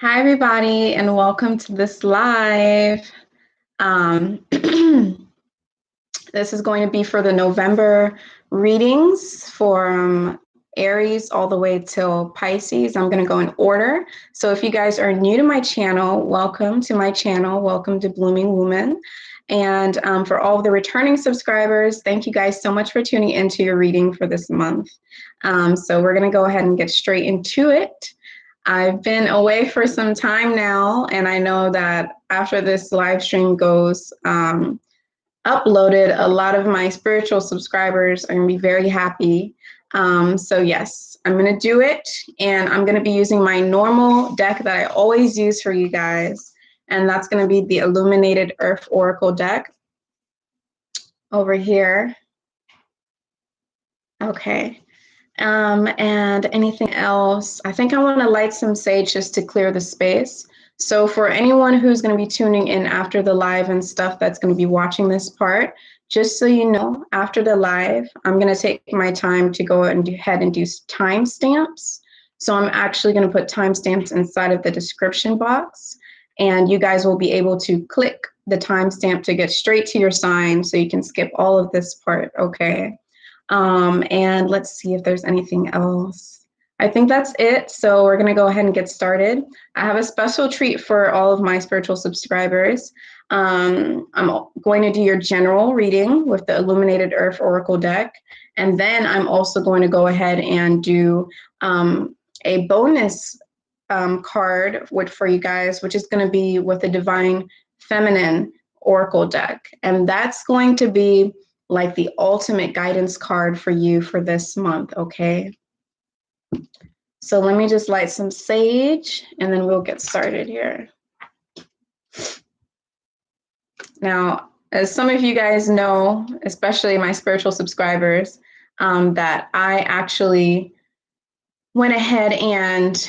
Hi, everybody, and welcome to this live. This is going to be for the November readings from Aries all the way till Pisces. I'm going to go in order. So if you guys are new to my channel, welcome to my channel. Welcome to Blooming Woman. And for all of the returning subscribers, thank you guys so much for tuning into your reading for this month. So we're going to go ahead and get straight into it. I've been away for some time now, and I know that after this live stream goes uploaded, a lot of my spiritual subscribers are going to be very happy. So yes, I'm going to do it, and I'm going to be using my normal deck that I always use for you guys, and that's going to be the Illuminated Earth Oracle deck over here. Okay. And anything else? I think I want to light some sage just to clear the space. So for anyone who's going to be tuning in after the live and stuff that's going to be watching this part, just so you know, after the live, I'm going to take my time to go ahead and do timestamps. So I'm actually going to put timestamps inside of the description box, and you guys will be able to click the timestamp to get straight to your sign so you can skip all of this part, okay? And let's see if there's anything else. I think that's it. So we're going to go ahead and get started. I have a special treat for all of my spiritual subscribers. I'm going to do your general reading with the Illuminated Earth Oracle deck. And then I'm also going to go ahead and do a bonus card for you guys, which is going to be with the Divine Feminine Oracle deck. And that's going to be like the ultimate guidance card for you for this month, okay? So let me just light some sage and then we'll get started here. Now, as some of you guys know, especially my spiritual subscribers, that I actually went ahead and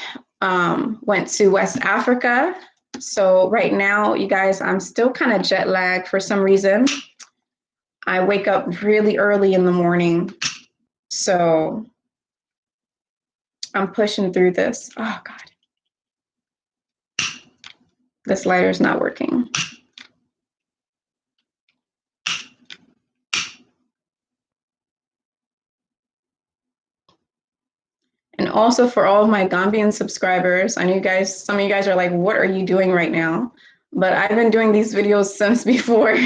went to West Africa. So right now, you guys, I'm still kind of jet lagged for some reason. I wake up really early in the morning, so I'm pushing through this. Oh, God. This lighter's not working. And also for all of my Gambian subscribers, I know you guys, some of you guys are like, what are you doing right now? But I've been doing these videos since before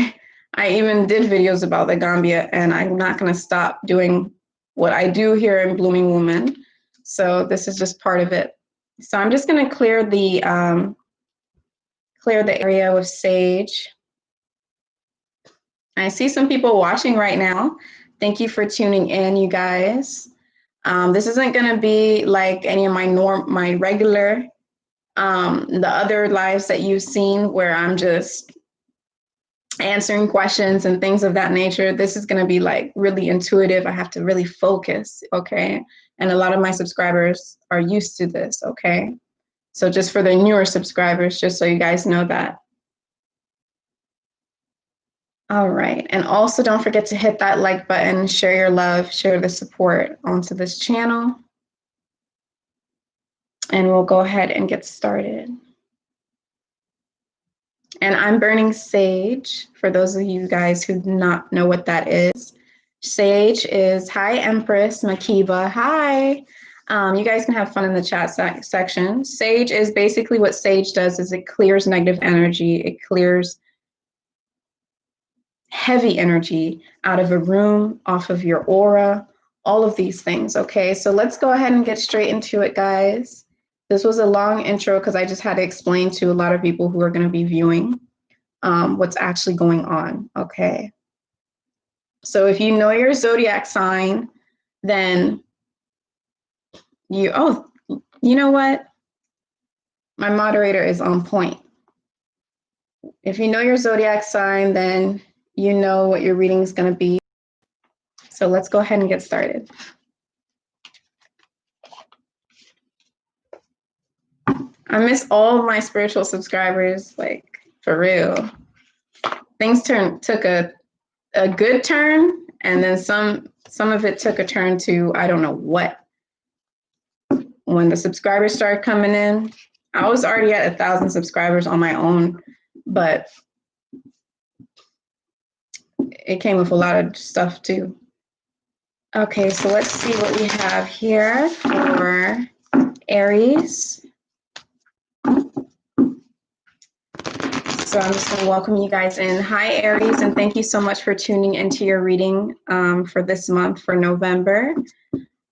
I even did videos about the Gambia, and I'm not going to stop doing what I do here in Blooming Woman. So this is just part of it. So I'm just going to clear the area with sage. I see some people watching right now. Thank you for tuning in, you guys. This isn't going to be like any of my regular, the other lives that you've seen where I'm just answering questions and things of that nature. This is going to be like really intuitive. I have to really focus, okay? And a lot of my subscribers are used to this, okay? So just for the newer subscribers, just so you guys know that. All right, and also don't forget to hit that like button, share your love, share the support onto this channel. And we'll go ahead and get started. And I'm burning sage, for those of you guys who do not know what that is. Sage is, hi Empress Makiba, hi. You guys can have fun in the chat section. Sage is basically what sage does is it clears negative energy. It clears heavy energy out of a room, off of your aura, all of these things, okay? So let's go ahead and get straight into it, guys. This was a long intro because I just had to explain to a lot of people who are going to be viewing what's actually going on, okay? So if you know your zodiac sign, then you know what? My moderator is on point. If you know your zodiac sign, then you know what your reading is going to be. So let's go ahead and get started. I miss all of my spiritual subscribers, like for real. Things took a good turn, and then some of it took a turn to I don't know what. When the subscribers started coming in, I was already at 1,000 subscribers on my own, but it came with a lot of stuff too. Okay, so let's see what we have here for Aries. So I'm just going to welcome you guys in. Hi, Aries, and thank you so much for tuning into your reading for this month for November.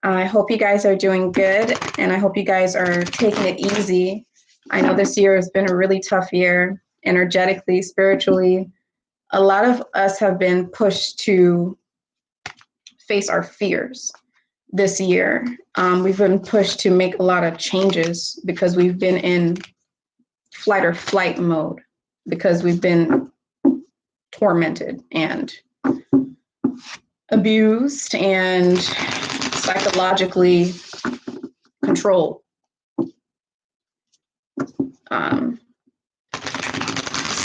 I hope you guys are doing good, and I hope you guys are taking it easy. I know this year has been a really tough year, energetically, spiritually. A lot of us have been pushed to face our fears this year. We've been pushed to make a lot of changes because we've been in flight or flight mode, because we've been tormented and abused and psychologically controlled.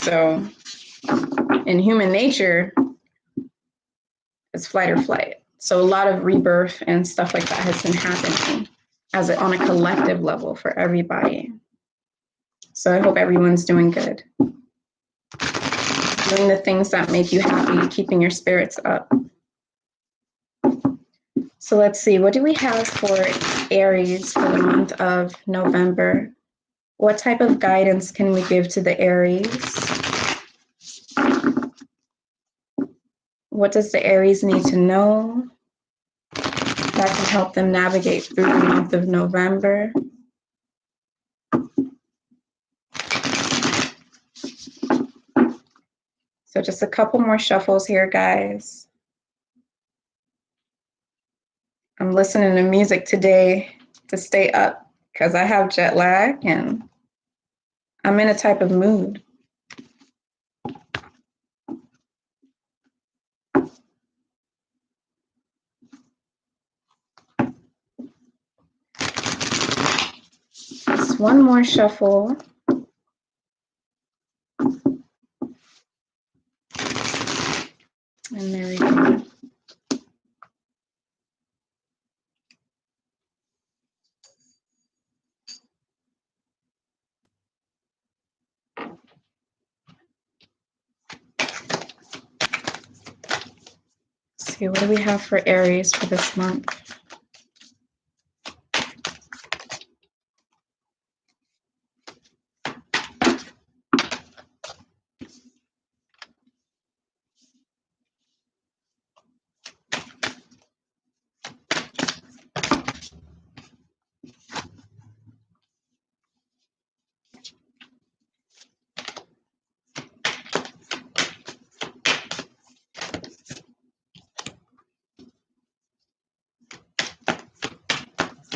So in human nature, it's flight or flight. So a lot of rebirth and stuff like that has been happening on a collective level for everybody. So I hope everyone's doing good. Doing the things that make you happy, keeping your spirits up. So let's see, what do we have for Aries for the month of November? What type of guidance can we give to the Aries? What does the Aries need to know that can help them navigate through the month of November? So just a couple more shuffles here, guys. I'm listening to music today to stay up because I have jet lag and I'm in a type of mood. Just one more shuffle. And there we go. Let's see, what do we have for Aries for this month?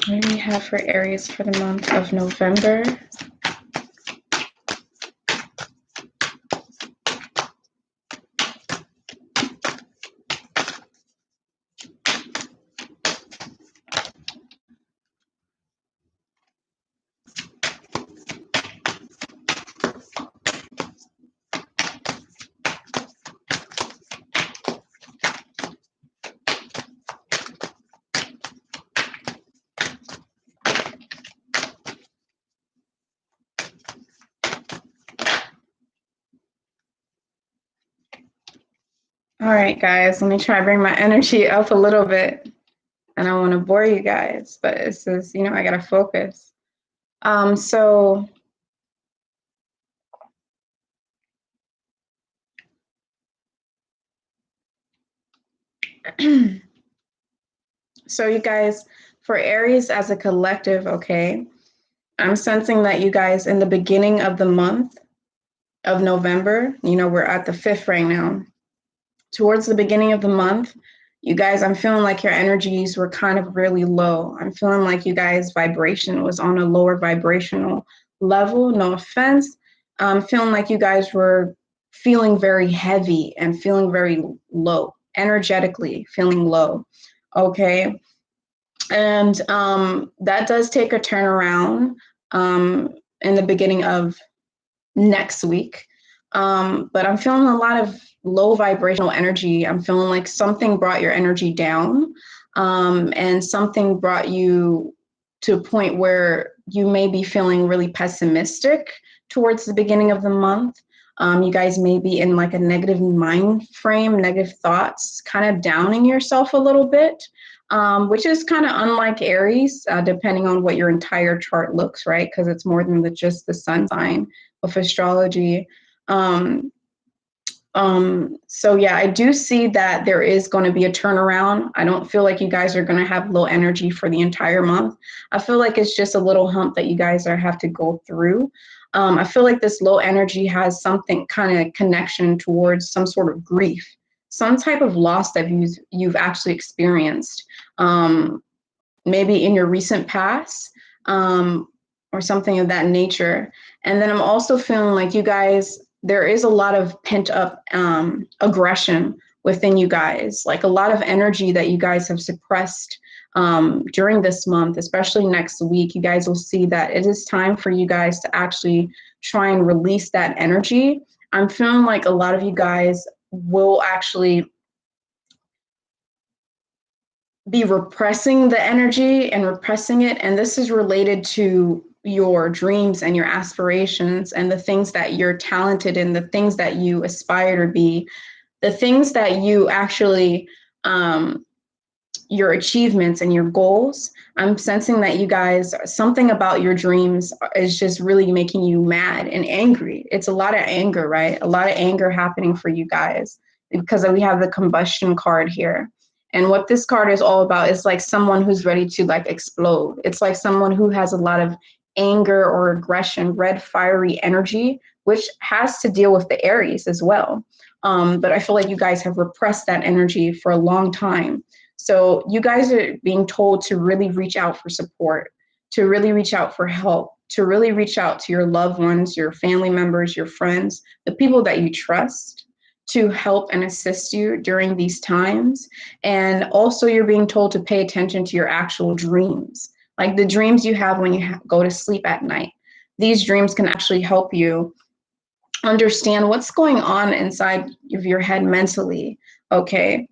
What do we have for Aries for the month of November? All right, guys, let me try to bring my energy up a little bit. And I want to bore you guys, but it's just, I got to focus. So you guys, for Aries as a collective, okay, I'm sensing that you guys in the beginning of the month of November, we're at the 5th right now. Towards the beginning of the month, you guys, I'm feeling like your energies were kind of really low. I'm feeling like you guys' vibration was on a lower vibrational level. No offense. I'm feeling like you guys were feeling very heavy and feeling very low, energetically feeling low. Okay. And that does take a turnaround in the beginning of next week. But I'm feeling a lot of low vibrational energy. I'm feeling like something brought your energy down, and something brought you to a point where you may be feeling really pessimistic towards the beginning of the month. You guys may be in like a negative mind frame, negative thoughts, kind of downing yourself a little bit, which is kind of unlike Aries, depending on what your entire chart looks, right? Because it's more than just the sun sign of astrology. So yeah, I do see that there is going to be a turnaround. I don't feel like you guys are going to have low energy for the entire month. I feel like it's just a little hump that you guys have to go through. I feel like this low energy has something kind of connection towards some sort of grief, some type of loss that you've actually experienced, maybe in your recent past, or something of that nature. And then I'm also feeling like you guys, there is a lot of pent up aggression within you guys, like a lot of energy that you guys have suppressed during this month, especially next week. You guys will see that it is time for you guys to actually try and release that energy. I'm feeling like a lot of you guys will actually be repressing the energy and repressing it. And this is related to your dreams and your aspirations and the things that you're talented in, the things that you aspire to be, the things that you actually, your achievements and your goals. I'm sensing that you guys, something about your dreams is just really making you mad and angry. It's a lot of anger, right? A lot of anger happening for you guys because we have the combustion card here. And what this card is all about is like someone who's ready to like explode. It's like someone who has a lot of anger or aggression, red fiery energy, which has to deal with the Aries as well. But I feel like you guys have repressed that energy for a long time. So you guys are being told to really reach out for support, to really reach out for help, to really reach out to your loved ones, your family members, your friends, the people that you trust, to help and assist you during these times. And also you're being told to pay attention to your actual dreams, like the dreams you have when you go to sleep at night. These dreams can actually help you understand what's going on inside of your head mentally, okay?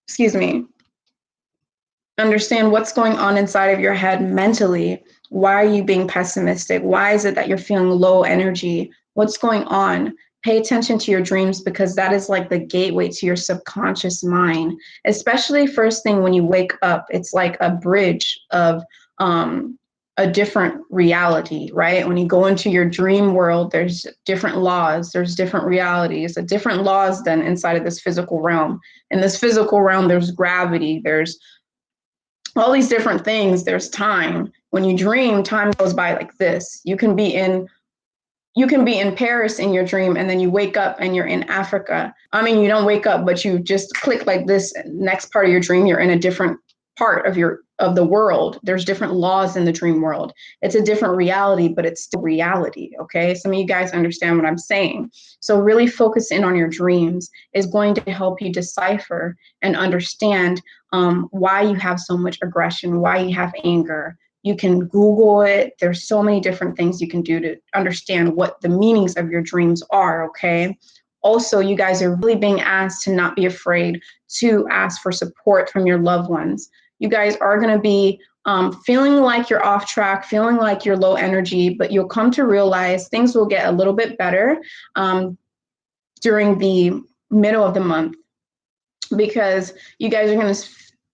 Excuse me. Understand what's going on inside of your head mentally. Why are you being pessimistic? Why is it that you're feeling low energy? What's going on? Pay attention to your dreams because that is like the gateway to your subconscious mind, especially first thing when you wake up. It's like a bridge of a different reality, right? When you go into your dream world, there's different laws, there's different realities, different laws than inside of this physical realm. In this physical realm, there's gravity, there's all these different things, there's time. When you dream, time goes by like this. You can be in Paris in your dream and then you wake up and you're in Africa. I mean, you don't wake up, but you just click like this. Next part of your dream, you're in a different part of the world. There's different laws in the dream world. It's a different reality, but it's still reality. Okay. Some of you guys understand what I'm saying. So really focus in on your dreams is going to help you decipher and understand why you have so much aggression, why you have anger. You can Google it. There's so many different things you can do to understand what the meanings of your dreams are, okay? Also, you guys are really being asked to not be afraid to ask for support from your loved ones. You guys are going to be feeling like you're off track, feeling like you're low energy, but you'll come to realize things will get a little bit better during the middle of the month because you guys are going to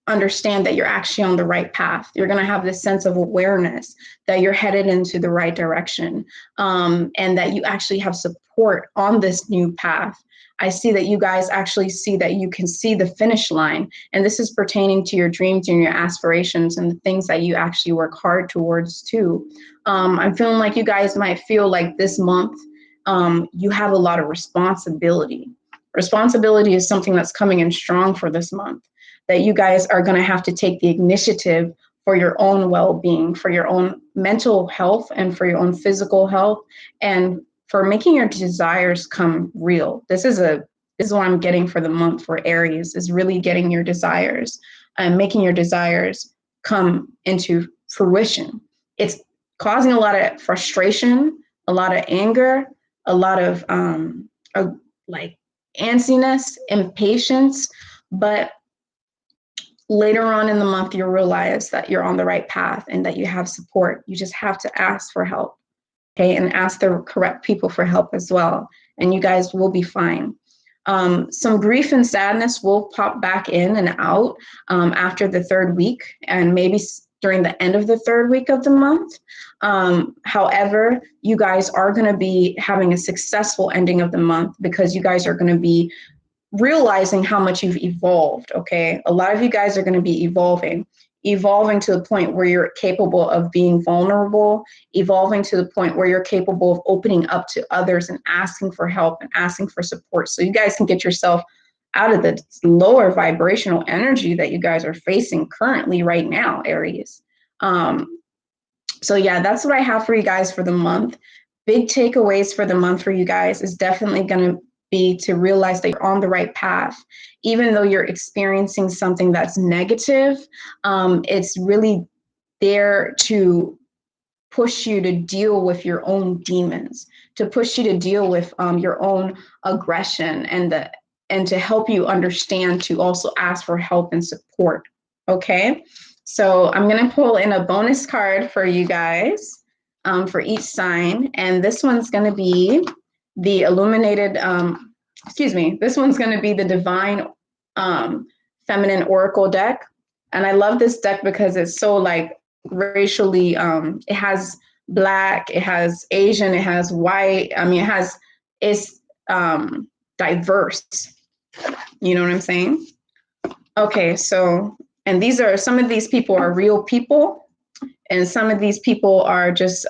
understand that you're actually on the right path. You're going to have this sense of awareness that you're headed into the right direction, and that you actually have support on this new path. I see that you guys actually see that you can see the finish line, and this is pertaining to your dreams and your aspirations and the things that you actually work hard towards too. I'm feeling like you guys might feel like this month you have a lot of responsibility. Responsibility is something that's coming in strong for this month, that you guys are going to have to take the initiative for your own well-being, for your own mental health and for your own physical health, and for making your desires come real. This is what I'm getting for the month for Aries, is really getting your desires and making your desires come into fruition. It's causing a lot of frustration, a lot of anger, a lot of like antsiness, impatience, but later on in the month, you'll realize that you're on the right path and that you have support. You just have to ask for help, okay? And ask the correct people for help as well. And you guys will be fine. Some grief and sadness will pop back in and out after the third week, and maybe during the end of the third week of the month. However, you guys are going to be having a successful ending of the month because you guys are going to be realizing how much you've evolved, okay? A lot of you guys are going to be evolving to the point where you're capable of being vulnerable, evolving to the point where you're capable of opening up to others and asking for help and asking for support, so you guys can get yourself out of the lower vibrational energy that you guys are facing currently right now, Aries. So yeah, that's what I have for you guys for the month. Big takeaways for the month for you guys is definitely going to be to realize that you're on the right path. Even though you're experiencing something that's negative, it's really there to push you to deal with your own demons, to push you to deal with your own aggression, and to help you understand to also ask for help and support, okay? So I'm going to pull in a bonus card for you guys for each sign, and this one's going to be the illuminated, this one's going to be the divine feminine oracle deck. And I love this deck because it's so like racially, it has Black, it has Asian, it has white. I mean, it's diverse. You know what I'm saying? Okay, so, and some of these people are real people. And some of these people are just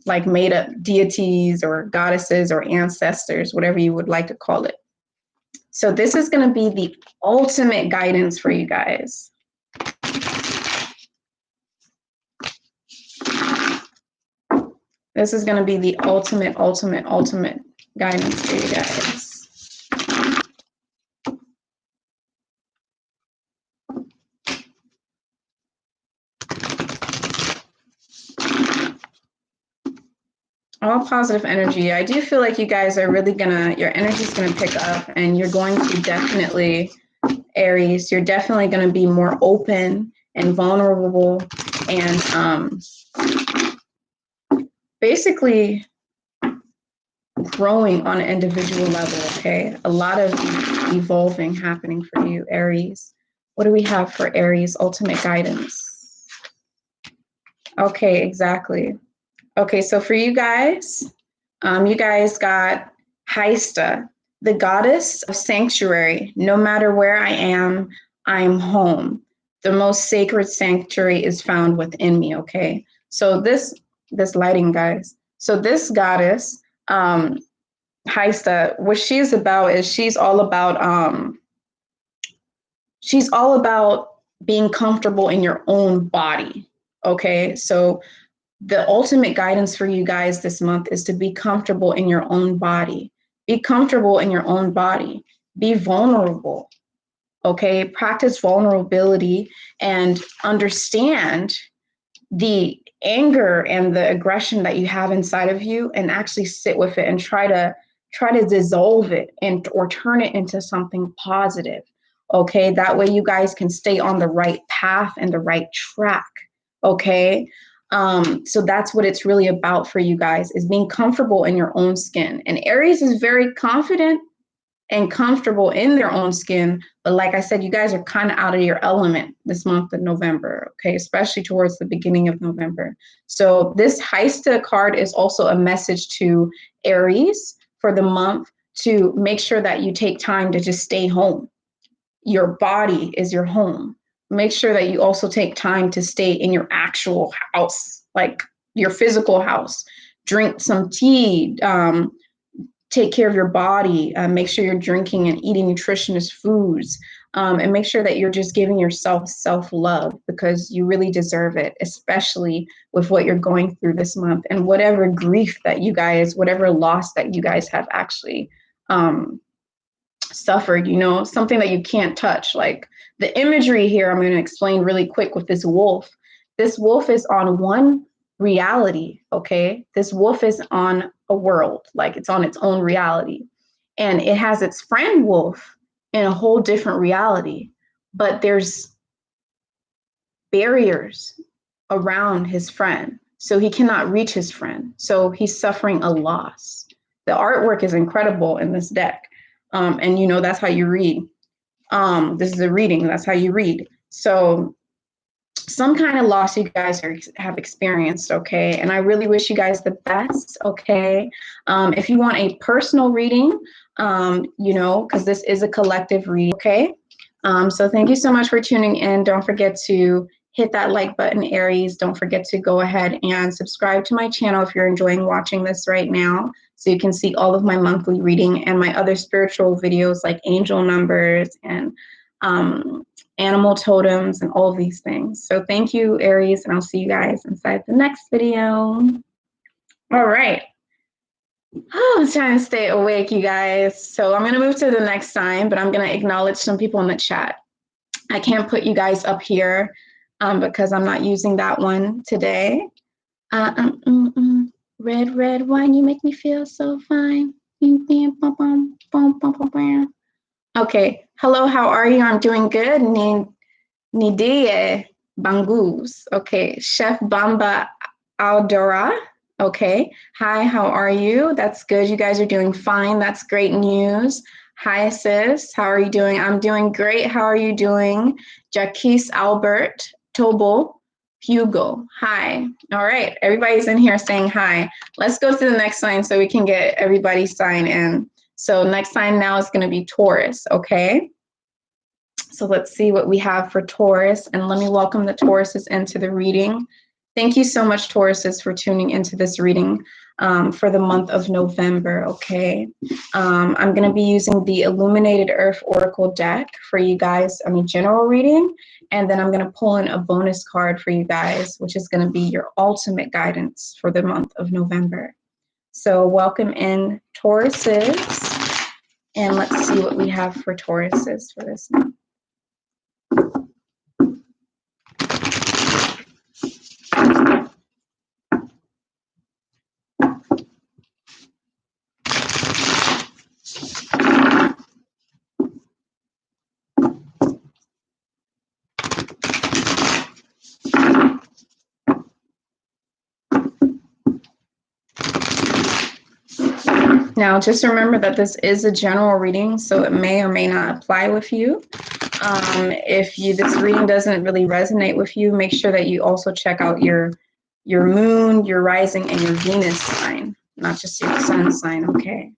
like made up deities or goddesses or ancestors, whatever you would like to call it. So this is going to be the ultimate guidance for you guys. This is going to be the ultimate guidance for you guys. All positive energy. I do feel like you guys are really your energy's gonna pick up, and you're going to definitely, Aries, you're definitely gonna be more open and vulnerable and basically growing on an individual level, okay? A lot of evolving happening for you, Aries. What do we have for Aries? Ultimate guidance. Okay, exactly. Okay, so for you guys got Haista, the goddess of sanctuary. No matter where I am home. The most sacred sanctuary is found within me, okay? So this lighting, guys. So this goddess, Haista, what she's about is she's all about being comfortable in your own body, okay? So the ultimate guidance for you guys this month is to be comfortable in your own body. Be comfortable in your own body. Be vulnerable, okay? Practice vulnerability and understand the anger and the aggression that you have inside of you, and actually sit with it and try to dissolve it or turn it into something positive, okay? That way you guys can stay on the right path and the right track, okay? So that's what it's really about for you guys, is being comfortable in your own skin. And Aries is very confident and comfortable in their own skin. But like I said, you guys are kind of out of your element this month of November, okay? Especially towards the beginning of November. So this Haista card is also a message to Aries for the month to make sure that you take time to just stay home. Your body is your home. Make sure that you also take time to stay in your actual house, like your physical house. Drink some tea, take care of your body, make sure you're drinking and eating nutritious foods, and make sure that you're just giving yourself self-love, because you really deserve it, especially with what you're going through this month and whatever grief that you guys, whatever loss that you guys have actually suffered, something that you can't touch. Like the imagery here, I'm going to explain really quick with this wolf. This wolf is on one reality, okay? This wolf is on a world, like it's on its own reality. And it has its friend wolf in a whole different reality. But there's barriers around his friend. So he cannot reach his friend. So he's suffering a loss. The artwork is incredible in this deck. And you know, that's how you read. This is a reading, that's how you read. So some kind of loss you guys have experienced, okay? And I really wish you guys the best, okay? If you want a personal reading, you know, because this is a collective read, okay? So thank you so much for tuning in. Don't forget to hit that like button, Aries. Don't forget to go ahead and subscribe to my channel if you're enjoying watching this right now, so you can see all of my monthly reading and my other spiritual videos like angel numbers and animal totems and all of these things. So thank you, Aries, and I'll see you guys inside the next video. All right. Oh, I'm trying to stay awake, you guys. So I'm going to move to the next sign, but I'm going to acknowledge some people in the chat. I can't put you guys up here because I'm not using that one today. Red, red wine, you make me feel so fine. Okay. Hello, how are you? I'm doing good. Nidie Bangus. Okay. Chef Bamba Aldora. Okay. Hi, how are you? That's good. You guys are doing fine. That's great news. Hi, sis. How are you doing? I'm doing great. How are you doing? Jaquise Albert Tobel Hugo. Hi. All right. Everybody's in here saying hi. Let's go to the next sign so we can get everybody's sign in. So next sign now is going to be Taurus. Okay. So let's see what we have for Taurus, and let me welcome the Tauruses into the reading. Thank you so much, Tauruses, for tuning into this reading for the month of November, okay? I'm going to be using the Illuminated Earth Oracle deck for you guys, general reading, and then I'm going to pull in a bonus card for you guys, which is going to be your ultimate guidance for the month of November. So welcome in, Tauruses, and let's see what we have for Tauruses for this month. Now, just remember that this is a general reading, so it may or may not apply with you. If this reading doesn't really resonate with you, make sure that you also check out your moon, your rising, and your Venus sign, not just your sun sign, okay?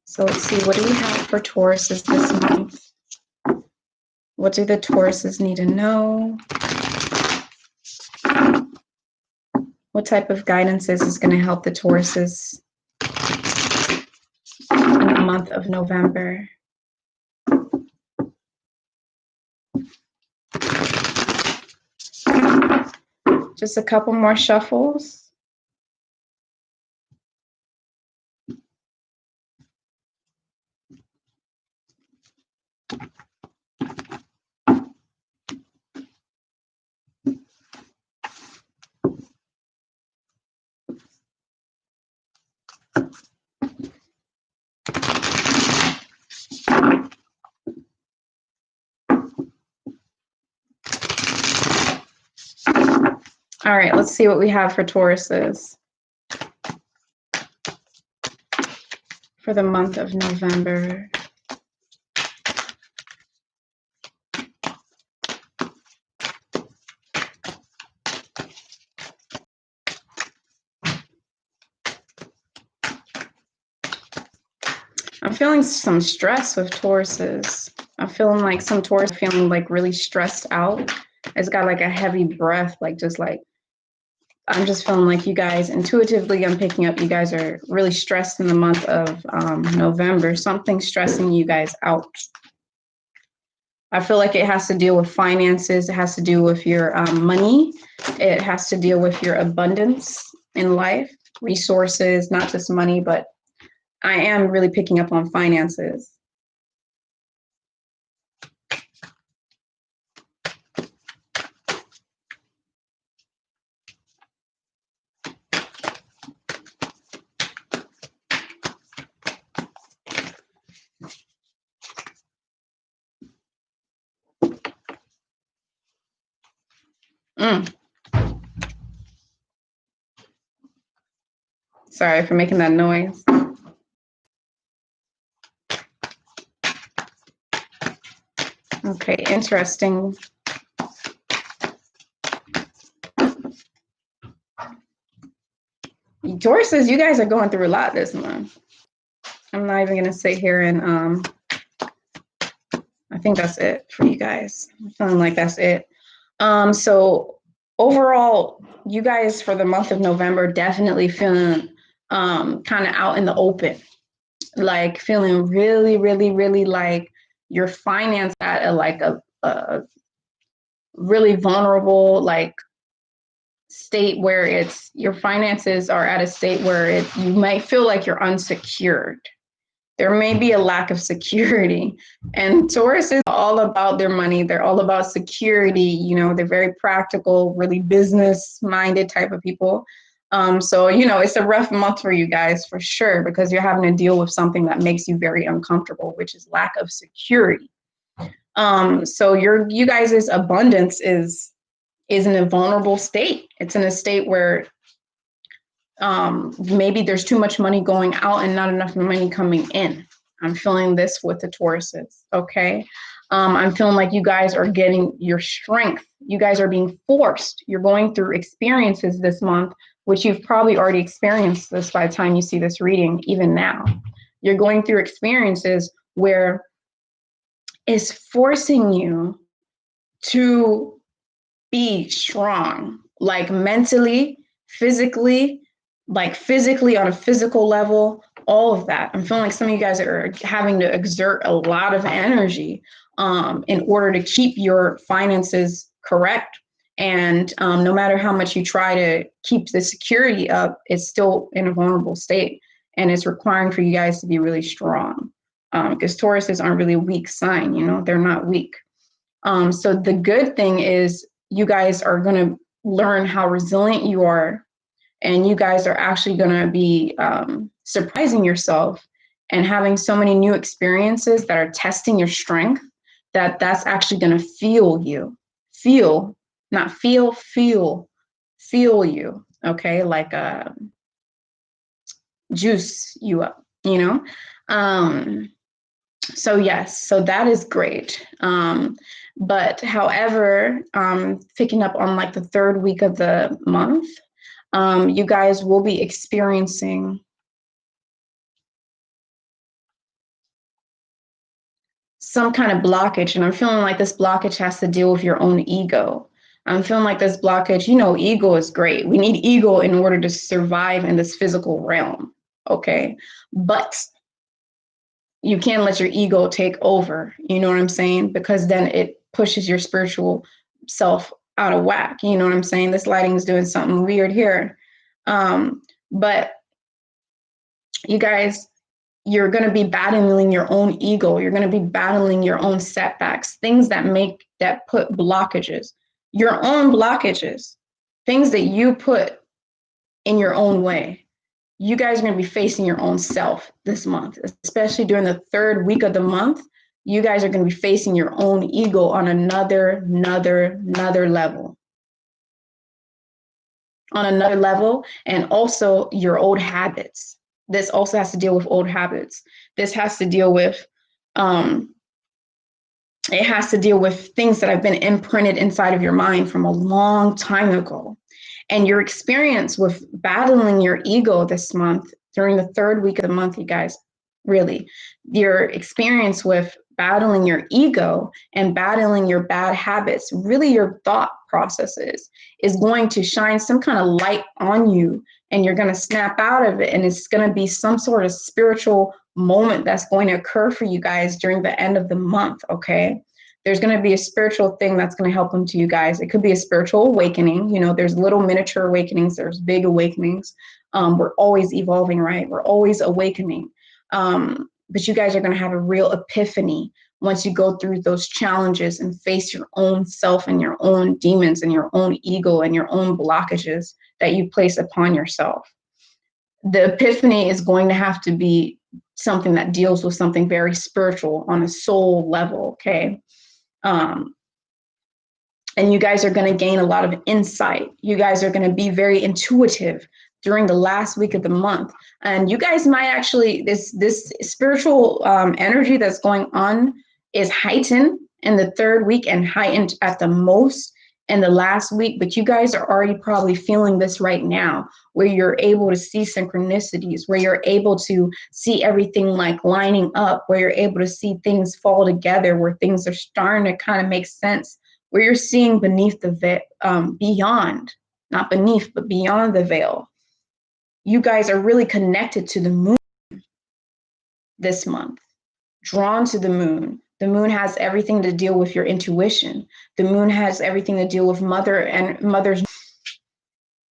So let's see, what do we have for Tauruses this month? What do the Tauruses need to know? What type of guidance is going to help the Tauruses in the month of November? Just a couple more shuffles. All right, let's see what we have for Tauruses for the month of November. I'm feeling some stress with Tauruses. I'm feeling like some Taurus feeling like really stressed out. It's got like a heavy breath, like I'm just feeling like you guys, intuitively, I'm picking up you guys are really stressed in the month of November. Something's stressing you guys out. I feel like it has to deal with finances. It has to do with your money. It has to deal with your abundance in life, resources, not just money, but I am really picking up on finances. Mm. Sorry for making that noise. Okay, interesting. Tauruses, you guys are going through a lot this month. I'm not even going to sit here and I think that's it for you guys. I'm feeling like that's it. So overall, you guys for the month of November definitely feeling kind of out in the open, like feeling really, really, really like your finance at a really vulnerable like state where it's your finances are at a state where you might feel like you're unsecured. There may be a lack of security. And Taurus is all about their money. They're all about security. You know, they're very practical, really business-minded type of people. So, you know, it's a rough month for you guys for sure, because you're having to deal with something that makes you very uncomfortable, which is lack of security. So you guys' abundance is in a vulnerable state. It's in a state where maybe there's too much money going out and not enough money coming in. I'm feeling this with the Tauruses, okay? I'm feeling like you guys are getting your strength. You guys are being forced. You're going through experiences this month, which you've probably already experienced this by the time you see this reading, even now. You're going through experiences where it's forcing you to be strong, like mentally, physically, like physically on a physical level, all of that. I'm feeling like some of you guys are having to exert a lot of energy in order to keep your finances correct. And no matter how much you try to keep the security up, it's still in a vulnerable state. And it's requiring for you guys to be really strong, because Tauruses aren't really a weak sign, you know, they're not weak. So the good thing is you guys are going to learn how resilient you are, and you guys are actually going to be surprising yourself and having so many new experiences that are testing your strength, that's actually going to fuel you. Feel, not feel, fuel you, okay? Like juice you up, you know? So yes, so that is great. But however, picking up on like the third week of the month, you guys will be experiencing some kind of blockage. And I'm feeling like this blockage has to deal with your own ego. I'm feeling like this blockage, you know, ego is great. We need ego in order to survive in this physical realm. Okay. But you can't let your ego take over. You know what I'm saying? Because then it pushes your spiritual self out of whack. You know what I'm saying? This lighting is doing something weird here. But you guys, you're going to be battling your own ego. You're going to be battling your own setbacks, things that put blockages, your own blockages, things that you put in your own way. You guys are going to be facing your own self this month, especially during the third week of the month. You guys are going to be facing your own ego on another level. On another level, and also your old habits. This also has to deal with old habits. This has to deal with, it has to deal with things that have been imprinted inside of your mind from a long time ago. And your experience with battling your ego this month, during the third week of the month, you guys, really, your experience with battling your ego and battling your bad habits, really your thought processes, is going to shine some kind of light on you, and you're going to snap out of it. And it's going to be some sort of spiritual moment that's going to occur for you guys during the end of the month, okay? There's going to be a spiritual thing that's going to help them to you guys. It could be a spiritual awakening. You know, there's little miniature awakenings. There's big awakenings. We're always evolving, right? We're always awakening. But you guys are going to have a real epiphany once you go through those challenges and face your own self and your own demons and your own ego and your own blockages that you place upon yourself. The epiphany is going to have to be something that deals with something very spiritual on a soul level, okay? And you guys are going to gain a lot of insight. You guys are going to be very intuitive during the last week of the month. And you guys might actually, this spiritual energy that's going on is heightened in the third week and heightened at the most in the last week. But you guys are already probably feeling this right now, where you're able to see synchronicities, where you're able to see everything like lining up, where you're able to see things fall together, where things are starting to kind of make sense, where you're seeing beneath the veil, beyond, not beneath, but beyond the veil. You guys are really connected to the moon this month, drawn to the moon. The moon has everything to deal with your intuition. The moon has everything to deal with mother's,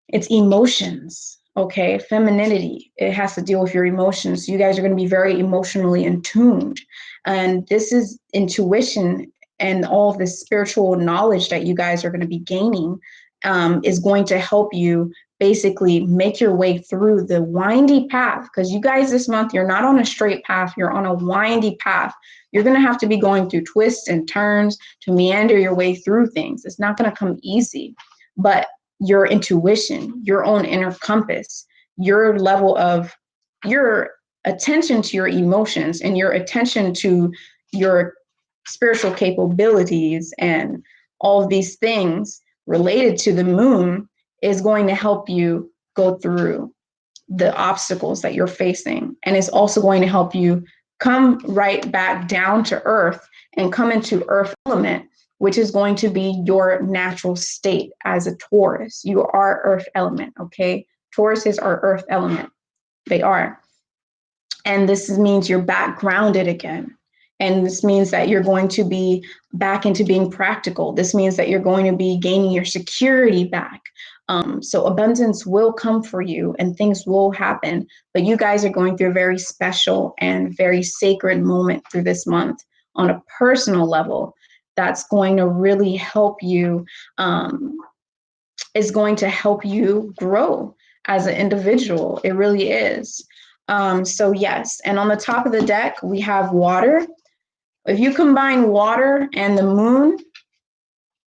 it's emotions, okay? Femininity, it has to deal with your emotions. You guys are going to be very emotionally in tuned. And this is intuition, and all of the spiritual knowledge that you guys are going to be gaining is going to help you basically make your way through the windy path. Because you guys this month, you're not on a straight path, you're on a windy path. You're going to have to be going through twists and turns to meander your way through things. It's not going to come easy, but your intuition, your own inner compass, your level of your attention to your emotions and your attention to your spiritual capabilities and all of these things related to the moon is going to help you go through the obstacles that you're facing. And it's also going to help you come right back down to earth and come into earth element, which is going to be your natural state as a Taurus. You are earth element, okay? Tauruses are earth element. They are. And this means you're back grounded again. And this means that you're going to be back into being practical. This means that you're going to be gaining your security back. So abundance will come for you and things will happen. But you guys are going through a very special and very sacred moment through this month on a personal level that's going to really help you, is going to help you grow as an individual. It really is. So yes, and on the top of the deck, we have water. If you combine water and the moon,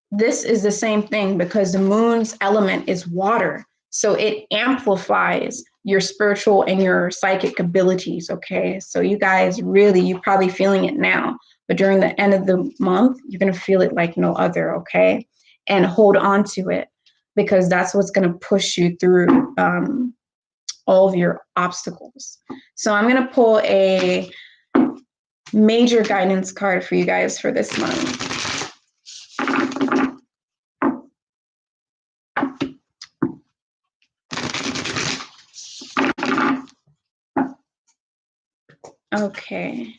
this is the same thing because the moon's element is water. So it amplifies your spiritual and your psychic abilities, okay? So you guys really, you're probably feeling it now, but during the end of the month, you're gonna feel it like no other, okay? And hold on to it because that's what's gonna push you through all of your obstacles. So I'm gonna pull a major guidance card for you guys for this month. Okay.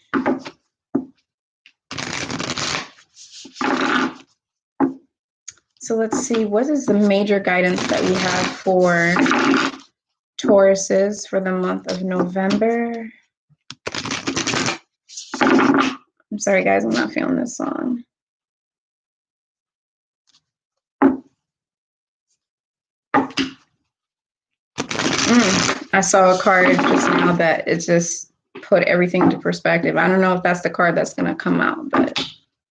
So let's see, what is the major guidance that we have for Tauruses for the month of November? I'm sorry, guys, I'm not feeling this song. I saw a card just now that it just put everything into perspective. I don't know if that's the card that's going to come out, but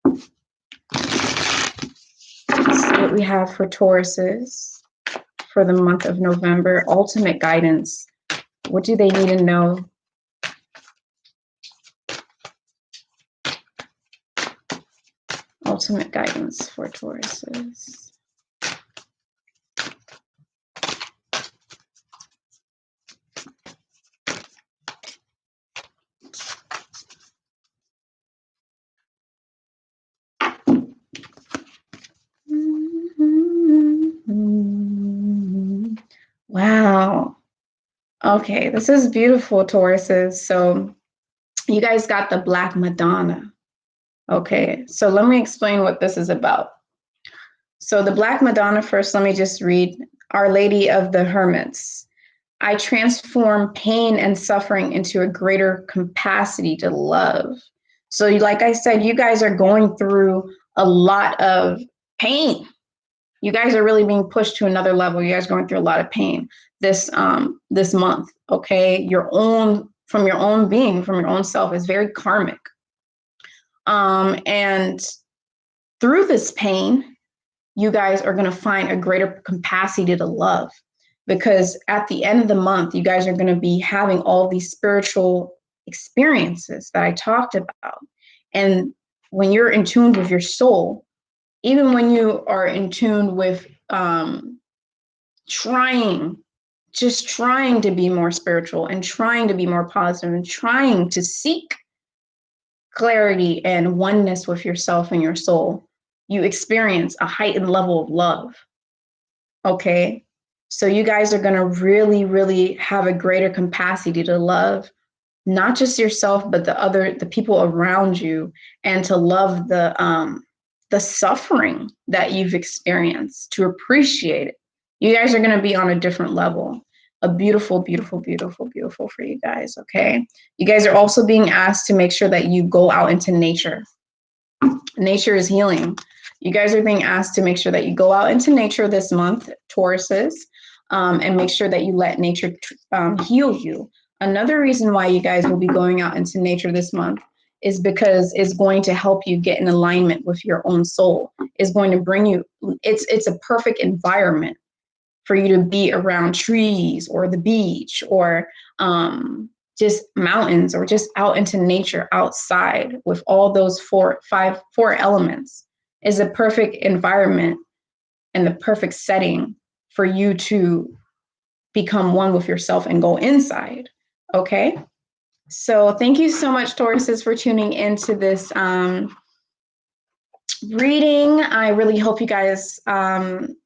let's see what we have for Tauruses for the month of November. Ultimate guidance. What do they need to know? Ultimate guidance for Tauruses. Wow. Okay, this is beautiful, Tauruses. So you guys got the Black Madonna. Okay, so let me explain what this is about. So the Black Madonna, first, let me just read Our Lady of the Hermits. I transform pain and suffering into a greater capacity to love. So like I said, you guys are going through a lot of pain. You guys are really being pushed to another level. You guys are going through a lot of pain this month, okay? From your own being, from your own self is very karmic. And through this pain, you guys are going to find a greater capacity to love, because at the end of the month, you guys are going to be having all these spiritual experiences that I talked about. And when you're in tune with your soul, even when you are in tune with just trying to be more spiritual and trying to be more positive and trying to seek clarity and oneness with yourself and your soul, you experience a heightened level of love. Okay. So you guys are going to really, really have a greater capacity to love not just yourself, but the people around you, and to love the suffering that you've experienced, to appreciate it. You guys are going to be on a different level. A beautiful, beautiful, beautiful, beautiful for you guys. Okay. You guys are also being asked to make sure that you go out into nature. Nature is healing. You guys are being asked to make sure that you go out into nature this month, Tauruses, and make sure that you let nature heal you. Another reason why you guys will be going out into nature this month is because it's going to help you get in alignment with your own soul. It's going to bring you, it's a perfect environment for you to be around trees or the beach or just mountains, or just out into nature outside with all those four elements. Is a perfect environment and the perfect setting for you to become one with yourself and go inside. Okay. So thank you so much, Tauruses, for tuning into this reading. I really hope you guys,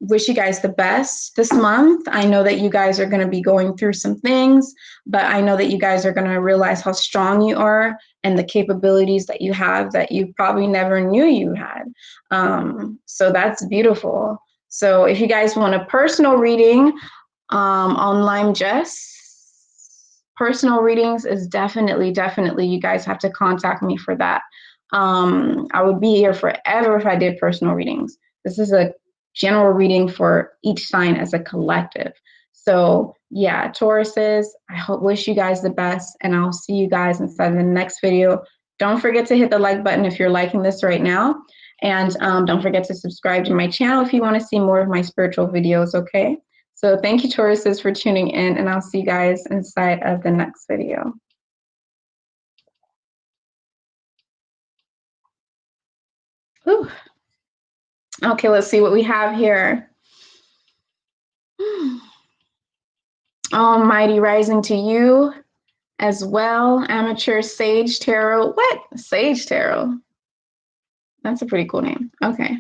wish you guys the best this month. I know that you guys are going to be going through some things, but I know that you guys are going to realize how strong you are and the capabilities that you have that you probably never knew you had. So that's beautiful. So if you guys want a personal reading on Lime Jess, personal readings is definitely, you guys have to contact me for that. I would be here forever if I did personal readings. This is a general reading for each sign as a collective. So yeah, Tauruses, wish you guys the best, and I'll see you guys inside the next video. Don't forget to hit the like button if you're liking this right now. And don't forget to subscribe to my channel if you want to see more of my spiritual videos, okay? So thank you, Tauruses, for tuning in, and I'll see you guys inside of the next video. Whew. Okay, let's see what we have here. Almighty rising to you as well. Amateur Sage Tarot. What? Sage Tarot. That's a pretty cool name. Okay.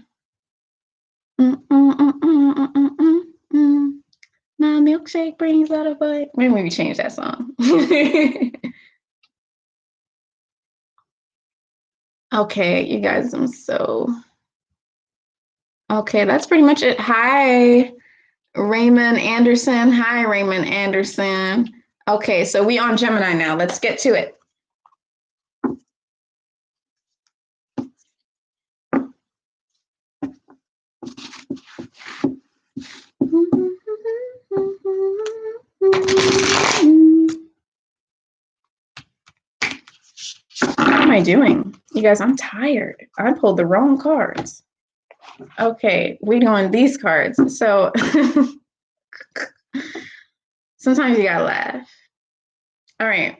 My milkshake brings out a bud. Maybe we change that song. Okay, you guys, okay, that's pretty much it. Hi, Raymond Anderson. Hi, Raymond Anderson. Okay, so we on Gemini now. Let's get to it. How am I doing? You guys, I'm tired. I pulled the wrong cards. Okay, we're doing these cards. So sometimes you gotta laugh. All right.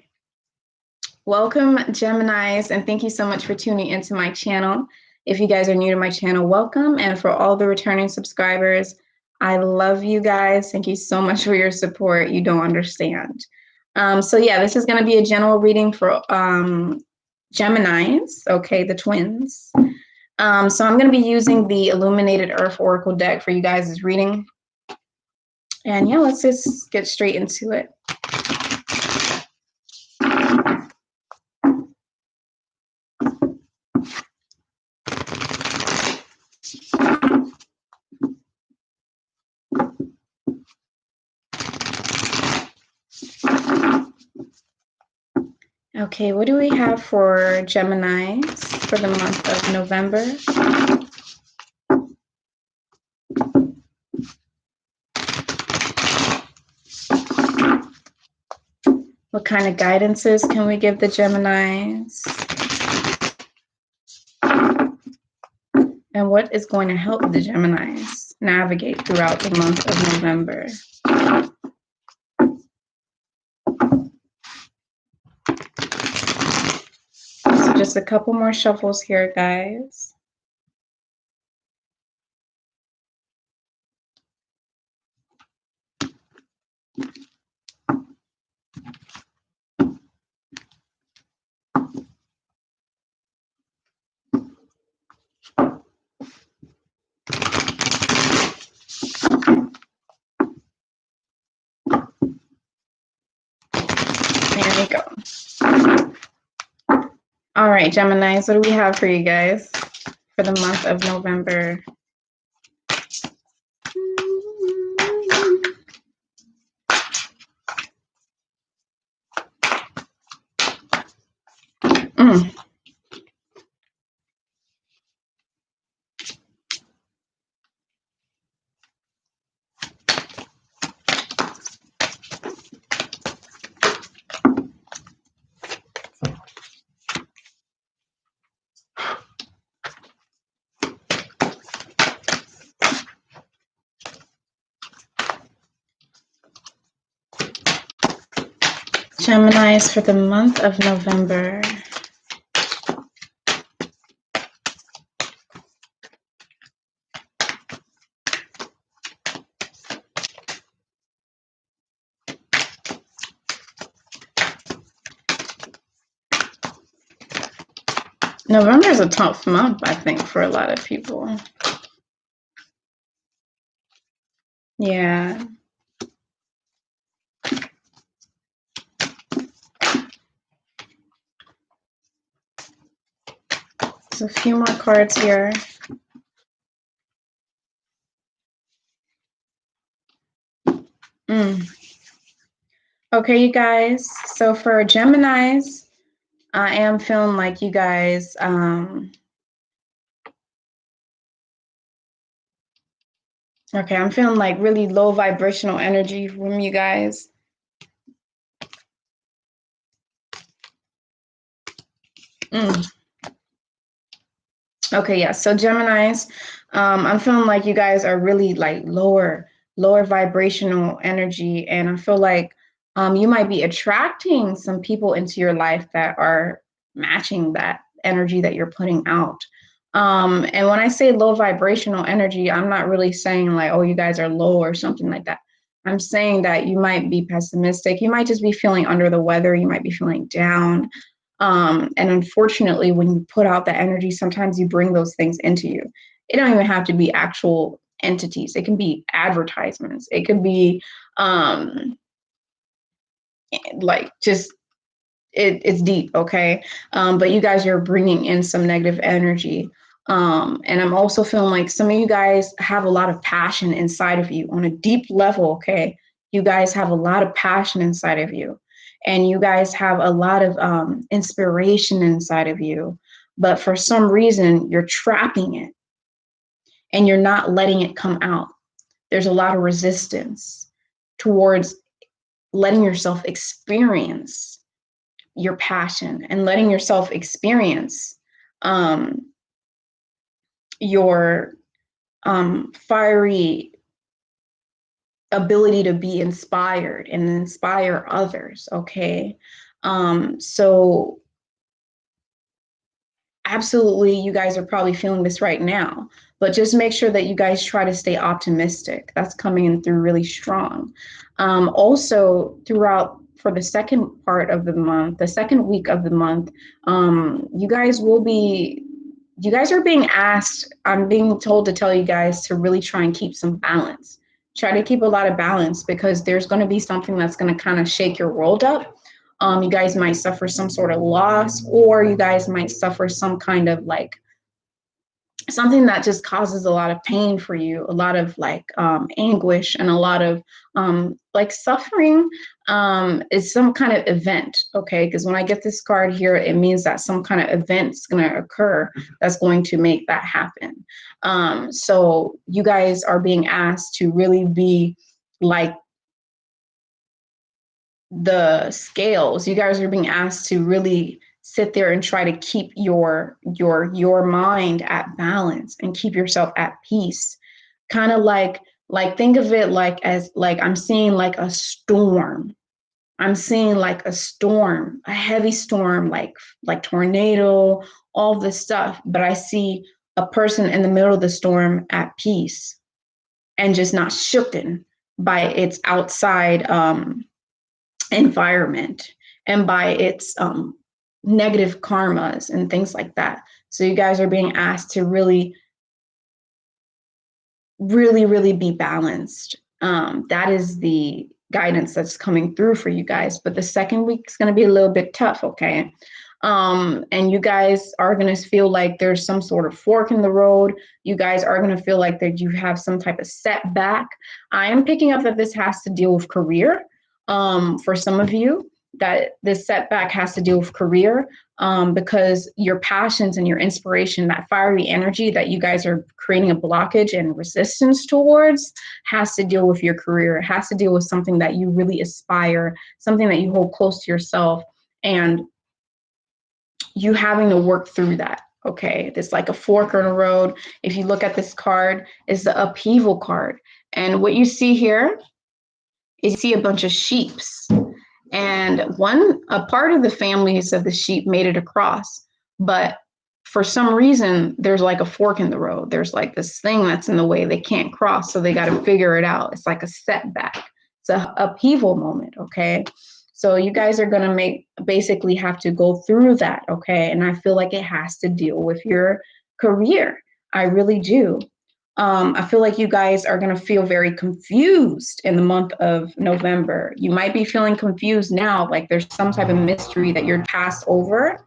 Welcome, Geminis, and thank you so much for tuning into my channel. If you guys are new to my channel, welcome. And for all the returning subscribers, I love you guys. Thank you so much for your support. You don't understand. So yeah, this is going to be a general reading for Geminis, okay, the twins. So I'm going to be using the Illuminated Earth Oracle deck for you guys' reading. And yeah, let's just get straight into it. Okay, what do we have for Geminis for the month of November? What kind of guidances can we give the Geminis? And what is going to help the Geminis navigate throughout the month of November? So just a couple more shuffles here, guys. There we go. All right, Geminis, what do we have for you guys for the month of November? Geminis for the month of November. November is a tough month, I think, for a lot of people. Yeah. There's a few more cards here. Okay, you guys. So for Geminis, I am feeling like you guys, okay, I'm feeling like really low vibrational energy from you guys. Okay, yeah. So Geminis, I'm feeling like you guys are really like lower vibrational energy, and I feel like you might be attracting some people into your life that are matching that energy that you're putting out. And when I say low vibrational energy, I'm not really saying like, oh, you guys are low or something like that. I'm saying that you might be pessimistic. You might just be feeling under the weather. You might be feeling down. And unfortunately, when you put out that energy, sometimes you bring those things into you. It don't even have to be actual entities. It can be advertisements. It could be like just it's deep, okay? But you guys are bringing in some negative energy. And I'm also feeling like some of you guys have a lot of passion inside of you on a deep level, okay? You guys have a lot of passion inside of you. And you guys have a lot of inspiration inside of you. But for some reason, you're trapping it and you're not letting it come out. There's a lot of resistance towards letting yourself experience your passion and letting yourself experience your fiery ability to be inspired and inspire others, okay? So absolutely, you guys are probably feeling this right now, but just make sure that you guys try to stay optimistic. That's coming in through really strong. Also, throughout for the second part of the month, the second week of the month, you guys are being asked, I'm being told to tell you guys to really try and keep some balance. Try to keep a lot of balance because there's going to be something that's going to kind of shake your world up. You guys might suffer some sort of loss, or you guys might suffer some kind of like something that just causes a lot of pain for you, a lot of like anguish and a lot of like suffering is some kind of event, okay? Because when I get this card here, it means that some kind of event is going to occur that's going to make that happen. So you guys are being asked to really be like the scales. You guys are being asked to really sit there and try to keep your mind at balance and keep yourself at peace. Kind of like think of it like as like I'm seeing like a storm. I'm seeing like a storm, a heavy storm, like tornado, all this stuff. But I see a person in the middle of the storm at peace and just not shooken by its outside environment and by its negative karmas and things like that. So you guys are being asked to really be balanced. That is the guidance that's coming through for you guys. But the second week is going to be a little bit tough, okay? And you guys are going to feel like there's some sort of fork in the road. You guys are going to feel like that you have some type of setback. I am picking up that this has to deal with career. For some of you, that this setback has to deal with career, because your passions and your inspiration, that fiery energy that you guys are creating a blockage and resistance towards, has to deal with your career. It has to deal with something that you really aspire, something that you hold close to yourself, and you having to work through that. Okay, there's like a fork in the road. If you look at this card, it's the upheaval card. And what you see here is you see a bunch of sheeps. And a part of the families of the sheep made it across. But for some reason, there's like a fork in the road. There's like this thing that's in the way. They can't cross, so they got to figure it out. It's like a setback. It's an upheaval moment, okay? So you guys are going to basically have to go through that, okay? And I feel like it has to deal with your career. I really do. I feel like you guys are going to feel very confused in the month of November. You might be feeling confused now, like there's some type of mystery that you're passed over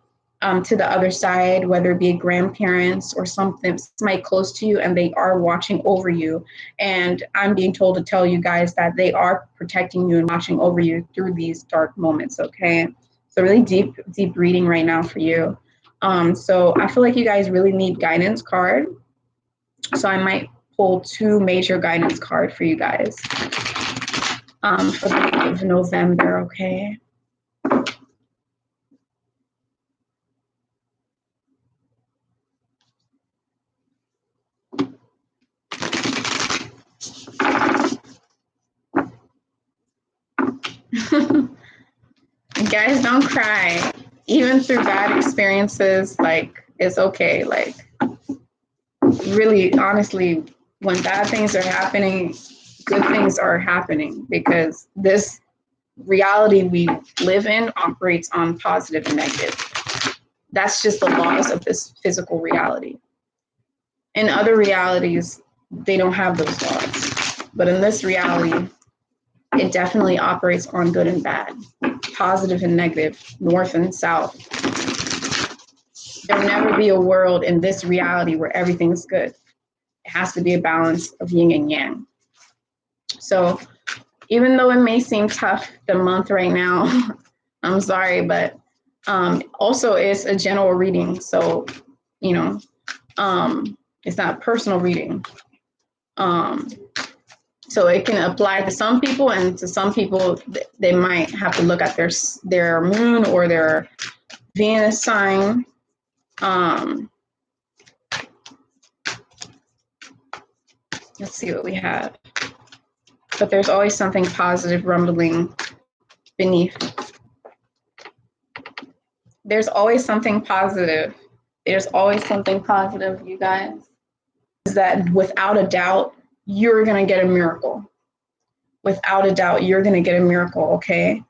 to the other side, whether it be grandparents or something, somebody close to you, and they are watching over you. And I'm being told to tell you guys that they are protecting you and watching over you through these dark moments, okay? So really deep reading right now for you. So I feel like you guys really need guidance card. So I might pull 2 major guidance cards for you guys for the month of November, okay? Guys, don't cry. Even through bad experiences, like, it's okay. Like, really, honestly, when bad things are happening, good things are happening, because this reality we live in operates on positive and negative. That's just the laws of this physical reality. In other realities, they don't have those laws. But in this reality, it definitely operates on good and bad, positive and negative, north and south. There will never be a world in this reality where everything's good. It has to be a balance of yin and yang. So even though it may seem tough, the month right now, I'm sorry, but also it's a general reading. So, you know, it's not a personal reading. So it can apply to some people, and to some people, they might have to look at their moon or their Venus sign. Let's see what we have. But there's always something positive rumbling beneath. There's always something positive. There's always something positive, you guys. Is that without a doubt, you're going to get a miracle. Without a doubt, you're going to get a miracle, okay?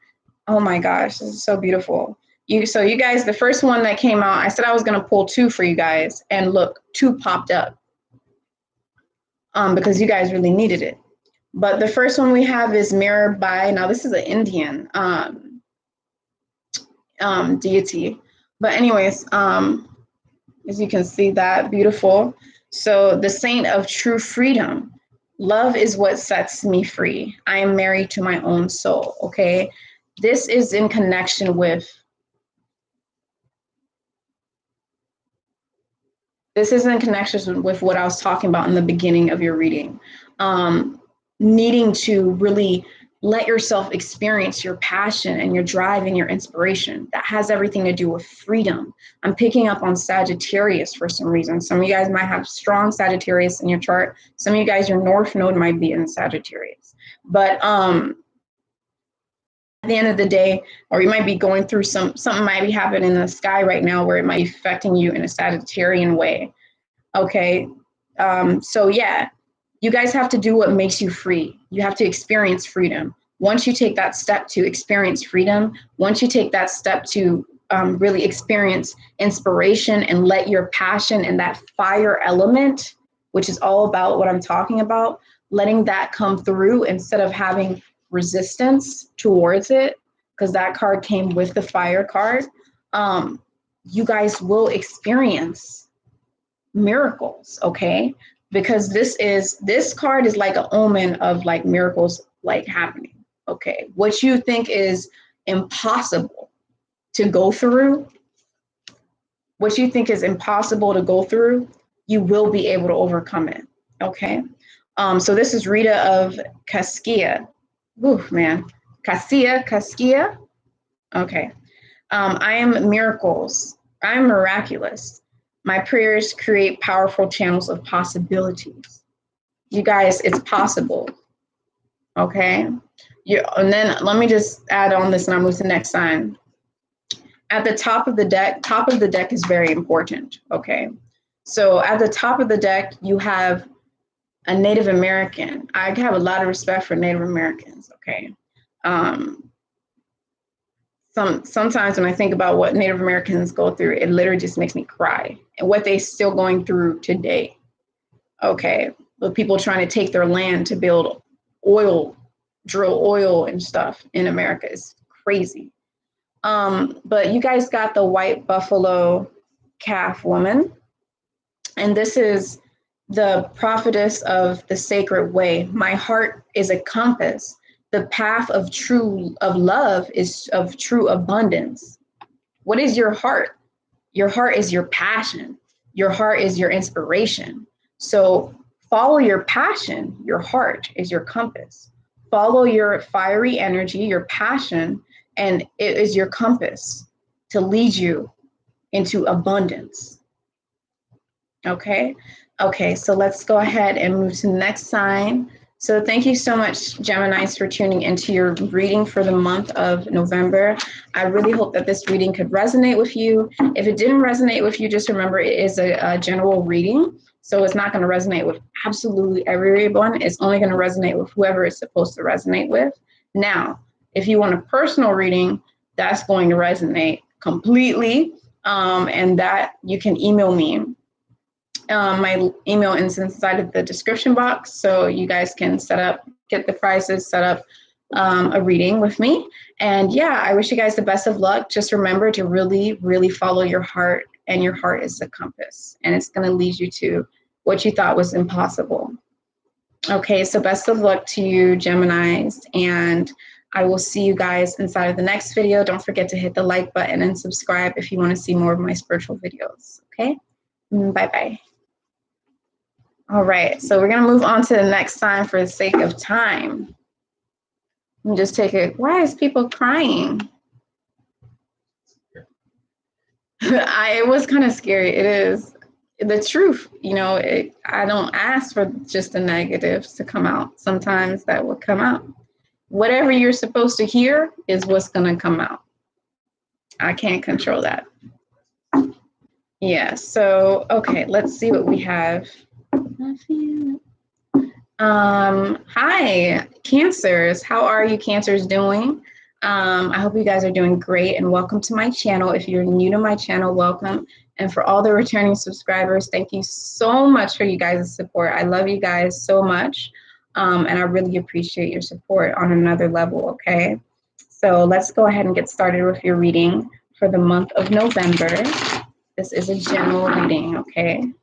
Oh my gosh, this is so beautiful. So you guys, the first one that came out, I said I was going to pull 2 for you guys, and look, 2 popped up because you guys really needed it. But the first one we have is mirrored by, now this is an Indian deity. But anyways, as you can see, that beautiful. So the saint of true freedom. Love is what sets me free. I am married to my own soul, okay? This is in connection with, what I was talking about in the beginning of your reading. Needing to really let yourself experience your passion and your drive and your inspiration. That has everything to do with freedom. I'm picking up on Sagittarius for some reason. Some of you guys might have strong Sagittarius in your chart. Some of you guys, your North Node might be in Sagittarius. But at the end of the day, or you might be going through something might be happening in the sky right now where it might be affecting you in a Sagittarian way. Okay. So yeah, you guys have to do what makes you free. You have to experience freedom. Once you take that step to experience freedom, once you take that step to really experience inspiration and let your passion and that fire element, which is all about what I'm talking about, letting that come through instead of having resistance towards it, because that card came with the fire card, you guys will experience miracles, okay? Because this card is like an omen of like miracles like happening, okay? What you think is impossible to go through, you will be able to overcome it, okay? So this is Rita of Cascia. Oof, man. Cascia. Okay. I am miracles. I am miraculous. My prayers create powerful channels of possibilities. You guys, it's possible. Okay. And then let me just add on this and I'll move to the next sign. At the top of the deck is very important. Okay. So at the top of the deck, you have a Native American. I have a lot of respect for Native Americans. Okay. Sometimes when I think about what Native Americans go through, it literally just makes me cry, and what they're still going through today. Okay, with people trying to take their land to build oil, drill oil and stuff in America is crazy. But you guys got the white buffalo calf woman, and this is the prophetess of the sacred way. My heart is a compass. The path of love is of true abundance. What is your heart? Your heart is your passion. Your heart is your inspiration. So follow your passion. Your heart is your compass. Follow your fiery energy, your passion, and it is your compass to lead you into abundance. Okay. Okay, so let's go ahead and move to the next sign. So thank you so much, Geminis, for tuning into your reading for the month of November. I really hope that this reading could resonate with you. If it didn't resonate with you, just remember it is a general reading. So it's not going to resonate with absolutely everyone. It's only going to resonate with whoever it's supposed to resonate with. Now, if you want a personal reading, that's going to resonate completely. And that you can email me. My email is inside of the description box, so you guys can get the prices, set up a reading with me. And yeah, I wish you guys the best of luck. Just remember to really, really follow your heart, and your heart is the compass, and it's going to lead you to what you thought was impossible. Okay, so best of luck to you, Geminis, and I will see you guys inside of the next video. Don't forget to hit the like button and subscribe if you want to see more of my spiritual videos. Okay, bye-bye. All right, so we're going to move on to the next sign for the sake of time. Let me just take it. Why is people crying? It was kind of scary. It is the truth. You know, I don't ask for just the negatives to come out. Sometimes that will come out. Whatever you're supposed to hear is what's going to come out. I can't control that. Yeah, so, okay, let's see what we have. Hi, Cancers. How are you, Cancers, doing? I hope you guys are doing great, and welcome to my channel. If you're new to my channel, welcome. And for all the returning subscribers, thank you so much for you guys' support. I love you guys so much, and I really appreciate your support on another level, okay? So let's go ahead and get started with your reading for the month of November. This is a general reading, okay,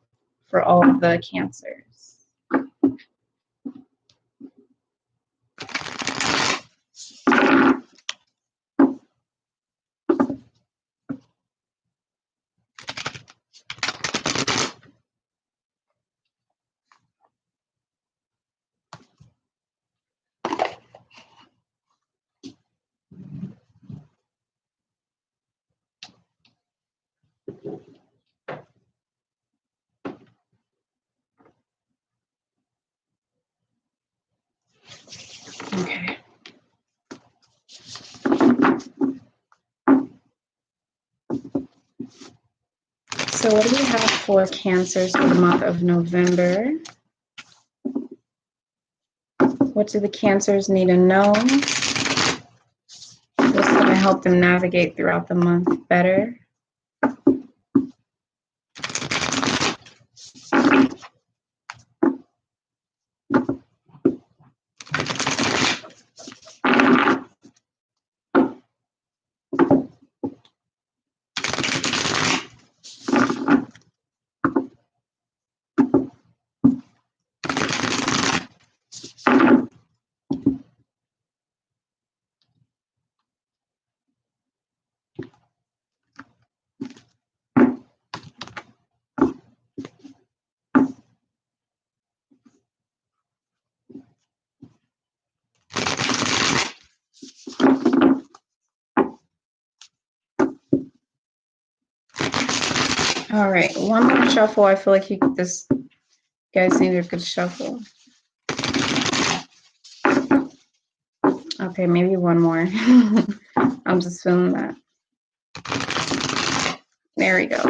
for all of the Cancers. Okay. So what do we have for Cancers for the month of November? What do the Cancers need to know? What's going to help them navigate throughout the month better? All right, one more shuffle. I feel like this guys need a good shuffle. Okay, maybe one more. I'm just feeling that. There we go.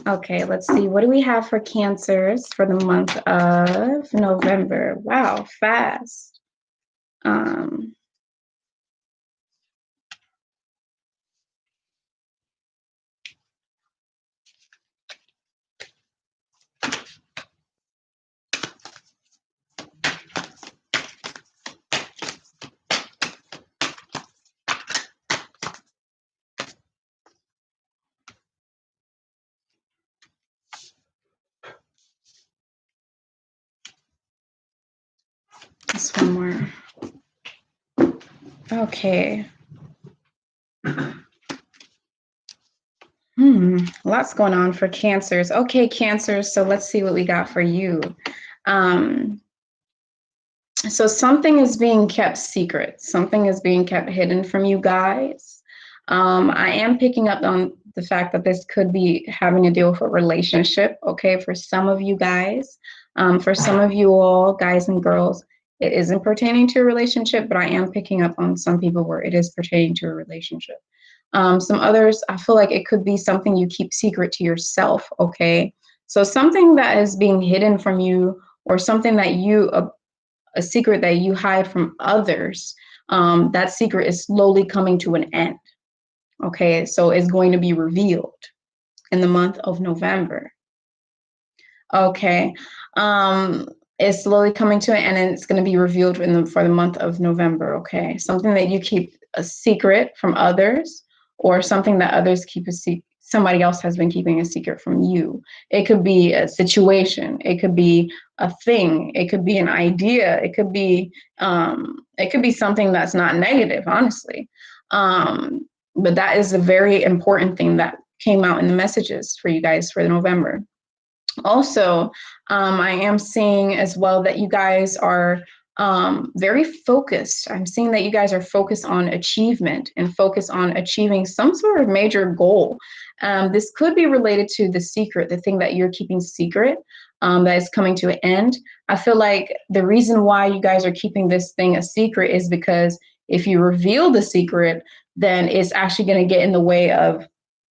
Okay, let's see. What do we have for Cancers for the month of November? Wow, fast. Just one more. Okay. Lots going on for Cancers. Okay, Cancers, so let's see what we got for you. So something is being kept secret. Something is being kept hidden from you guys. I am picking up on the fact that this could be having to deal with a relationship, okay, for some of you guys. For some of you all, guys and girls, it isn't pertaining to a relationship, but I am picking up on some people where it is pertaining to a relationship. Some others, I feel like it could be something you keep secret to yourself, okay? So something that is being hidden from you, or something that a secret that you hide from others, that secret is slowly coming to an end, okay? So it's going to be revealed in the month of November, okay? It's slowly coming to an end, and it's going to be revealed for the month of November, okay? Something that you keep a secret from others, or something that others keep a secret. Somebody else has been keeping a secret from you. It could be a situation. It could be a thing. It could be an idea. It could be something that's not negative, honestly. But that is a very important thing that came out in the messages for you guys for November. Also, I am seeing as well that you guys are very focused. I'm seeing that you guys are focused on achievement and focused on achieving some sort of major goal. This could be related to the secret, the thing that you're keeping secret, that is coming to an end. I feel like the reason why you guys are keeping this thing a secret is because if you reveal the secret, then it's actually going to get in the way of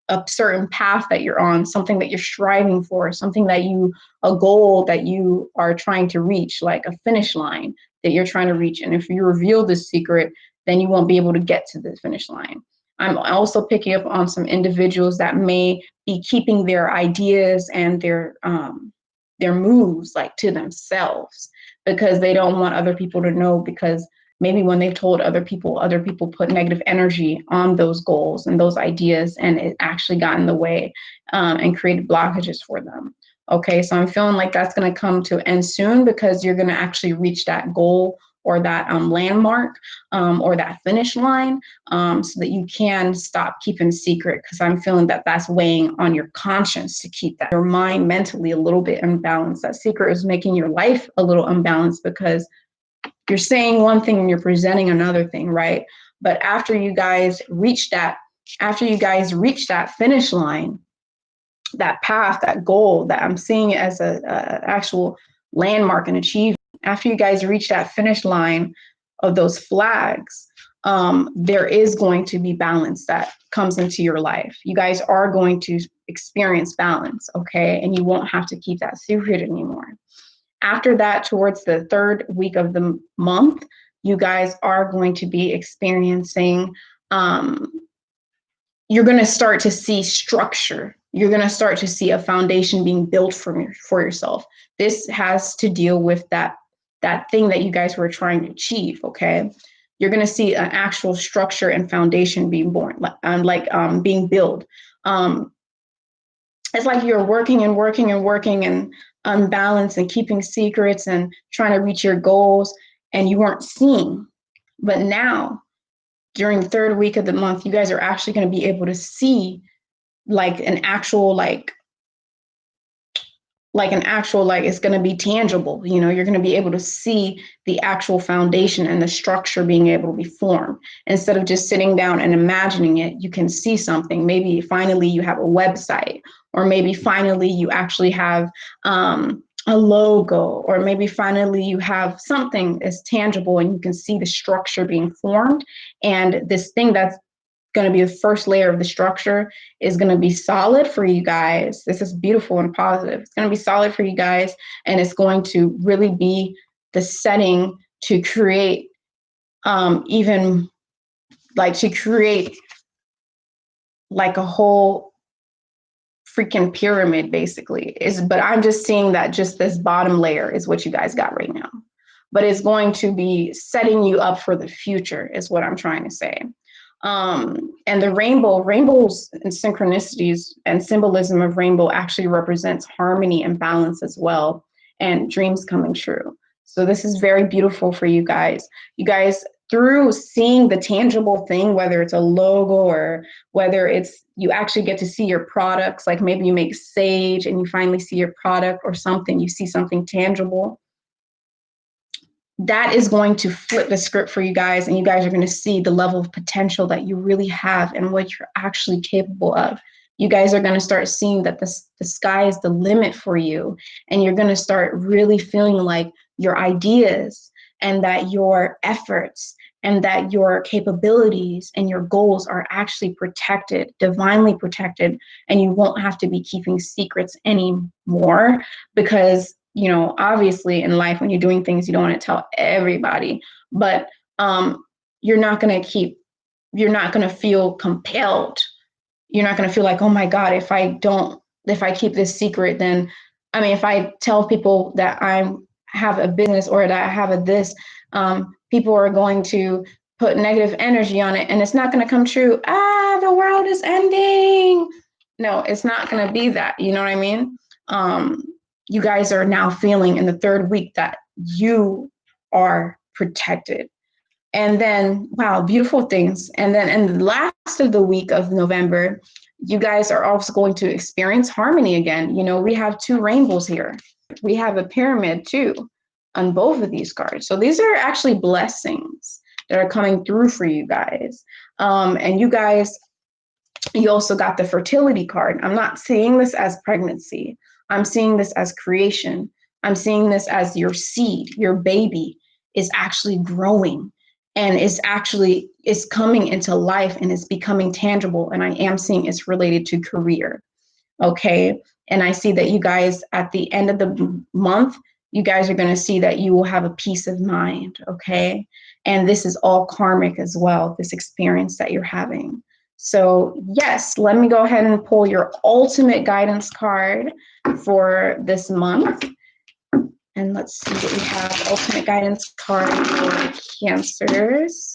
a certain path that you're on, something that you're striving for, a goal that you are trying to reach, like a finish line that you're trying to reach. And if you reveal this secret, then you won't be able to get to the finish line. I'm also picking up on some individuals that may be keeping their ideas and their moves like to themselves, because they don't want other people to know, because maybe when they've told other people put negative energy on those goals and those ideas, and it actually got in the way and created blockages for them. Okay, so I'm feeling like that's going to come to an end soon, because you're going to actually reach that goal, or that landmark, or that finish line, so that you can stop keeping secret, because I'm feeling that that's weighing on your conscience to keep your mind mentally a little bit unbalanced. That secret is making your life a little unbalanced, because you're saying one thing and you're presenting another thing, right? But after you guys reach that finish line, that path, that goal, that I'm seeing it as a actual landmark and achievement, after you guys reach that finish line of those flags, there is going to be balance that comes into your life. You guys are going to experience balance, okay? And you won't have to keep that secret anymore. After that, towards the third week of the month, you guys are going to be experiencing, you're going to start to see structure. You're going to start to see a foundation being built for yourself. This has to deal with that thing that you guys were trying to achieve, okay? You're going to see an actual structure and foundation being born, being built. It's like you're working and working and working and unbalanced and keeping secrets and trying to reach your goals, and you weren't seeing. But now, during the third week of the month, you guys are actually going to be able to see like an actual, it's going to be tangible. You know, you're going to be able to see the actual foundation and the structure being able to be formed. Instead of just sitting down and imagining it, you can see something. Maybe finally you have a website, or maybe finally you actually have a logo, or maybe finally you have something that's tangible and you can see the structure being formed. And this thing that's going to be the first layer of the structure is going to be solid for you guys. This is beautiful and positive. It's going to be solid for you guys, and it's going to really be the setting to create to create like a whole freaking pyramid, basically. But I'm just seeing that just this bottom layer is what you guys got right now. But it's going to be setting you up for the future, is what I'm trying to say. And the rainbows and synchronicities and symbolism of rainbow actually represents harmony and balance as well, and dreams coming true. So this is very beautiful for you guys. You guys, through seeing the tangible thing, whether it's a logo or whether it's you actually get to see your products, like maybe you make sage and you finally see your product or something, you see something tangible. That is going to flip the script for you guys, and you guys are going to see the level of potential that you really have and what you're actually capable of. You guys are going to start seeing that the sky is the limit for you, and you're going to start really feeling like your ideas and that your efforts and that your capabilities and your goals are actually protected, divinely protected, and you won't have to be keeping secrets anymore. Because you know, obviously in life, when you're doing things, you don't want to tell everybody, but you're not going to feel compelled. You're not going to feel like, oh my God, if I keep this secret, then, if I tell people that I have a business or that I have this, people are going to put negative energy on it and it's not going to come true. The world is ending. No, it's not going to be that. You know what I mean? You guys are now feeling in the third week that you are protected. And then, wow, beautiful things. And then in the last of the week of November, you guys are also going to experience harmony again. You know, we have two rainbows here. We have a pyramid too on both of these cards. So these are actually blessings that are coming through for you guys. And you guys, you also got the fertility card. I'm not seeing this as pregnancy. I'm seeing this as creation. I'm seeing this as your seed, your baby is actually growing and is coming into life and is becoming tangible. And I am seeing it's related to career. Okay. And I see that you guys at the end of the month, you guys are going to see that you will have a peace of mind. Okay. And this is all karmic as well, this experience that you're having. So yes, let me go ahead and pull your ultimate guidance card for this month. And let's see what we have. Ultimate guidance card for Cancers.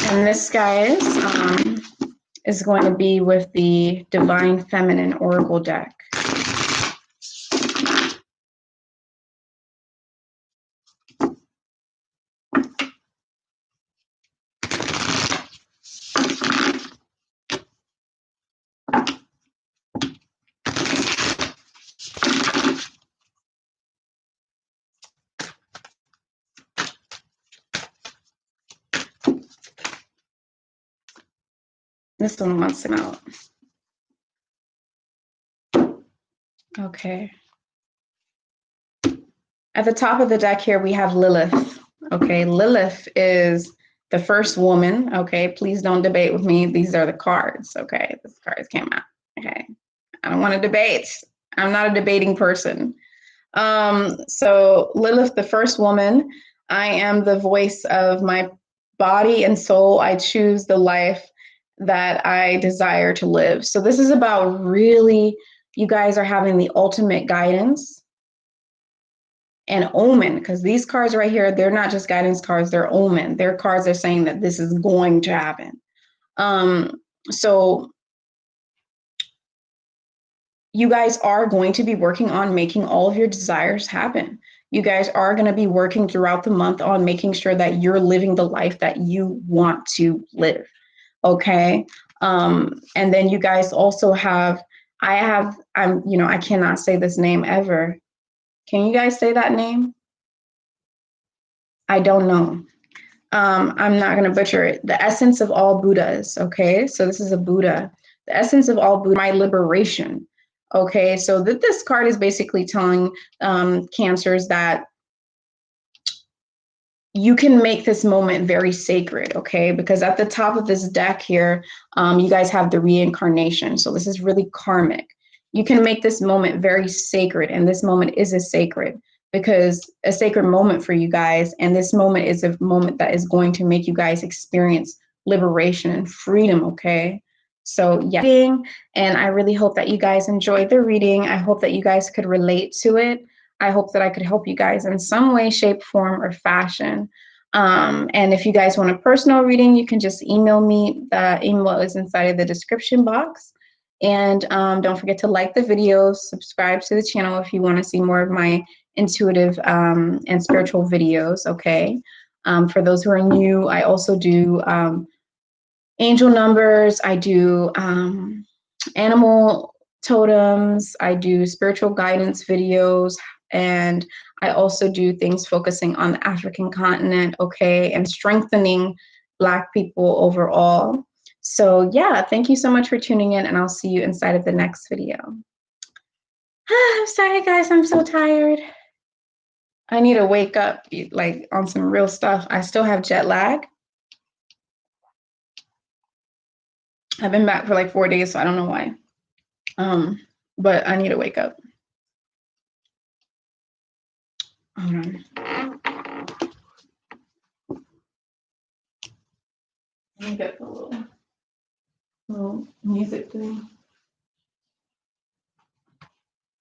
And this, guys, is going to be with the Divine Feminine Oracle deck. This one wants to come out. Okay. At the top of the deck here, we have Lilith. Okay, Lilith is the first woman. Okay, please don't debate with me. These are the cards. Okay, these cards came out. Okay, I don't want to debate. I'm not a debating person. So Lilith, the first woman, I am the voice of my body and soul. I choose the life that I desire to live. So this is about really, you guys are having the ultimate guidance and omen, because these cards right here, they're not just guidance cards, they're omen. They're cards that are saying that this is going to happen. So you guys are going to be working on making all of your desires happen. You guys are going to be working throughout the month on making sure that you're living the life that you want to live. Okay. And then you guys also have, I cannot say this name ever. Can you guys say that name? I don't know. I'm not going to butcher it. The essence of all Buddhas. Okay. So this is a Buddha. The essence of all Buddha, my liberation. Okay. So this card is basically telling Cancers that you can make this moment very sacred, okay? Because at the top of this deck here, you guys have the reincarnation. So this is really karmic. You can make this moment very sacred, and this moment is a sacred moment for you guys. And this moment is a moment that is going to make you guys experience liberation and freedom, okay? So yeah, and I really hope that you guys enjoyed the reading. I hope that you guys could relate to it. I hope that I could help you guys in some way, shape, form, or fashion. And if you guys want a personal reading, you can just email me. The email is inside of the description box. And don't forget to like the videos, subscribe to the channel if you want to see more of my intuitive and spiritual videos, okay? For those who are new, I also do angel numbers. I do animal totems. I do spiritual guidance videos. And I also do things focusing on the African continent, okay, and strengthening Black people overall. So yeah, thank you so much for tuning in, and I'll see you inside of the next video. I'm sorry, guys, I'm so tired. I need to wake up, like, on some real stuff. I still have jet lag. I've been back for like 4 days, so I don't know why. But I need to wake up. Hold on. Let me get the little music thing.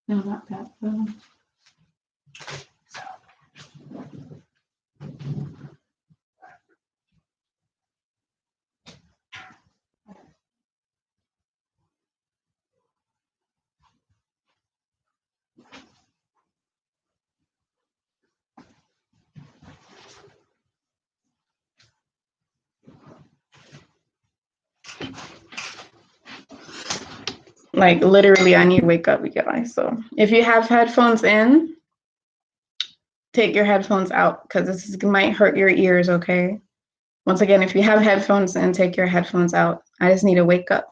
No, not that. Like literally, I need to wake up, you guys. So if you have headphones in, take your headphones out, because this might hurt your ears, okay? Once again, if you have headphones in, take your headphones out. I just need to wake up.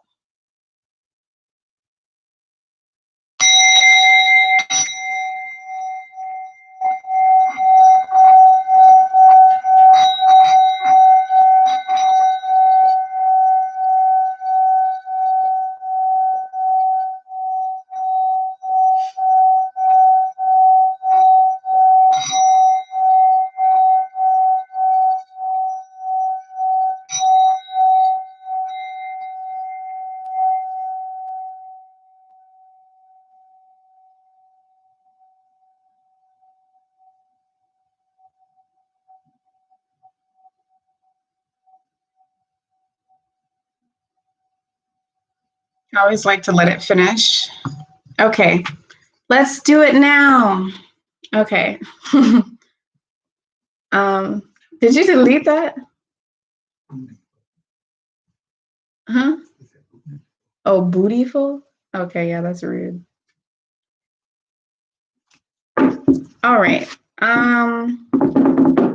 I always like to let it finish. Okay, let's do it now. Okay. Did you delete that? Huh? Oh, bootyful? Okay, yeah, that's rude. All right.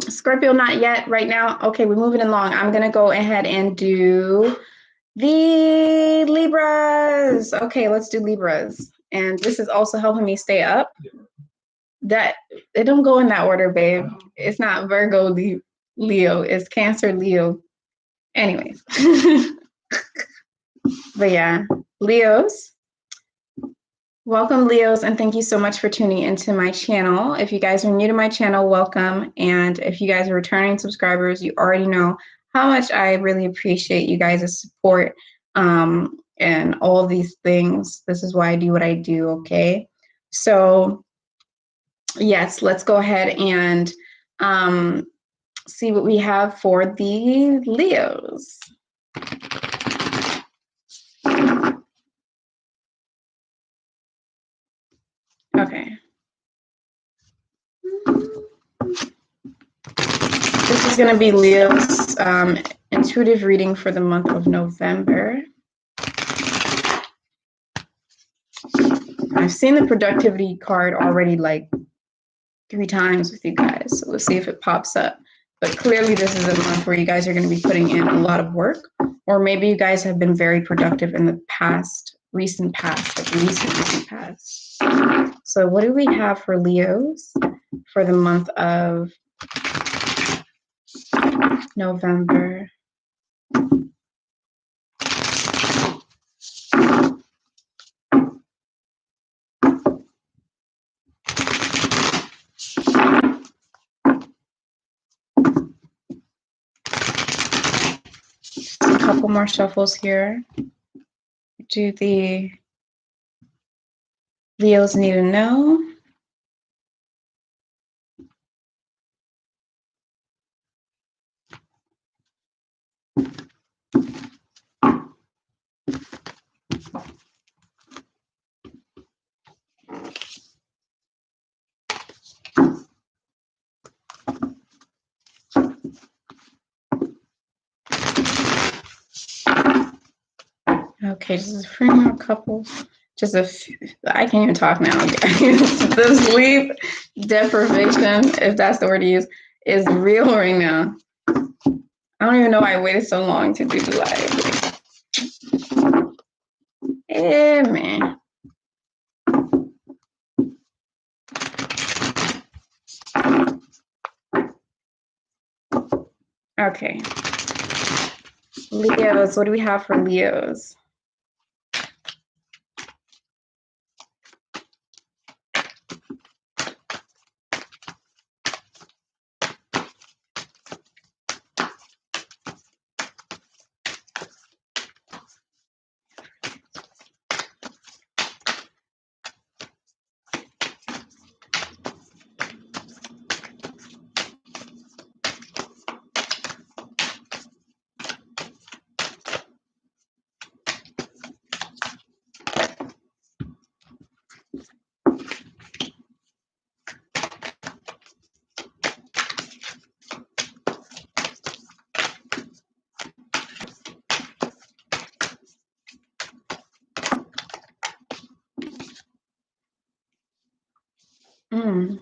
Scorpio, not yet right now. Okay, we're moving along. I'm gonna go ahead and do The Libras. Okay, let's do Libras. And this is also helping me stay up. That it don't go in that order, babe. It's not Virgo, Leo. It's Cancer, Leo. Anyways. But yeah, Leos. Welcome, Leos, and thank you so much for tuning into my channel. If you guys are new to my channel, welcome. And if you guys are returning subscribers, you already know how much I really appreciate you guys' support and all of these things. This is why I do what I do, okay? So, yes, let's go ahead and see what we have for the Leos. Okay. This is going to be Leo's intuitive reading for the month of November. I've seen the productivity card already like 3 times with you guys, so we'll see if it pops up. But clearly this is a month where you guys are going to be putting in a lot of work, or maybe you guys have been very productive in the recent past. So what do we have for Leos for the month of November? A couple more shuffles here. Do the Leos need to know? Okay, just a few more couples. Just a few, I can't even talk now. The sleep deprivation, if that's the word to use, is real right now. I don't even know why I waited so long to do the live. Yeah, man. Okay. Leos, what do we have for Leos? Mm.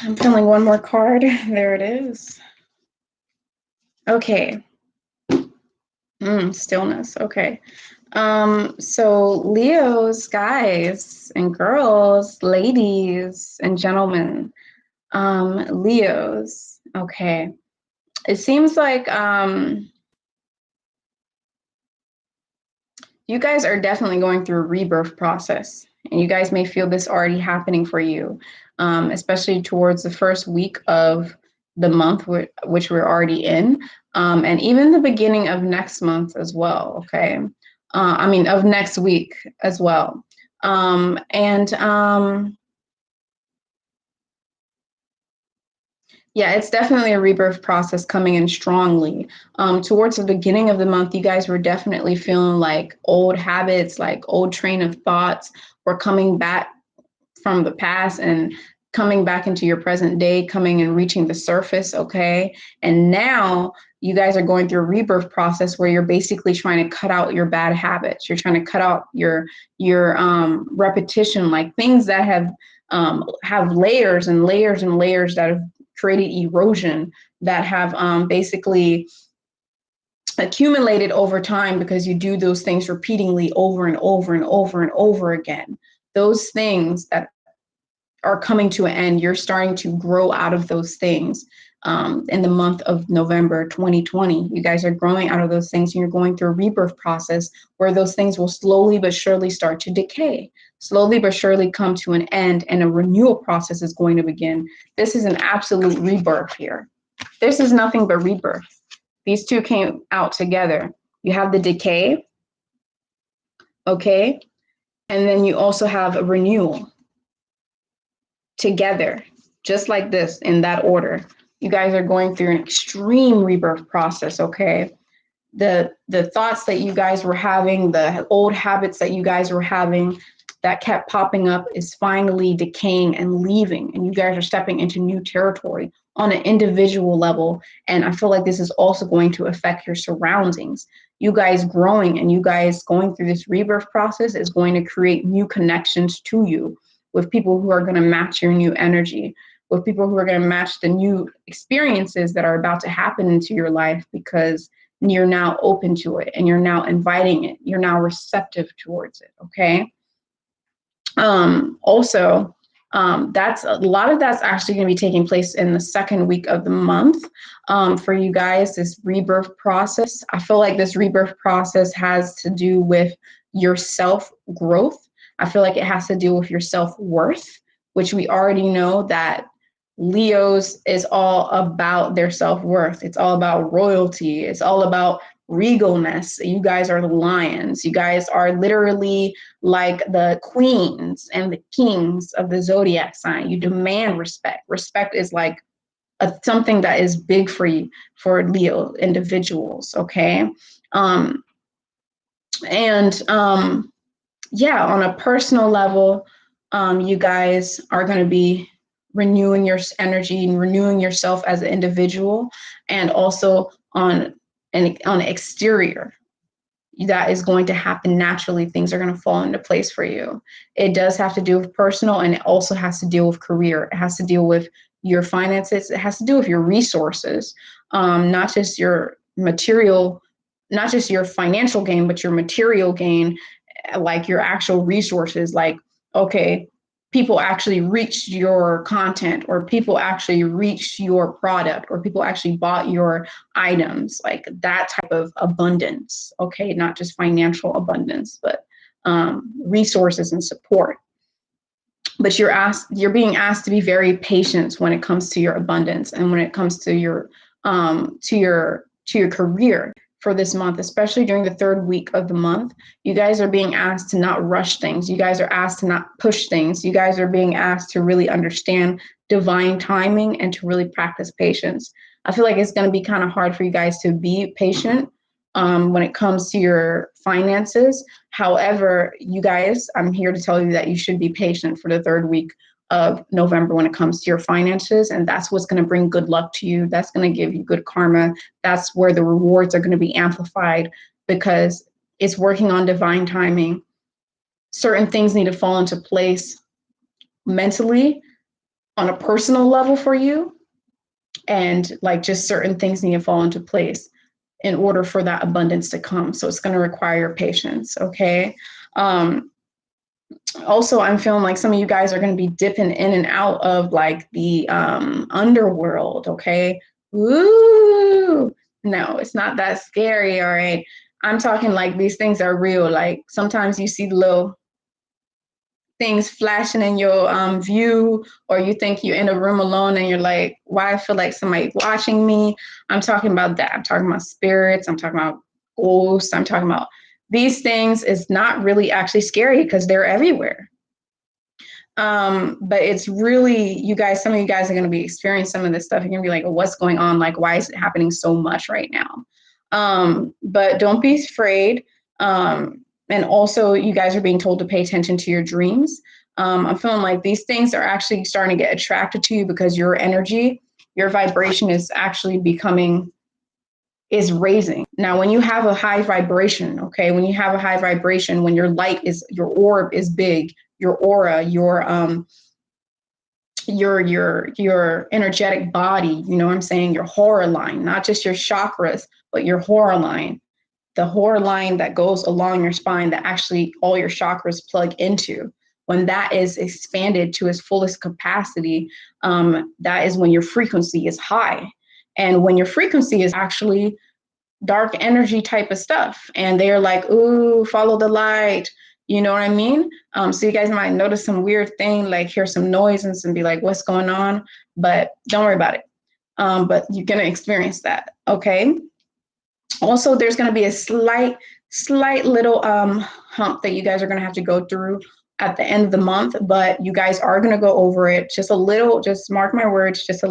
I'm pulling one more card. There it is. Okay. Stillness. Okay. So Leos, guys and girls, ladies and gentlemen, Leos. Okay. It seems like you guys are definitely going through a rebirth process, and you guys may feel this already happening for you, especially towards the first week of the month, which we're already in, and even the beginning of next month as well, okay? Of next week as well. Yeah, it's definitely a rebirth process coming in strongly. Towards the beginning of the month, you guys were definitely feeling like old habits, like old train of thoughts were coming back from the past and coming back into your present day, coming and reaching the surface, okay? And now you guys are going through a rebirth process where you're basically trying to cut out your bad habits. You're trying to cut out your repetition, like things that have layers and layers and layers that have created erosion, that have basically accumulated over time because you do those things repeatedly over and over and over and over again. Those things that are coming to an end, you're starting to grow out of those things. In the month of November 2020, you guys are growing out of those things, and you're going through a rebirth process where those things will slowly but surely start to decay, slowly but surely come to an end, and a renewal process is going to begin. This is an absolute rebirth here. This is nothing but rebirth. These two came out together. You have the decay, okay? And then you also have a renewal together, just like this, in that order. You guys are going through an extreme rebirth process, okay? The thoughts that you guys were having, the old habits that you guys were having that kept popping up is finally decaying and leaving, and you guys are stepping into new territory on an individual level. And I feel like this is also going to affect your surroundings. You guys growing and you guys going through this rebirth process is going to create new connections to you with people who are going to match your new energy, with people who are going to match the new experiences that are about to happen into your life, because you're now open to it and you're now inviting it. You're now receptive towards it. Okay. Also, that's a lot of that's actually going to be taking place in the second week of the month. For you guys, this rebirth process, I feel like this rebirth process has to do with your self growth. I feel like it has to do with your self worth, which we already know that Leos is all about their self worth. It's all about royalty. It's all about regalness. You guys are the lions. You guys are literally like the queens and the kings of the zodiac sign. You demand respect. Respect is like something that is big for you, for Leo individuals. Okay. Yeah, on a personal level, you guys are going to be renewing your energy and renewing yourself as an individual, and also on an exterior. That is going to happen naturally. Things are going to fall into place for you. It does have to do with personal, and it also has to deal with career. It has to deal with your finances. It has to do with your resources, not just your material, not just your financial gain, but your material gain, like your actual resources. Like, okay, people actually reached your content, or people actually reached your product, or people actually bought your items, like that type of abundance. Okay, not just financial abundance, but resources and support. But you're being asked to be very patient when it comes to your abundance, and when it comes to your career for this month, especially during the third week of the month. You guys are being asked to not rush things. You guys are asked to not push things. You guys are being asked to really understand divine timing and to really practice patience. I feel like it's going to be kind of hard for you guys to be patient when it comes to your finances. However, you guys, I'm here to tell you that you should be patient for the third week of November when it comes to your finances. And that's what's going to bring good luck to you. That's going to give you good karma. That's where the rewards are going to be amplified, because it's working on divine timing. Certain things need to fall into place mentally on a personal level for you. And like just certain things need to fall into place in order for that abundance to come. So it's going to require patience. Okay. Also, I'm feeling like some of you guys are going to be dipping in and out of like the underworld. Okay. Ooh, no, it's not that scary. All right. I'm talking like these things are real. Like sometimes you see little things flashing in your view, or you think you're in a room alone and you're like, why I feel like somebody watching me. I'm talking about that. I'm talking about spirits. I'm talking about ghosts. I'm talking about these things. Is not really actually scary because they're everywhere. But it's really, you guys, some of you guys are going to be experiencing some of this stuff. You're going to be like, well, what's going on? Like, why is it happening so much right now? But don't be afraid. And also, you guys are being told to pay attention to your dreams. I'm feeling like these things are actually starting to get attracted to you because your energy, your vibration is actually is raising. Now, when you have a high vibration, okay, when you have a high vibration, when your light is, your orb is big, your aura, your energetic body, you know what I'm saying, your horror line, not just your chakras, but your horror line, the horror line that goes along your spine that actually all your chakras plug into. When that is expanded to its fullest capacity, that is when your frequency is high. And when your frequency is actually dark energy type of stuff, and they're like, ooh, follow the light, you know what I mean? So you guys might notice some weird thing, like hear some noises and be like, what's going on? But don't worry about it. But you're gonna experience that, okay? Also, there's gonna be a slight little hump that you guys are gonna have to go through at the end of the month, but you guys are gonna go over it. Just a little, just mark my words, just a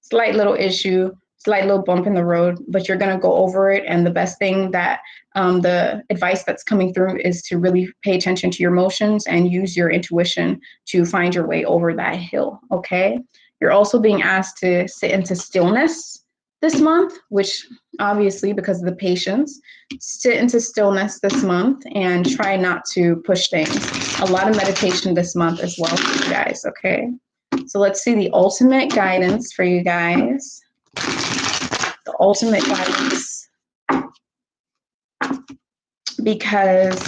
slight little issue, slight little bump in the road, but you're going to go over it. And the best thing that the advice that's coming through is to really pay attention to your emotions and use your intuition to find your way over that hill. Okay. You're also being asked to sit into stillness this month, which obviously, because of the patience, sit into stillness this month and try not to push things. A lot of meditation this month as well for you guys. Okay. So let's see the ultimate guidance for you guys. The ultimate guidance, because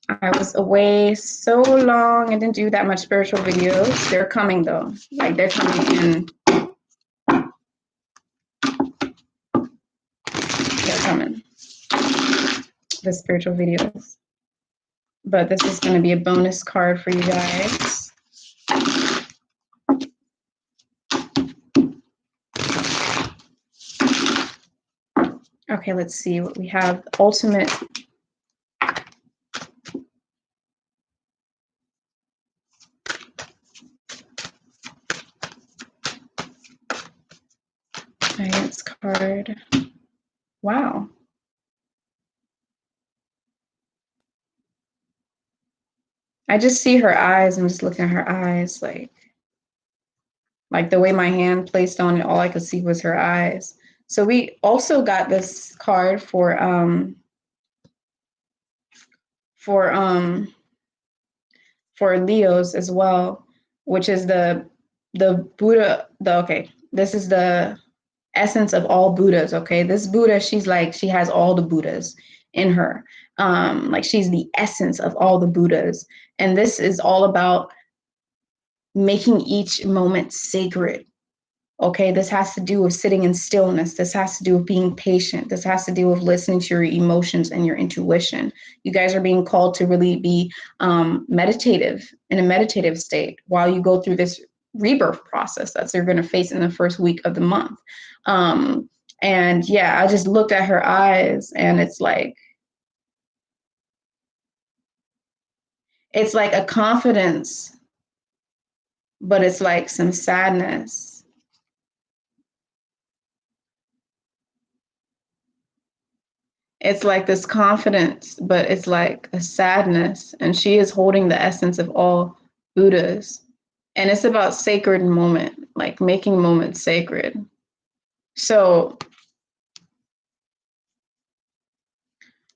I was away so long and didn't do that much spiritual videos. They're coming though, like they're coming in. They're coming, the spiritual videos. But this is going to be a bonus card for you guys. Okay, let's see what we have. Ultimate. Guidance card. Wow. I just see her eyes. I'm just looking at her eyes, like the way my hand placed on it, all I could see was her eyes. So we also got this card for Leos as well, which is the Buddha. Okay, this is the essence of all Buddhas. Okay, this Buddha, she has all the Buddhas in her. Like she's the essence of all the Buddhas, and this is all about making each moment sacred. Okay, this has to do with sitting in stillness. This has to do with being patient. This has to do with listening to your emotions and your intuition. You guys are being called to really be meditative, in a meditative state while you go through this rebirth process that you're going to face in the first week of the month. And yeah, I just looked at her eyes, and it's like a confidence, but it's like some sadness. It's like this confidence, but it's like a sadness. And she is holding the essence of all Buddhas. And it's about sacred moment, like making moments sacred. So,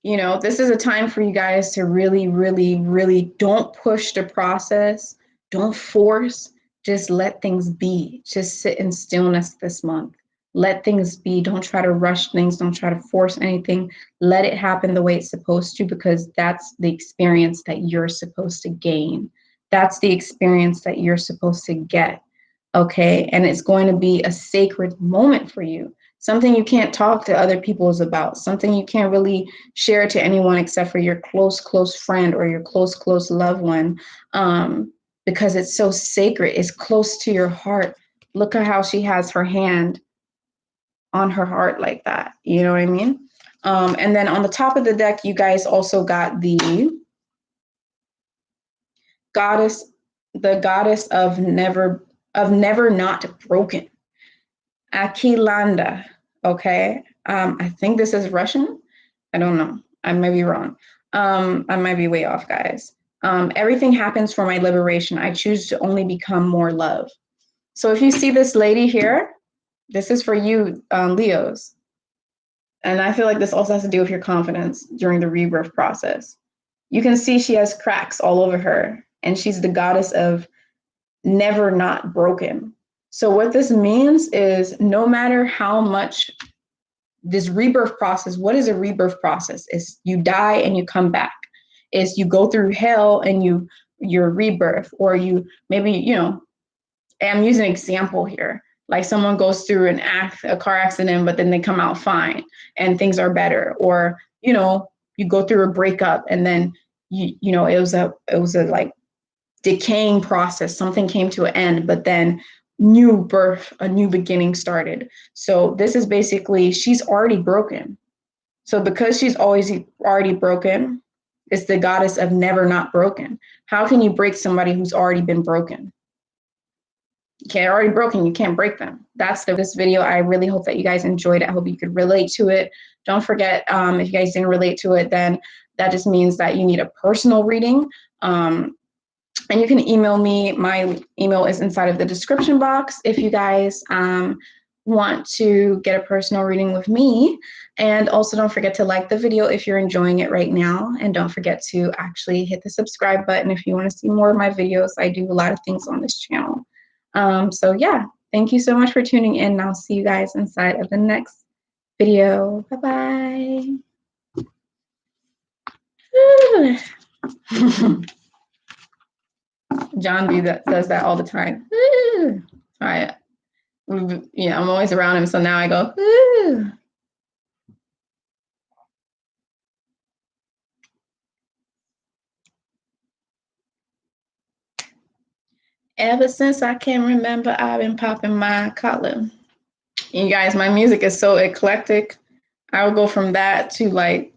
you know, this is a time for you guys to really, really, really don't push the process. Don't force. Just let things be. Just sit in stillness this month. Let things be. Don't try to rush things. Don't try to force anything. Let it happen the way it's supposed to, because that's the experience that you're supposed to gain. That's the experience that you're supposed to get. Okay. And it's going to be a sacred moment for you. Something you can't talk to other people about. Something you can't really share to anyone except for your close friend or your close loved one. Because it's so sacred. It's close to your heart. Look at how she has her hand on her heart like that. You know what I mean? And then on the top of the deck, you guys also got the goddess, the goddess of never not broken. Aquilanda. Okay. I think this is Russian. I don't know. I might be wrong. I might be way off, guys. Everything happens for my liberation. I choose to only become more love. So if you see this lady here, this is for you, Leos. And I feel like this also has to do with your confidence during the rebirth process. You can see she has cracks all over her, and she's the goddess of never not broken. So what this means is no matter how much this rebirth process, what is a rebirth process? Is you die and you come back. Is you go through hell and your rebirth, or you maybe, you know, I'm using an example here. Like someone goes through a car accident, but then they come out fine and things are better. Or, you know, you go through a breakup and then you know, it was a like decaying process. Something came to an end, but then new birth, a new beginning started. So this is basically, she's already broken. So because she's already broken, it's the goddess of never not broken. How can you break somebody who's already been broken? Okay, already broken, you can't break them. That's this video. I really hope that you guys enjoyed it. I hope you could relate to it. Don't forget, if you guys didn't relate to it, then that just means that you need a personal reading. And you can email me. My email is inside of the description box if you guys want to get a personal reading with me. And also don't forget to like the video if you're enjoying it right now. And don't forget to actually hit the subscribe button if you want to see more of my videos. I do a lot of things on this channel. So yeah, thank you so much for tuning in. I'll see you guys inside of the next video. Bye-bye. John B does that all the time. All right. Yeah, I'm always around him, so now I go, ooh. Ever since I can remember, I've been popping my collar. You guys, my music is so eclectic. I will go from that to like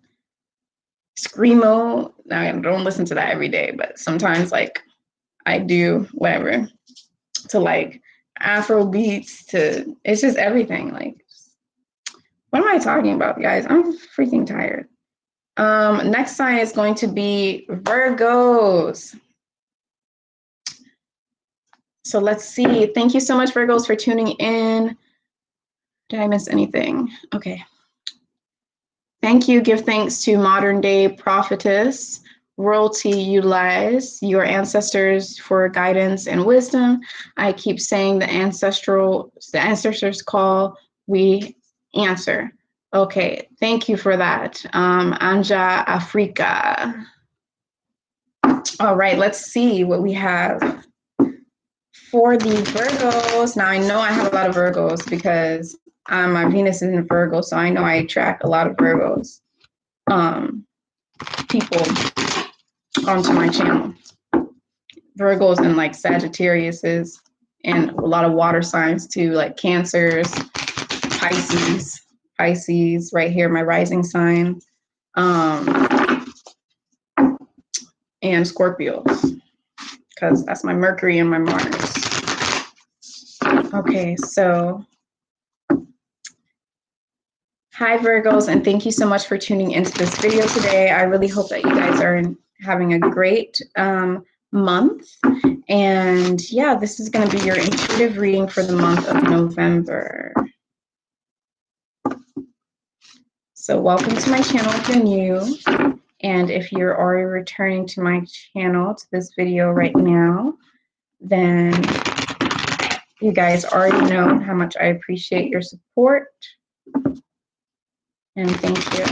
screamo. Now, I don't listen to that every day, but sometimes like I do whatever, to like Afro beats, to it's just everything. Like, what am I talking about, guys? I'm freaking tired. Next sign is going to be Virgos. So let's see. Thank you so much, Virgos, for tuning in. Did I miss anything? Okay. Thank you. Give thanks to modern day prophetess. Royalty, utilize your ancestors for guidance and wisdom. I keep saying the ancestors call, we answer. Okay, thank you for that. Anja Africa. All right, let's see what we have for the Virgos. Now I know I have a lot of Virgos because my Venus is in Virgo, so I know I attract a lot of Virgos people onto my channel. Virgos and like Sagittariuses, and a lot of water signs too, like Cancers, Pisces right here, my rising sign, and Scorpios, because that's my Mercury and my Mars. Okay, so hi Virgos, and thank you so much for tuning into this video today. I really hope that you guys are having a great month. And yeah, this is going to be your intuitive reading for the month of November. So welcome to my channel if you're new. And if you're already returning to my channel, to this video right now, then you guys already know how much I appreciate your support. And thank you.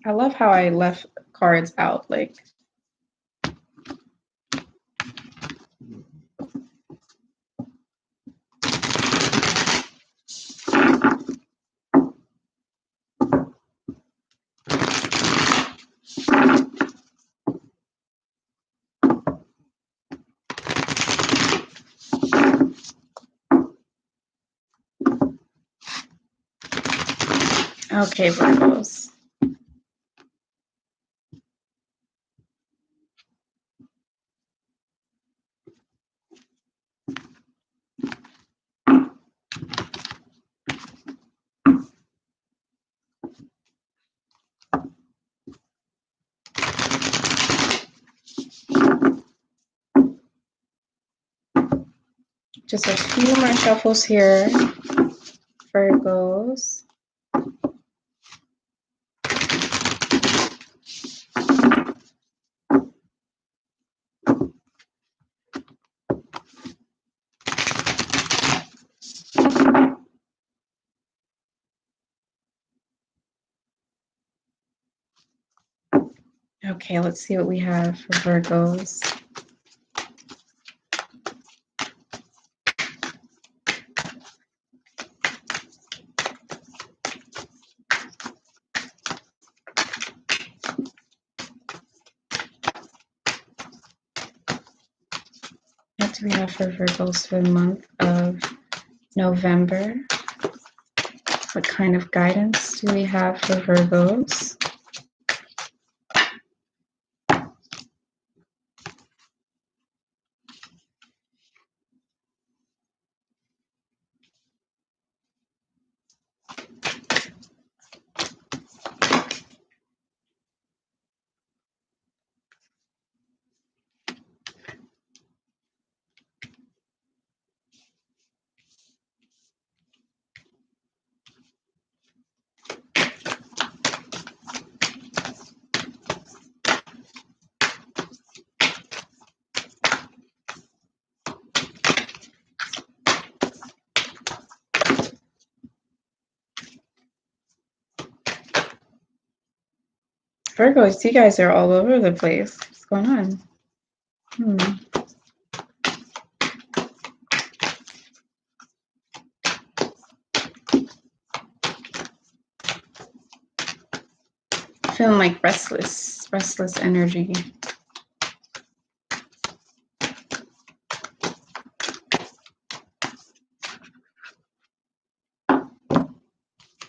I love how I left cards out, like. Okay, Virgos. Just a few more shuffles here, Virgos. Okay, let's see what we have for Virgos. What do we have for Virgos for the month of November? What kind of guidance do we have for Virgos? Virgos, you guys are all over the place. What's going on? Feeling like restless energy.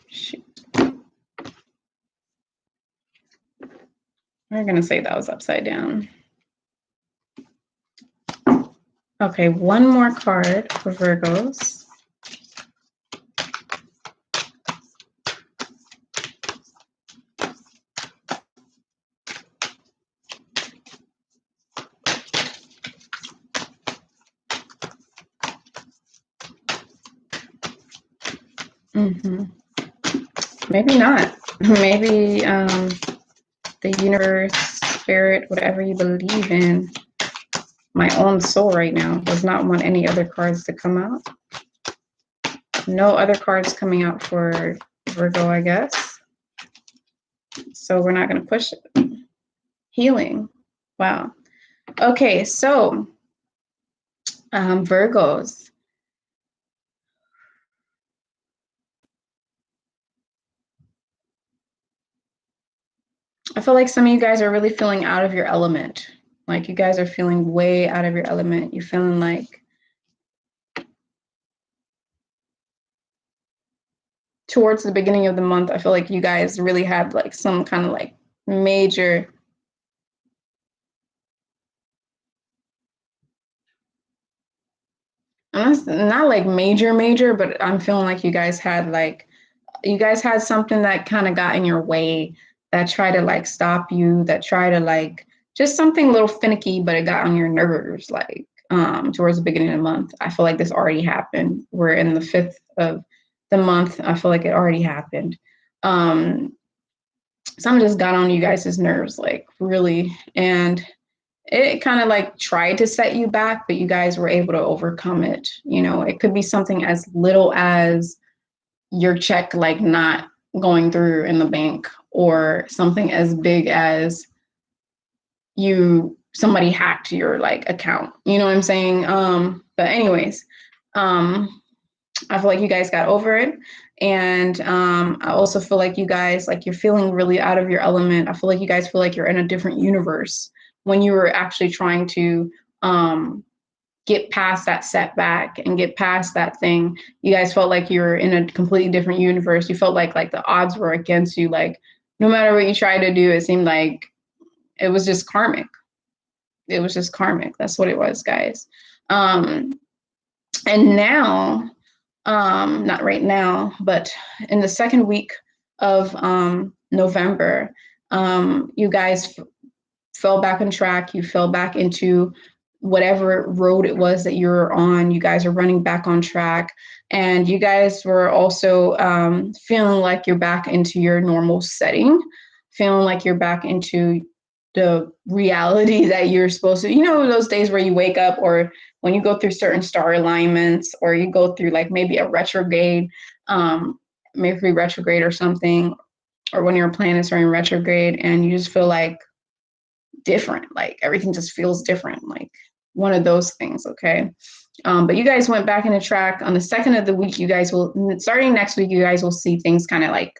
Shoot. We're gonna say that was upside down. Okay, one more card for Virgos. Maybe not. Maybe the universe, spirit, whatever you believe in, my own soul right now does not want any other cards to come out. No other cards coming out for Virgo, I guess. So we're not going to push it. Healing. Wow. Okay, so Virgos. I feel like some of you guys are really feeling out of your element. Like you guys are feeling way out of your element. You're feeling like towards the beginning of the month, I feel like you guys really had like some kind of like major not like major, but I'm feeling like you guys had something that kind of got in your way, that tried to like stop you, that tried to like just something a little finicky, but it got on your nerves like towards the beginning of the month. I feel like this already happened. We're in the 5th of the month. I feel like it already happened. Something just got on you guys' nerves, like really, and it kind of like tried to set you back, but you guys were able to overcome it. You know, it could be something as little as your check like not going through in the bank, or something as big as somebody hacked your like account. You know what I'm saying? But anyways, I feel like you guys got over it. And I also feel like you guys, like you're feeling really out of your element. I feel like you guys feel like you're in a different universe when you were actually trying to get past that setback and get past that thing. You guys felt like you were in a completely different universe. You felt like the odds were against you. Like no matter what you tried to do, it seemed like it was just karmic. It was just karmic. That's what it was, guys. And now, not right now, but in the second week of November, you guys fell back on track. You fell back into whatever road it was that you're on. You guys are running back on track. And you guys were also feeling like you're back into your normal setting, feeling like you're back into the reality that you're supposed to, those days where you wake up, or when you go through certain star alignments, or you go through like maybe a retrograde, Mercury retrograde or something, or when your planets are in retrograde and you just feel like different, like everything just feels different, like one of those things. Okay. But you guys went back into track. On the second of the week, you guys will, starting next week, you guys will see things kind of like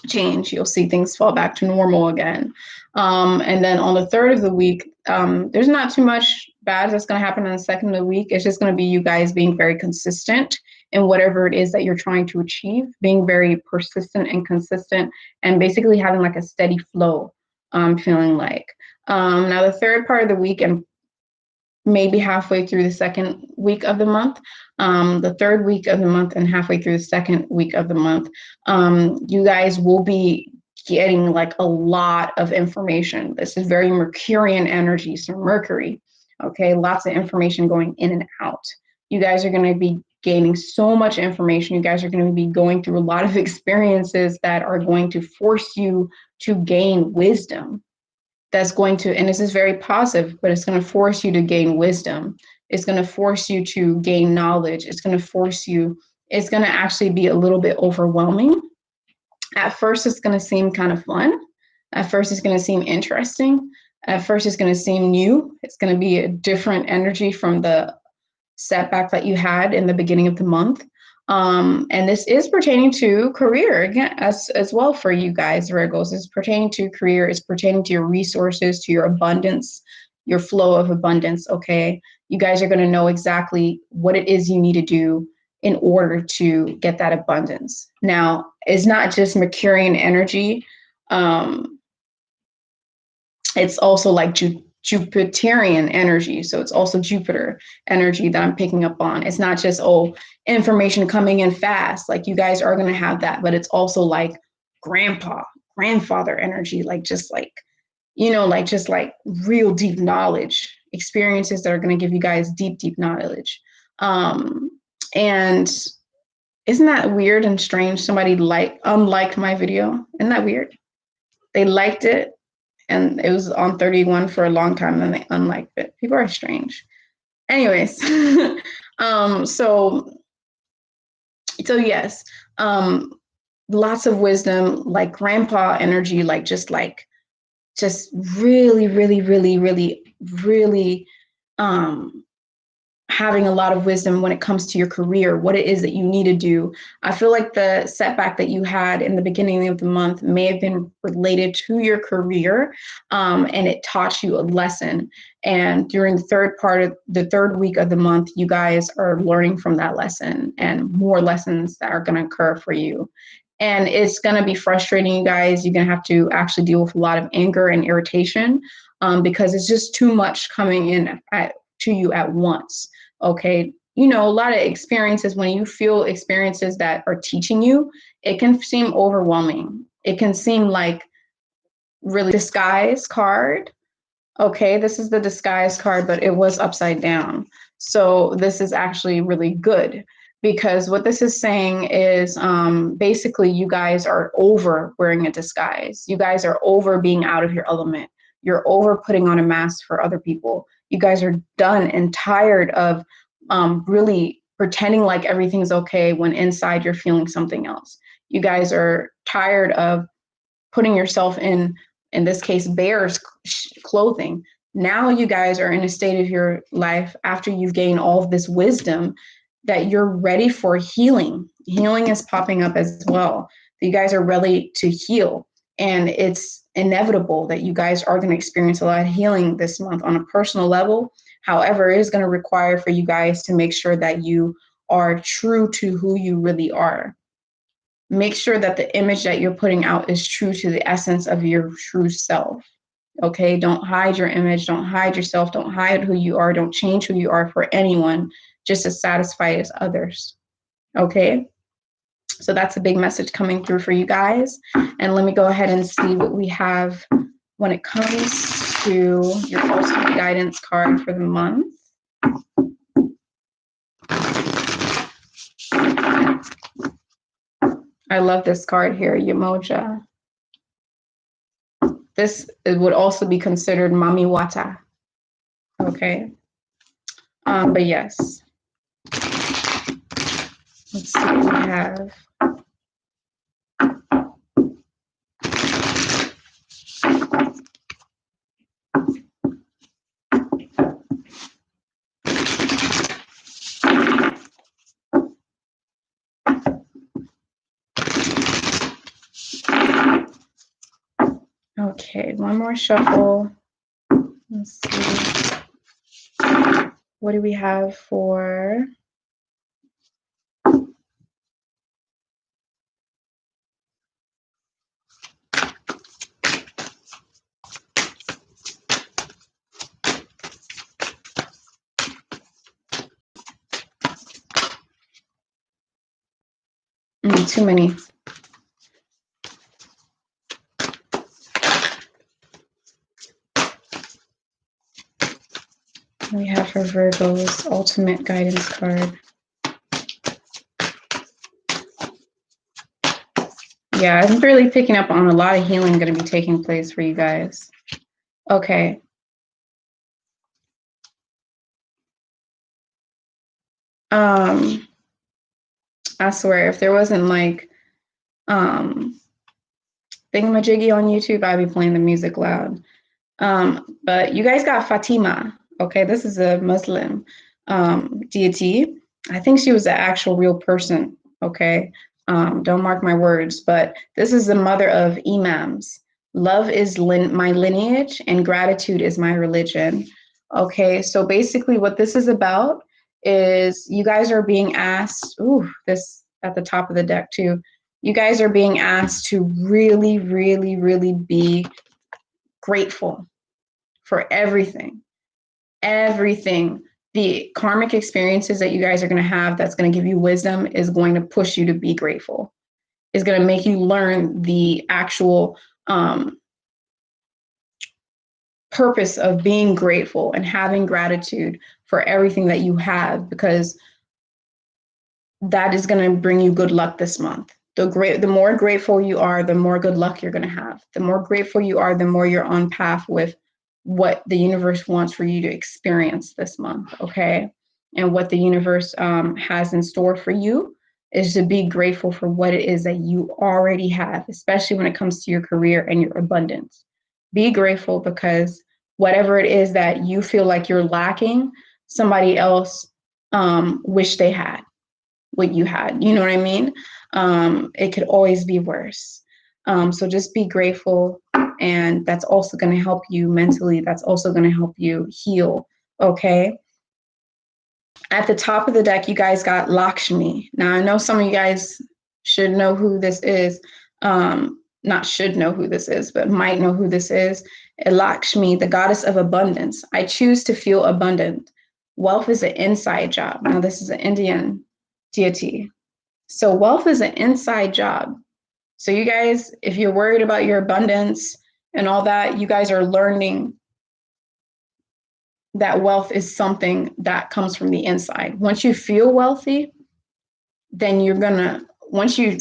change. You'll see things fall back to normal again. And then on the third of the week, there's not too much bad that's going to happen on the second of the week. It's just going to be you guys being very consistent in whatever it is that you're trying to achieve, being very persistent and consistent, and basically having like a steady flow, feeling like. Now the third part of the week, and maybe halfway through the second week of the month, the third week of the month and halfway through the second week of the month, you guys will be getting like a lot of information. This is very Mercurian energy, so Mercury, okay? Lots of information going in and out. You guys are going to be gaining so much information. You guys are going to be going through a lot of experiences that are going to force you to gain wisdom. That's going to, and this is very positive, but it's going to force you to gain wisdom. It's going to force you to gain knowledge. It's going to force you, it's going to actually be a little bit overwhelming. At first, it's going to seem kind of fun. At first, it's going to seem interesting. At first, it's going to seem new. It's going to be a different energy from the setback that you had in the beginning of the month. And this is pertaining to career again, as well for you guys, Virgos. It's pertaining to career. It's pertaining to your resources, to your abundance, your flow of abundance. Okay, you guys are going to know exactly what it is you need to do in order to get that abundance. Now, it's not just Mercurian energy. It's also like Jupiterian energy. So it's also Jupiter energy that I'm picking up on. It's not just, information coming in fast. Like you guys are going to have that, but it's also like grandfather energy, like just like, just like real deep knowledge, experiences that are going to give you guys deep, deep knowledge. And isn't that weird and strange? Somebody unliked my video. Isn't that weird? They liked it, and it was on 31 for a long time, and then they unliked it. People are strange. Anyways, so yes, lots of wisdom, like grandpa energy, like just really, really, really, really, really, having a lot of wisdom when it comes to your career, what it is that you need to do. I feel like the setback that you had in the beginning of the month may have been related to your career, and it taught you a lesson. And during the third week of the month, you guys are learning from that lesson, and more lessons that are going to occur for you. And it's going to be frustrating, you guys. You're going to have to actually deal with a lot of anger and irritation, because it's just too much coming in to you at once. Okay. A lot of experiences, when you feel experiences that are teaching you, it can seem overwhelming. It can seem like really disguise card. Okay. This is the disguise card, but it was upside down. So this is actually really good, because what this is saying is basically you guys are over wearing a disguise. You guys are over being out of your element. You're over putting on a mask for other people. You guys are done and tired of really pretending like everything's okay when inside you're feeling something else. You guys are tired of putting yourself in this case, bear's clothing. Now you guys are in a state of your life after you've gained all of this wisdom that you're ready for healing. Healing is popping up as well. You guys are ready to heal. And it's inevitable that you guys are going to experience a lot of healing this month on a personal level. However, it is going to require for you guys to make sure that you are true to who you really are. Make sure that the image that you're putting out is true to the essence of your true self. Okay, don't hide your image, don't hide yourself, don't hide who you are, don't change who you are for anyone, just to satisfy as others. Okay, so that's a big message coming through for you guys. And let me go ahead and see what we have when it comes to your ultimate guidance card for the month. I love this card here, Yamoja. This would also be considered Mami Wata. Okay. But yes. Let's see what we have. Okay, one more shuffle. Let's see. What do we have for too many. We have for Virgo's ultimate guidance card. Yeah, I'm really picking up on a lot of healing going to be taking place for you guys. Okay. I swear, if there wasn't like thingamajiggy on YouTube, I'd be playing the music loud. But you guys got Fatima. Okay, this is a Muslim deity. I think she was an actual real person. Okay, don't mark my words, but this is the mother of imams. Love is my lineage and gratitude is my religion. Okay, so basically what this is about is you guys are being asked, this at the top of the deck too, you guys are being asked to really, really, really be grateful for everything. The karmic experiences that you guys are going to have that's going to give you wisdom is going to push you to be grateful. Is going to make you learn the actual purpose of being grateful and having gratitude for everything that you have, because that is going to bring you good luck this month. The more grateful you are, the more good luck you're going to have. The more grateful you are, the more you're on path with what the universe wants for you to experience this month, okay? And what the universe has in store for you is to be grateful for what it is that you already have, especially when it comes to your career and your abundance. Be grateful, because whatever it is that you feel like you're lacking, somebody else wish they had what you had. You know what I mean? It could always be worse. So just be grateful. And that's also going to help you mentally. That's also going to help you heal. Okay. At the top of the deck, you guys got Lakshmi. Now, I know some of you guys should know who this is. Not should know who this is, but might know who this is. Lakshmi, the goddess of abundance. I choose to feel abundant. Wealth is an inside job. Now, this is an Indian deity. So wealth is an inside job. So you guys, if you're worried about your abundance and all that, you guys are learning that wealth is something that comes from the inside. Once you feel wealthy, then once you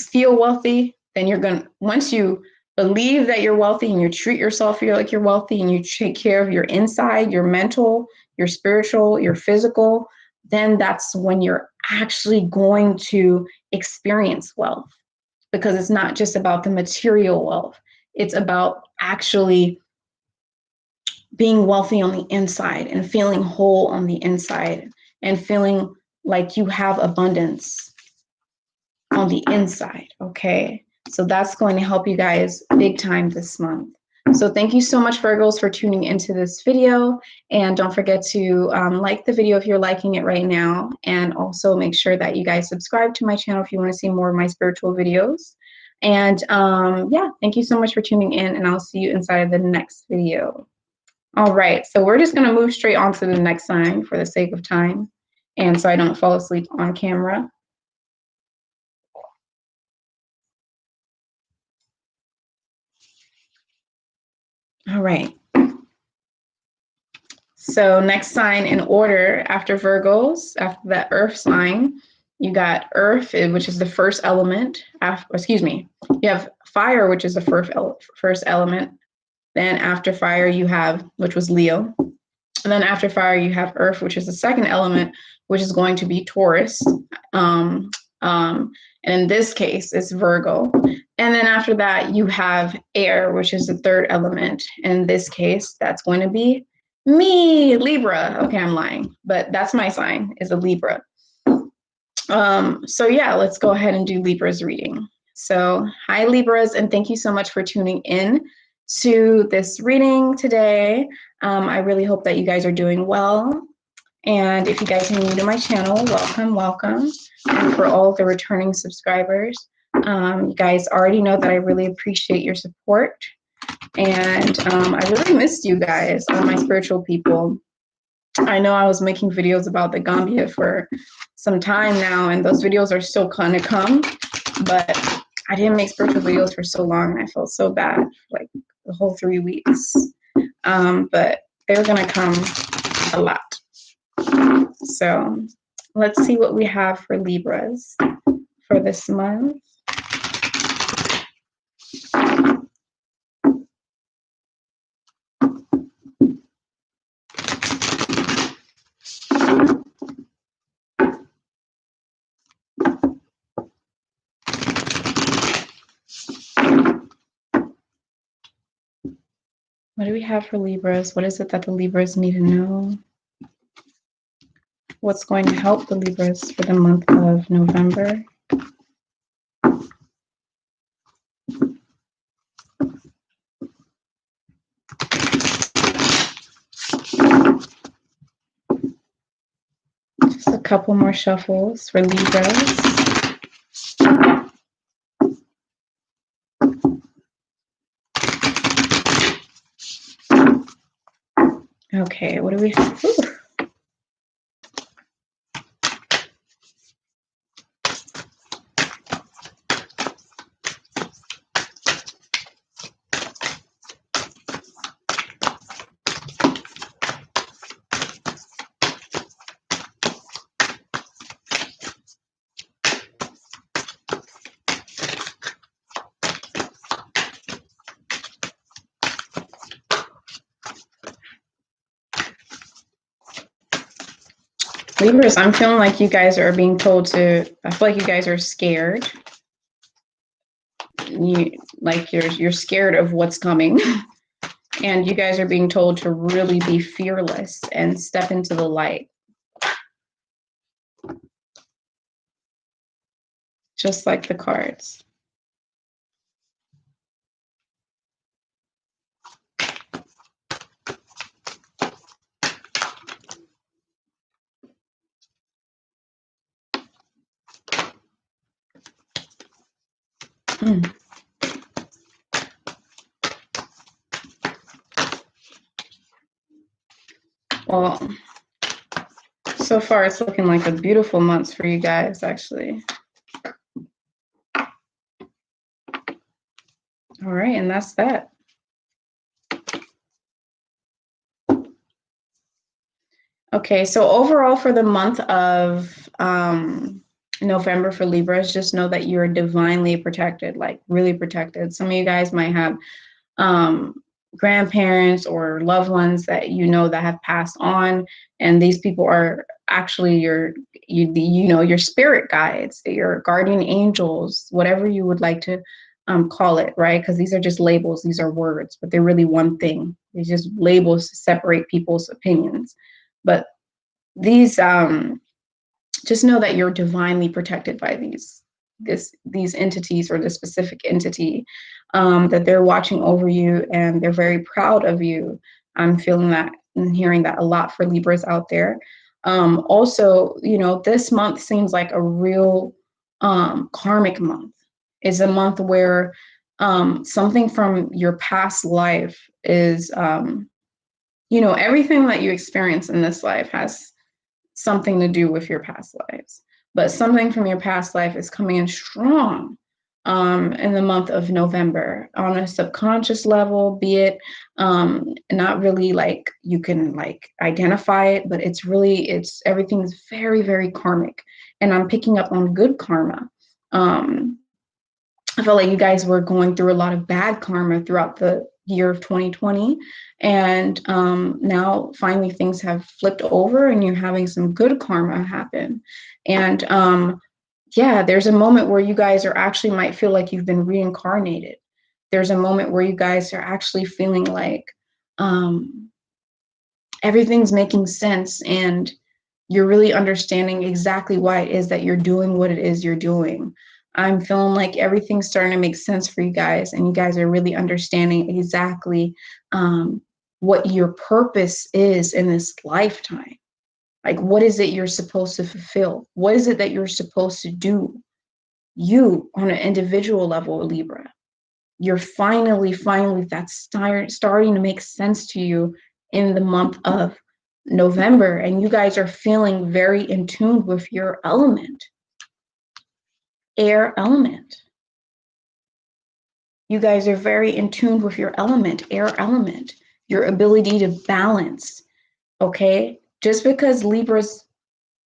believe that you're wealthy and you treat yourself like you're wealthy and you take care of your inside, your mental, your spiritual, your physical, then that's when you're actually going to experience wealth. Because it's not just about the material wealth. It's about actually being wealthy on the inside and feeling whole on the inside and feeling like you have abundance on the inside, okay? So that's going to help you guys big time this month. So thank you so much, Virgos, for tuning into this video. And don't forget to like the video if you're liking it right now. And also make sure that you guys subscribe to my channel if you want to see more of my spiritual videos. And yeah, thank you so much for tuning in, and I'll see you inside of the next video. All right, so we're just going to move straight on to the next sign for the sake of time, and so I don't fall asleep on camera. All right. So next sign in order after Virgos, after that Earth sign, you got Earth, which is the first element. You have Fire, which is the first element. Then after Fire, you have, which was Leo. And then after Fire, you have Earth, which is the second element, which is going to be Taurus. And in this case, it's Virgo. And then after that, you have Air, which is the third element. In this case, that's going to be me, Libra. Okay, I'm lying, but that's my sign, is a Libra. So yeah, let's go ahead and do Libra's reading. So hi, Libras, and thank you so much for tuning in to this reading today. I really hope that you guys are doing well. And if you guys are new to my channel, welcome, welcome. And for all the returning subscribers, you guys already know that I really appreciate your support. And I really missed you guys, all my spiritual people. I know I was making videos about the Gambia for some time now, and those videos are still kind of come, but I didn't make spiritual videos for so long, and I felt so bad, like the whole 3 weeks. But they're gonna come a lot. So let's see what we have for Libras for this month. What do we have for Libras? What is it that the Libras need to know? What's going to help the Libras for the month of November? Just a couple more shuffles for Libras. Okay, what do we have? Ooh. Libras, I'm feeling like you guys are being told to, I feel like you guys are scared. You're scared of what's coming. And you guys are being told to really be fearless and step into the light. Just like the cards. Well, so far it's looking like a beautiful month for you guys, actually. All right, and that's that. Okay, so overall for the month of November for Libras, just know that you're divinely protected, like really protected. Some of you guys might have grandparents or loved ones that you know that have passed on, and these people are actually your spirit guides, your guardian angels, whatever you would like to call it, right? Because these are just labels, these are words, but they're really one thing. They're just labels to separate people's opinions. But these just know that you're divinely protected by these entities or this specific entity. that they're watching over you and they're very proud of you. I'm feeling that and hearing that a lot for Libras out there. Also, you know, this month seems like a real karmic month. It's a month where something from your past life is, you know, everything that you experience in this life has something to do with your past lives. But something from your past life is coming in strong in the month of November on a subconscious level, be it not really like you can like identify it, but it's really, everything's very, very karmic. And I'm picking up on good karma. I felt like you guys were going through a lot of bad karma throughout the year of 2020. And now finally things have flipped over and you're having some good karma happen. And yeah, there's a moment where you guys are actually might feel like you've been reincarnated. There's a moment where you guys are actually feeling like everything's making sense and you're really understanding exactly why it is that you're doing what it is you're doing. I'm feeling like everything's starting to make sense for you guys, and you guys are really understanding exactly what your purpose is in this lifetime. Like, what is it you're supposed to fulfill? What is it that you're supposed to do? You, on an individual level, Libra, you're finally, that's starting to make sense to you in the month of November, and you guys are feeling very in tune with your element. Air element. You guys are very in tune with your element, air element, your ability to balance, okay? Just because Libras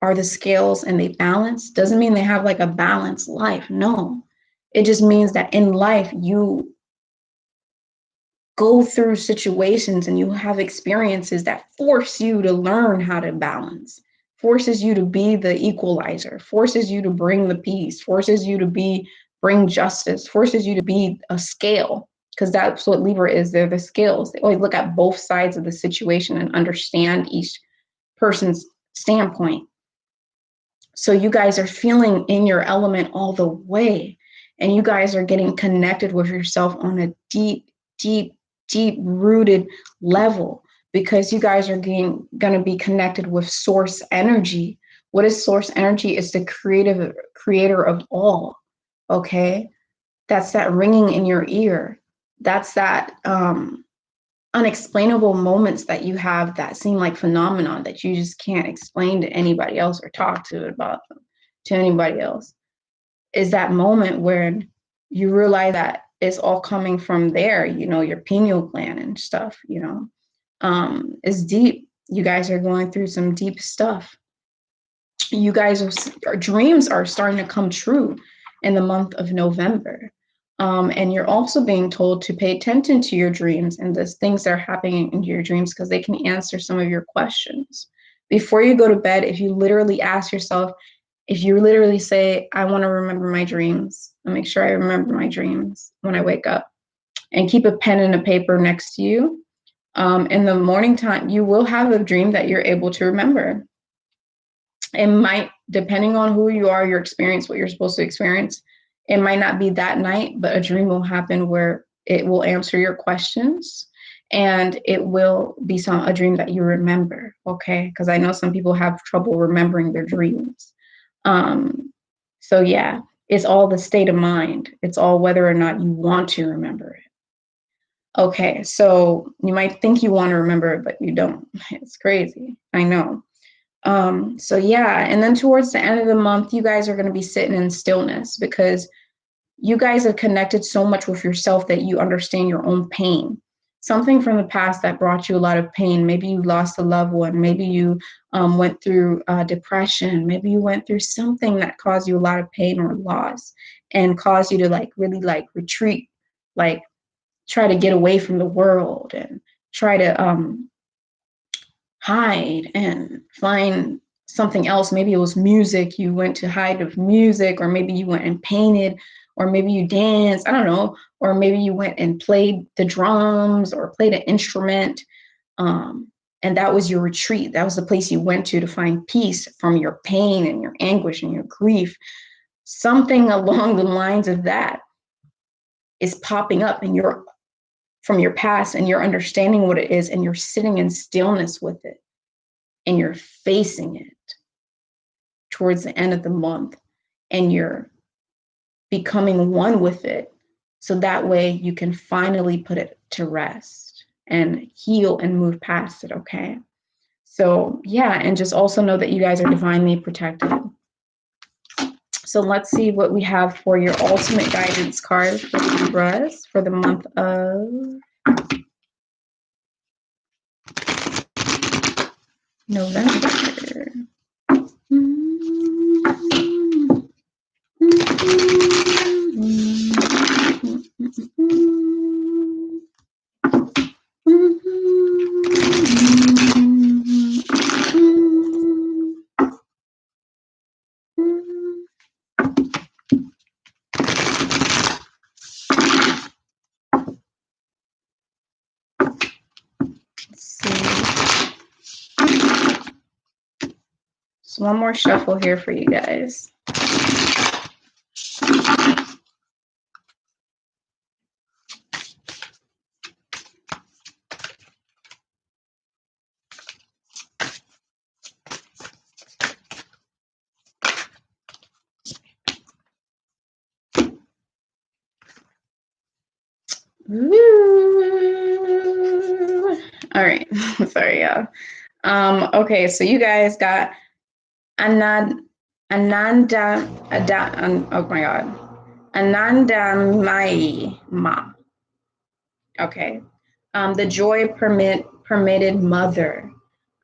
are the scales and they balance doesn't mean they have like a balanced life. No, it just means that in life you go through situations and you have experiences that force you to learn how to balance, forces you to be the equalizer, forces you to bring the peace, forces you to bring justice, forces you to be a scale, because that's what Libra is. They're the scales. They always look at both sides of the situation and understand each person's standpoint. So you guys are feeling in your element all the way, and you guys are getting connected with yourself on a deep, deep, deep rooted level, because you guys are going to be connected with source energy. What is source energy? It's the creator of all. Okay, that's that ringing in your ear. That's that unexplainable moments that you have that seem like phenomenon that you just can't explain to anybody else or talk to about them to anybody else. Is that moment where you realize that it's all coming from there, you know, your pineal gland and stuff, you know, is deep. You guys are going through some deep stuff. You guys your dreams are starting to come true in the month of November. And you're also being told to pay attention to your dreams and the things that are happening in your dreams, because they can answer some of your questions. Before you go to bed, if you literally ask yourself, if you literally say, I want to remember my dreams, and make sure I remember my dreams when I wake up, and keep a pen and a paper next to you. In the morning time, you will have a dream that you're able to remember. It might, depending on who you are, your experience, what you're supposed to experience, it might not be that night, but a dream will happen where it will answer your questions, and it will be a dream that you remember, okay? Because I know some people have trouble remembering their dreams. So yeah, it's all the state of mind. It's all whether or not you want to remember it. Okay, so you might think you want to remember it, but you don't. It's crazy, I know. So yeah, and then towards the end of the month, you guys are going to be sitting in stillness, because you guys have connected so much with yourself that you understand your own pain. Something from the past that brought you a lot of pain. Maybe you lost a loved one. Maybe you went through depression. Maybe you went through something that caused you a lot of pain or loss and caused you to like really like retreat, like try to get away from the world and try to hide and find something else. Maybe it was music. You went to hide with music, or maybe you went and painted, or maybe you danced, I don't know, or maybe you went and played the drums or played an instrument. And that was your retreat. That was the place you went to find peace from your pain and your anguish and your grief. Something along the lines of that. is popping up and you're from your past and you're understanding what it is and you're sitting in stillness with it and you're facing it towards the end of the month and you're becoming one with it. So that way you can finally put it to rest and heal and move past it, okay? So yeah, and just also know that you guys are divinely protected. So let's see what we have for your ultimate guidance card for Libras for the month of November. So one more shuffle here for you guys. Woo. All right, sorry, y'all. Okay, so you guys got oh my God, Anandamai Ma. Okay, the joy permitted mother.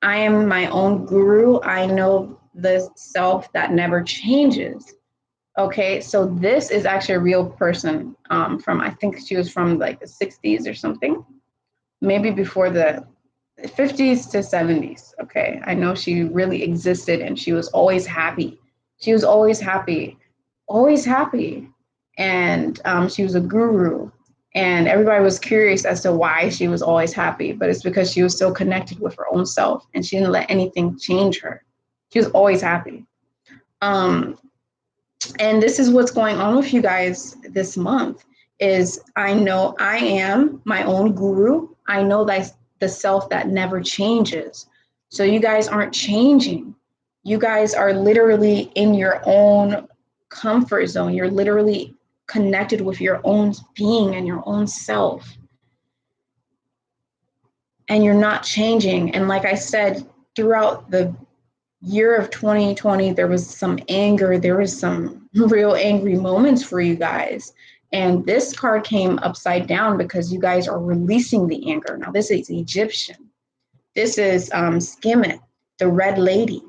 I am my own guru. I know the self that never changes. Okay, so this is actually a real person from, I think she was from like the 60s or something, maybe before the 50s to 70s. Okay, I know she really existed and she was always happy. She was always happy, always happy. And she was a guru. And everybody was curious as to why she was always happy, but it's because she was so connected with her own self and she didn't let anything change her. She was always happy. And this is what's going on with you guys this month is I know I am my own guru. I know that the self that never changes. So you guys aren't changing. You guys are literally in your own comfort zone. You're literally connected with your own being and your own self. And you're not changing. And like I said, throughout the year of 2020, there was some anger. There was some real angry moments for you guys. And this card came upside down because you guys are releasing the anger. Now, this is Egyptian. This is Skemet, the red lady.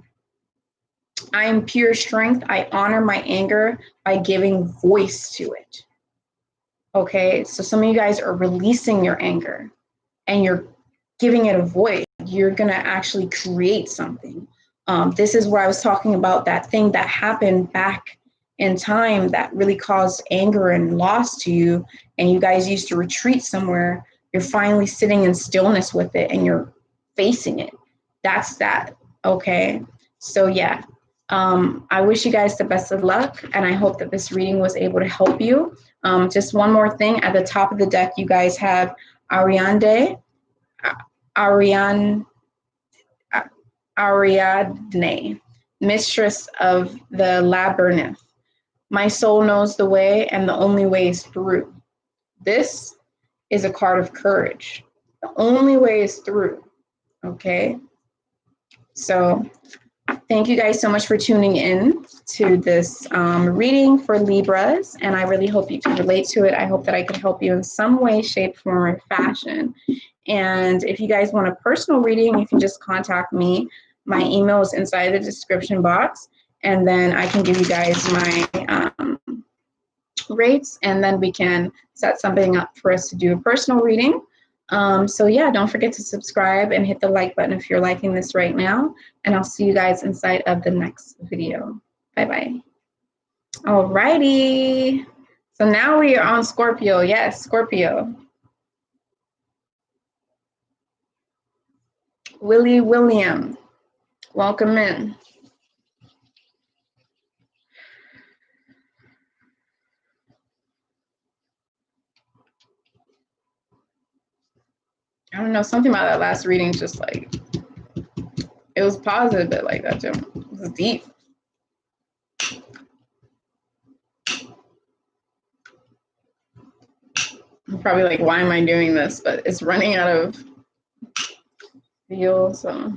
I am pure strength. I honor my anger by giving voice to it. Okay, so some of you guys are releasing your anger and you're giving it a voice. You're going to actually create something. This is where I was talking about that thing that happened back in time that really caused anger and loss to you. And you guys used to retreat somewhere. You're finally sitting in stillness with it and you're facing it. That's that. Okay. So yeah, I wish you guys the best of luck. And I hope that this reading was able to help you. Just one more thing at the top of the deck, you guys have Ariadne, mistress of the labyrinth. My soul knows the way and the only way is through. This is a card of courage. The only way is through. Okay. So thank you guys so much for tuning in to this reading for Libras. And I really hope you can relate to it. I hope that I could help you in some way, shape, form, or fashion. And if you guys want a personal reading, you can just contact me. My email is inside the description box. And then I can give you guys my rates. And then we can set something up for us to do a personal reading. So yeah, don't forget to subscribe and hit the like button if you're liking this right now. And I'll see you guys inside of the next video. Bye-bye. All righty. So now we are on Scorpio. Yes, Scorpio. William, welcome in. I don't know, something about that last reading just like, it was positive, but like that just was deep. I'm probably like, why am I doing this? But it's running out of fuel, so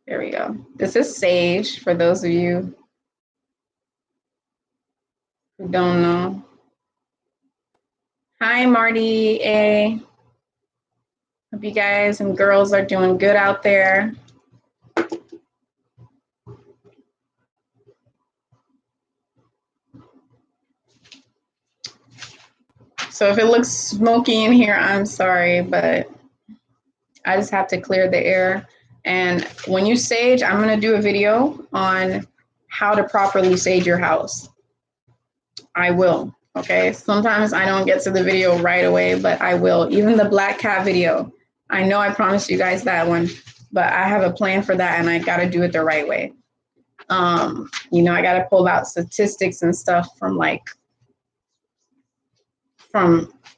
there we go. This is sage for those of you who don't know. Hi, Marty A. Hope you guys and girls are doing good out there. So if it looks smoky in here, I'm sorry, but I just have to clear the air. And when you sage, I'm going to do a video on how to properly sage your house. I will. Okay. Sometimes I don't get to the video right away, but I will. Even the black cat video. I know I promised you guys that one, but I have a plan for that and I got to do it the right way. You know, I got to pull out statistics and stuff from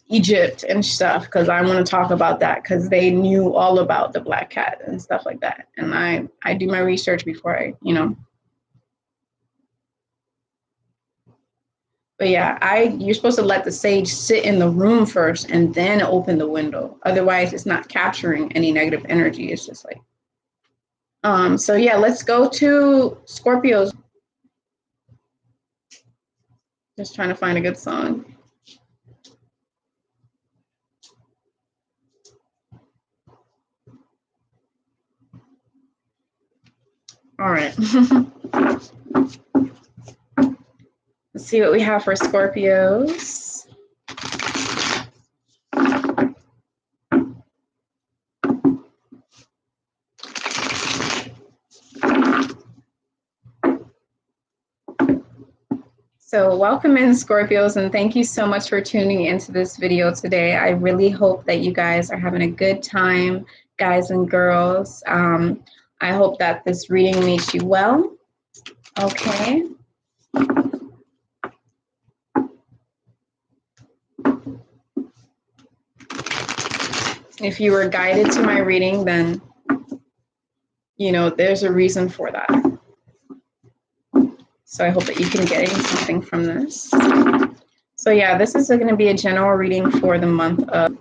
Egypt and stuff, because I want to talk about that, because they knew all about the black cat and stuff like that. And I do my research before I, you know. But yeah, you're supposed to let the sage sit in the room first and then open the window. Otherwise, it's not capturing any negative energy. It's just like, so yeah, let's go to Scorpios. Just trying to find a good song. All right. Let's see what we have for Scorpios. So welcome in, Scorpios, and thank you so much for tuning into this video today. I really hope that you guys are having a good time, guys and girls. I hope that this reading makes you well. Okay. If you were guided to my reading, then, you know, there's a reason for that. So I hope that you can get something from this. So yeah, this is going to be a general reading for the month of.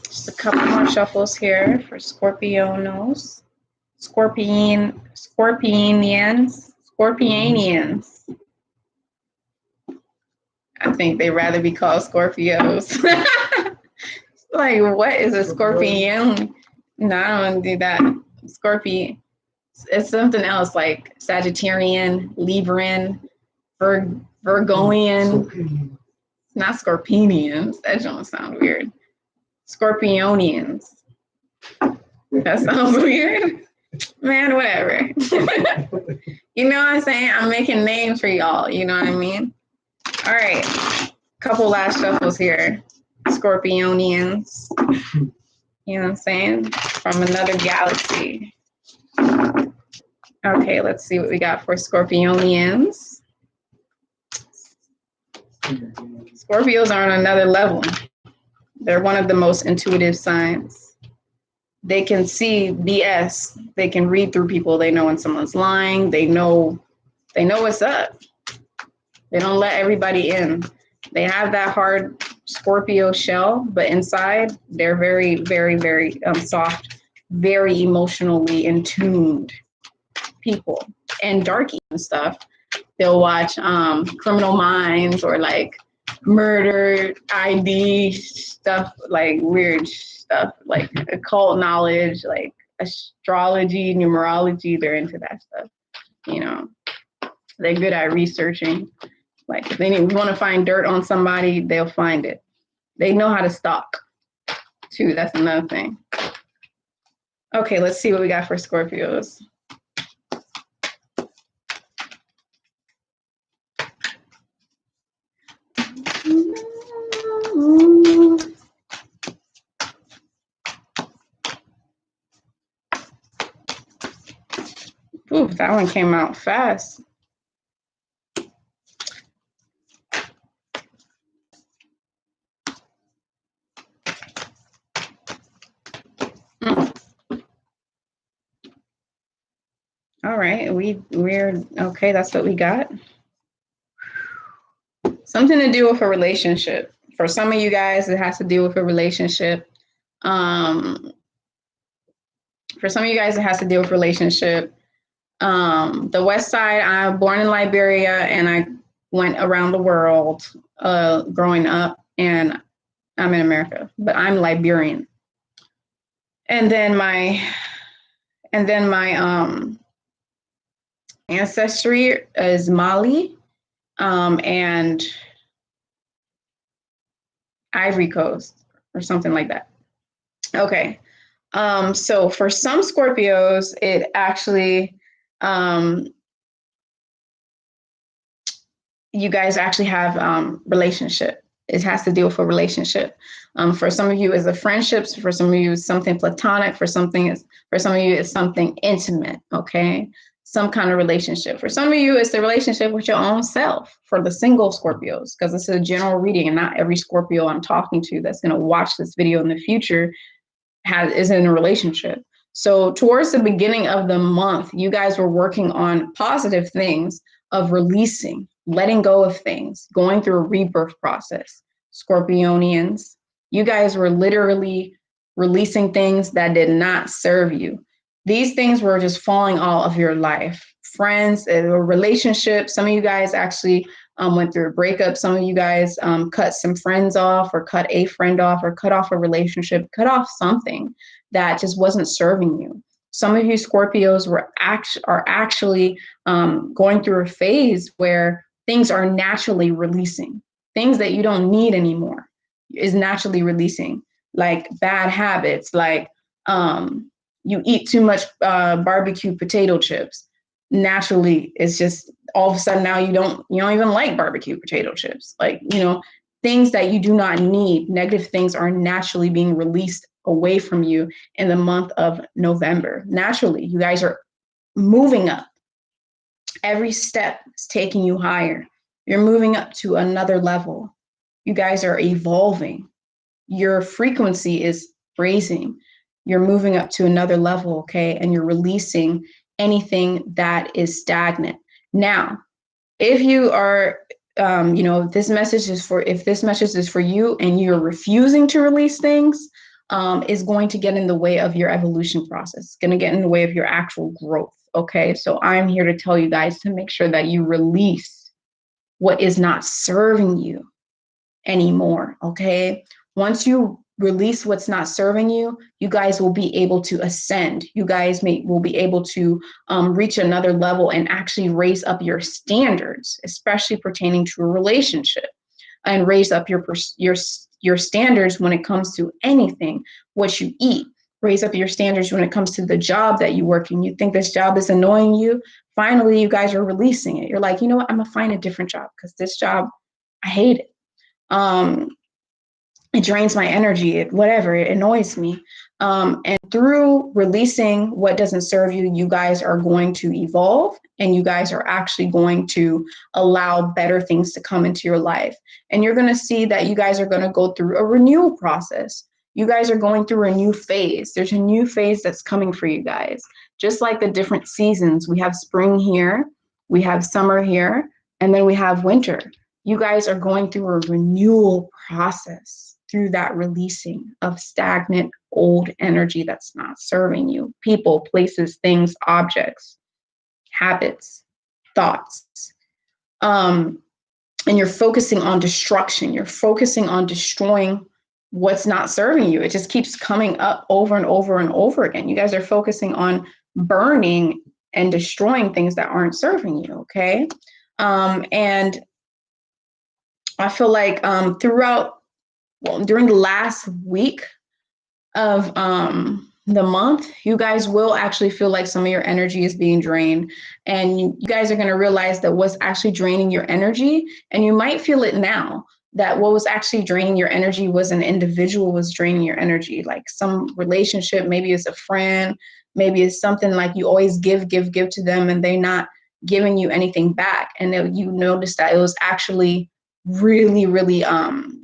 Just a couple more shuffles here for Scorpionians. I think they'd rather be called Scorpios. Like, what is a Scorpion? No, I don't do that. Scorpion. It's something else, like Sagittarian, Libran, Virgoian. Not Scorpionians. That don't sound weird. Scorpionians. That sounds weird. Man, whatever. You know what I'm saying? I'm making names for y'all. You know what I mean? All right. Couple last shuffles here. Scorpionians. You know what I'm saying? From another galaxy. Okay, let's see what we got for Scorpionians. Scorpios are on another level. They're one of the most intuitive signs. They can see BS. They can read through people. They know when someone's lying. They know what's up. They don't let everybody in. They have that hard Scorpio shell, but inside they're very, very, very soft, very emotionally in tuned people. And darky and stuff. They'll watch Criminal Minds or like murder ID stuff, like weird stuff, like occult knowledge, like astrology, numerology. They're into that stuff. You know, they're good at researching. Like if they want to find dirt on somebody, they'll find it. They know how to stalk too. That's another thing. Okay, let's see what we got for Scorpios. Ooh, that one came out fast. All right, we're okay. That's what we got. Something to do with a relationship. For some of you guys, it has to do with a relationship. For some of you guys, it has to do with relationship. The West Side, I'm born in Liberia, and I went around the world growing up, and I'm in America, but I'm Liberian. And then my ancestry is Mali, and Ivory Coast or something like that. Okay. So for some Scorpios, it actually, you guys actually have relationship. It has to deal with a relationship. For some of you, it's a friendship. For some of you, it's something platonic. For some of you, it's something intimate. Okay, some kind of relationship. For some of you, it's the relationship with your own self. For the single Scorpios, because it's a general reading, and not every Scorpio I'm talking to that's going to watch this video in the future is in a relationship. So towards the beginning of the month, you guys were working on positive things of releasing, letting go of things, going through a rebirth process. Scorpionians, you guys were literally releasing things that did not serve you. These things were just falling out of your life. Friends, relationships. Some of you guys actually went through a breakup. Some of you guys cut some friends off, or cut a friend off, or cut off a relationship, cut off something that just wasn't serving you. Some of you Scorpios are actually going through a phase where things are naturally releasing. Things that you don't need anymore is naturally releasing, like bad habits, like you eat too much barbecue potato chips. Naturally, it's just all of a sudden now you don't even like barbecue potato chips. Like, things that you do not need, negative things are naturally being released away from you in the month of November. Naturally, you guys are moving up. Every step is taking you higher. You're moving up to another level. You guys are evolving. Your frequency is raising. You're moving up to another level, okay? And you're releasing anything that is stagnant. Now, if you are, if this message is for you and you're refusing to release things, is going to get in the way of your evolution process. It's going to get in the way of your actual growth. Okay, so I'm here to tell you guys to make sure that you release what is not serving you anymore. Okay, once you release what's not serving you, you guys will be able to ascend. You guys will be able to reach another level and actually raise up your standards, especially pertaining to a relationship, and raise up your standards when it comes to anything, what you eat. Raise up your standards when it comes to the job that you work in. You think this job is annoying you. Finally, you guys are releasing it. You're like, you know what? I'm gonna find a different job because this job, I hate it. It drains my energy. It annoys me. And through releasing what doesn't serve you, you guys are going to evolve, and you guys are actually going to allow better things to come into your life. And you're going to see that you guys are going to go through a renewal process. You guys are going through a new phase. There's a new phase that's coming for you guys. Just like the different seasons, we have spring here, we have summer here, and then we have winter. You guys are going through a renewal process through that releasing of stagnant old energy that's not serving you. People, places, things, objects, habits, thoughts. And you're focusing on destruction. You're focusing on destroying what's not serving you. It just keeps coming up over and over and over again. You guys are focusing on burning and destroying things that aren't serving you, okay? And I feel like during the last week of the month, you guys will actually feel like some of your energy is being drained, and you guys are going to realize that what's actually draining your energy, and you might feel it now, that what was actually draining your energy was an individual was draining your energy, like some relationship. Maybe it's a friend, maybe it's something like you always give to them and they're not giving you anything back, and then you notice that it was actually really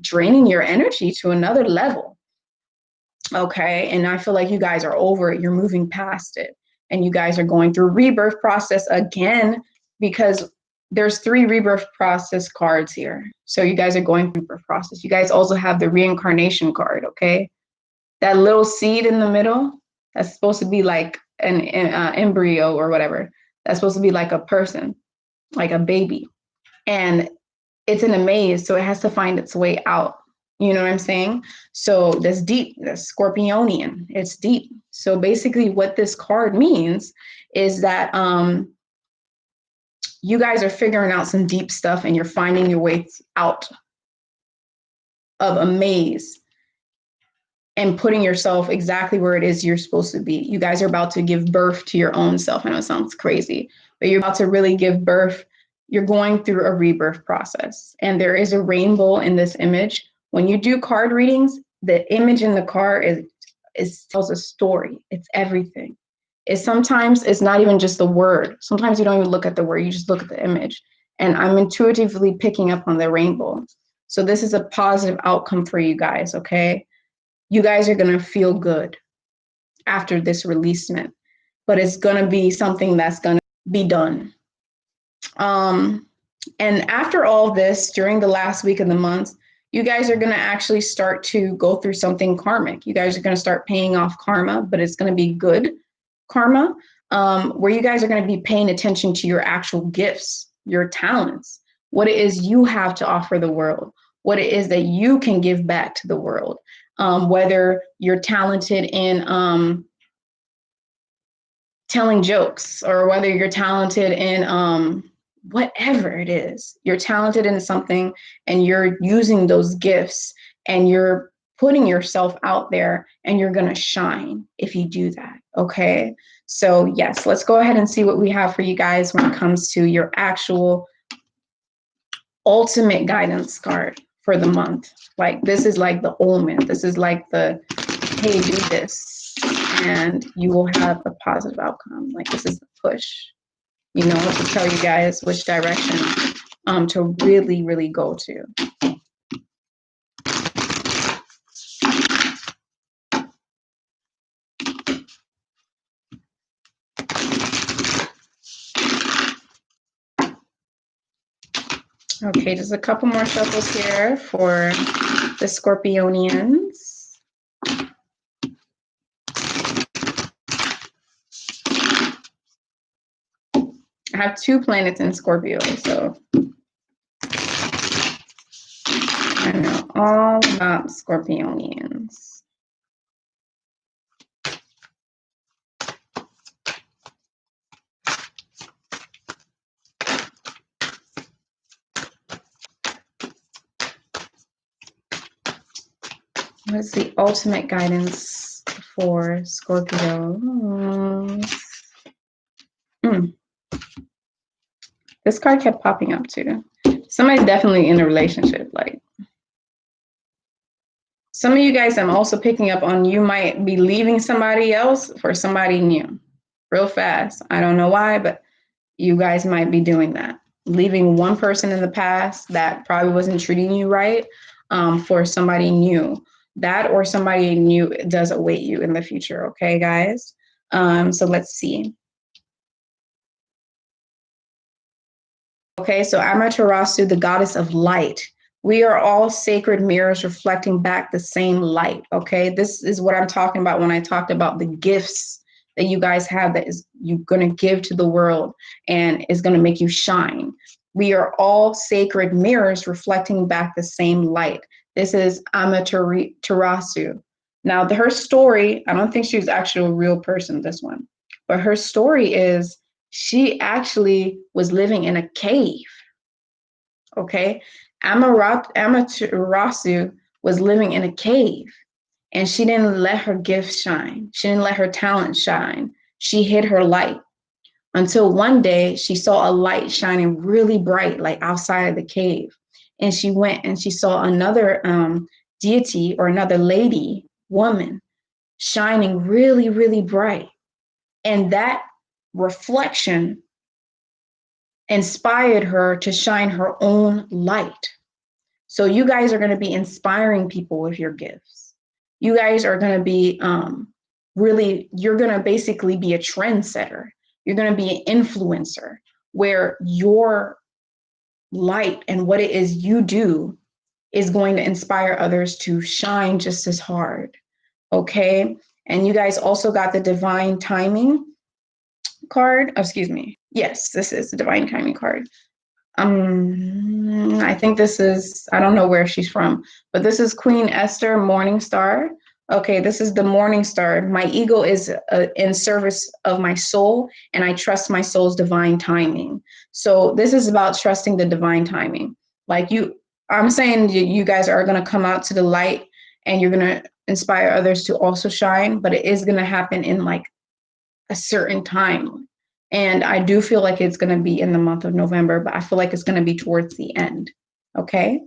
draining your energy to another level. Okay, and I feel like you guys are over it. You're moving past it, and you guys are going through rebirth process again, because there's 3 rebirth process cards here. So you guys are going through rebirth process. You guys also have the reincarnation card, okay? That little seed in the middle, that's supposed to be like an embryo or whatever. That's supposed to be like a person, like a baby. And it's in a maze, so it has to find its way out. You know what I'm saying? So that's deep, that's Scorpionian, it's deep. So basically what this card means is that you guys are figuring out some deep stuff and you're finding your way out of a maze and putting yourself exactly where it is you're supposed to be. You guys are about to give birth to your own self. I know it sounds crazy, but you're about to really give birth. You're going through a rebirth process, and there is a rainbow in this image. When you do card readings, the image in the card tells a story. It's everything. Sometimes it's not even just the word. Sometimes you don't even look at the word, you just look at the image. And I'm intuitively picking up on the rainbow. So this is a positive outcome for you guys, okay? You guys are gonna feel good after this releasement, but it's gonna be something that's gonna be done. And after all this, during the last week of the month, you guys are going to actually start to go through something karmic. You guys are going to start paying off karma, but it's going to be good karma, where you guys are going to be paying attention to your actual gifts, your talents, what it is you have to offer the world, what it is that you can give back to the world, whether you're talented in telling jokes, or whether you're talented in whatever it is. You're talented in something and you're using those gifts and you're putting yourself out there, and you're going to shine if you do that. Okay. So yes, let's go ahead and see what we have for you guys when it comes to your actual ultimate guidance card for the month. Like, this is like the omen. This is like the, hey, do this and you will have a positive outcome. Like, this is the push. You know, to tell you guys which direction to really, really go to. Okay, just a couple more shuffles here for the Scorpionians. I have 2 planets in Scorpio, so I know all about Scorpionians. What is the ultimate guidance for Scorpio? This card kept popping up too. Somebody's definitely in a relationship. Like, some of you guys, I'm also picking up on, you might be leaving somebody else for somebody new real fast. I don't know why, but you guys might be doing that. Leaving one person in the past that probably wasn't treating you right for somebody new. That or somebody new does await you in the future. Okay, guys? So let's see. Okay, so Amaterasu, the goddess of light. We are all sacred mirrors reflecting back the same light, okay? This is what I'm talking about when I talked about the gifts that you guys have that is you're going to give to the world and is going to make you shine. We are all sacred mirrors reflecting back the same light. This is Amaterasu. Now, her story, I don't think she was actually a real person, this one, but her story is she actually was living in a cave, okay? Amaterasu was living in a cave, and she didn't let her gift shine. She didn't let her talent shine. She hid her light until one day she saw a light shining really bright, like outside of the cave. And she went and she saw another deity or another lady, woman, shining really, really bright. And that reflection inspired her to shine her own light. So you guys are going to be inspiring people with your gifts. You guys are going to be really, you're going to basically be a trendsetter. You're going to be an influencer where your light and what it is you do is going to inspire others to shine just as hard. Okay. And you guys also got the divine timing card. Oh, excuse me. Yes, this is the divine timing card. I think this is, I don't know where she's from, but this is Queen Esther Morning Star. Okay, this is the Morning Star. My ego is in service of my soul, and I trust my soul's divine timing. So this is about trusting the divine timing. Like I'm saying you guys are going to come out to the light and you're going to inspire others to also shine, but it is going to happen in like a certain time. And I do feel like it's going to be in the month of November, but I feel like it's going to be towards the end. Okay.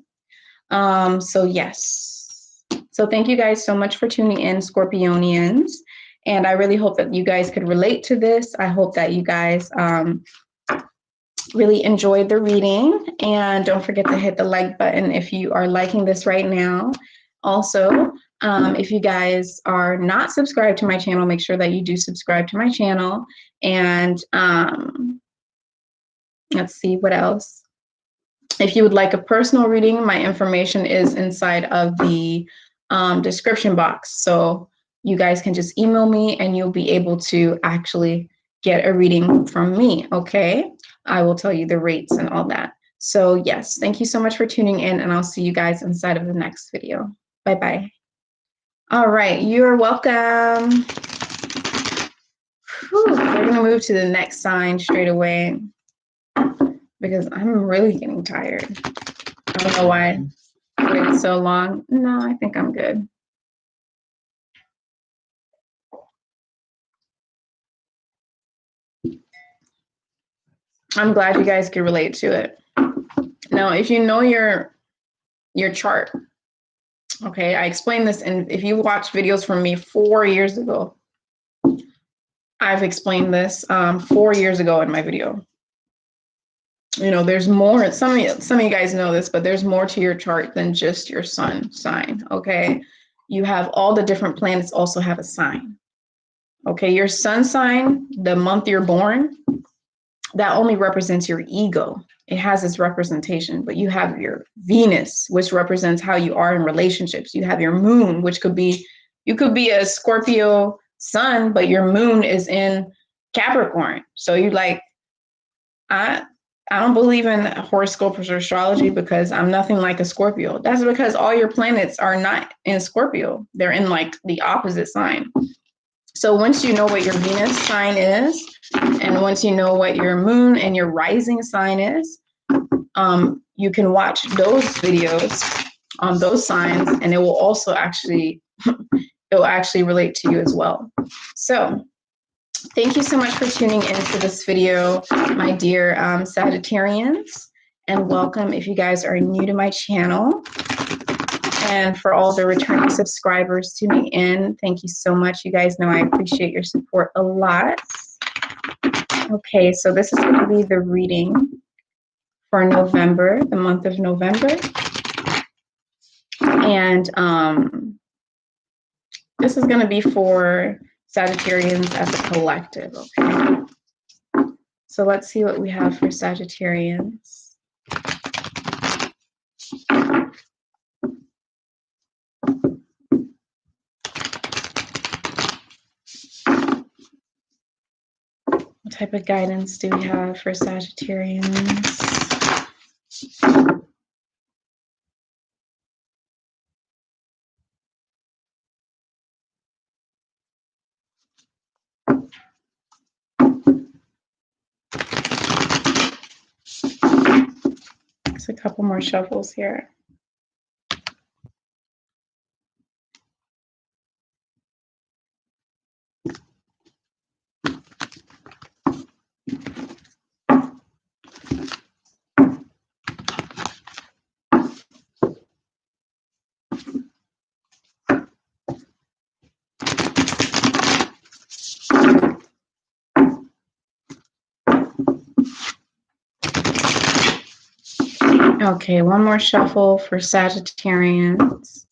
So yes. So thank you guys so much for tuning in, Scorpionians. And I really hope that you guys could relate to this. I hope that you guys really enjoyed the reading. And don't forget to hit the like button if you are liking this right now. Also, if you guys are not subscribed to my channel, make sure that you do subscribe to my channel. And let's see what else. If you would like a personal reading, my information is inside of the description box. So you guys can just email me and you'll be able to actually get a reading from me. Okay. I will tell you the rates and all that. So yes, thank you so much for tuning in, and I'll see you guys inside of the next video. Bye-bye. All right, you're welcome. Whew, we're gonna move to the next sign straight away because I'm really getting tired. I don't know why I waited so long. No, I think I'm good. I'm glad you guys can relate to it. Now, if you know your chart, okay, I explained this, and if you watch videos from me 4 years ago, I've explained this 4 years ago in my video. You know, there's more. Some of you guys know this, but there's more to your chart than just your sun sign. Okay, you have all the different planets also have a sign. Okay, your sun sign, the month you're born, that only represents your ego. It has its representation, but you have your Venus, which represents how you are in relationships. You have your moon, which could be, you could be a Scorpio sun, but your moon is in Capricorn. So you like, I don't believe in horoscopes or astrology because I'm nothing like a Scorpio. That's because all your planets are not in Scorpio. They're in like the opposite sign. So once you know what your Venus sign is, and once you know what your moon and your rising sign is, you can watch those videos on those signs, and it will also actually, it will actually relate to you as well. So thank you so much for tuning into this video, my dear Sagittarians, and welcome if you guys are new to my channel. And for all the returning subscribers tuning in, thank you so much. You guys know I appreciate your support a lot. Okay, so this is going to be the reading for November, the month of November. And this is going to be for Sagittarians as a collective, okay? So let's see what we have for Sagittarians. What type of guidance do we have for Sagittarians? Just a couple more shuffles here. Okay, one more shuffle for Sagittarians.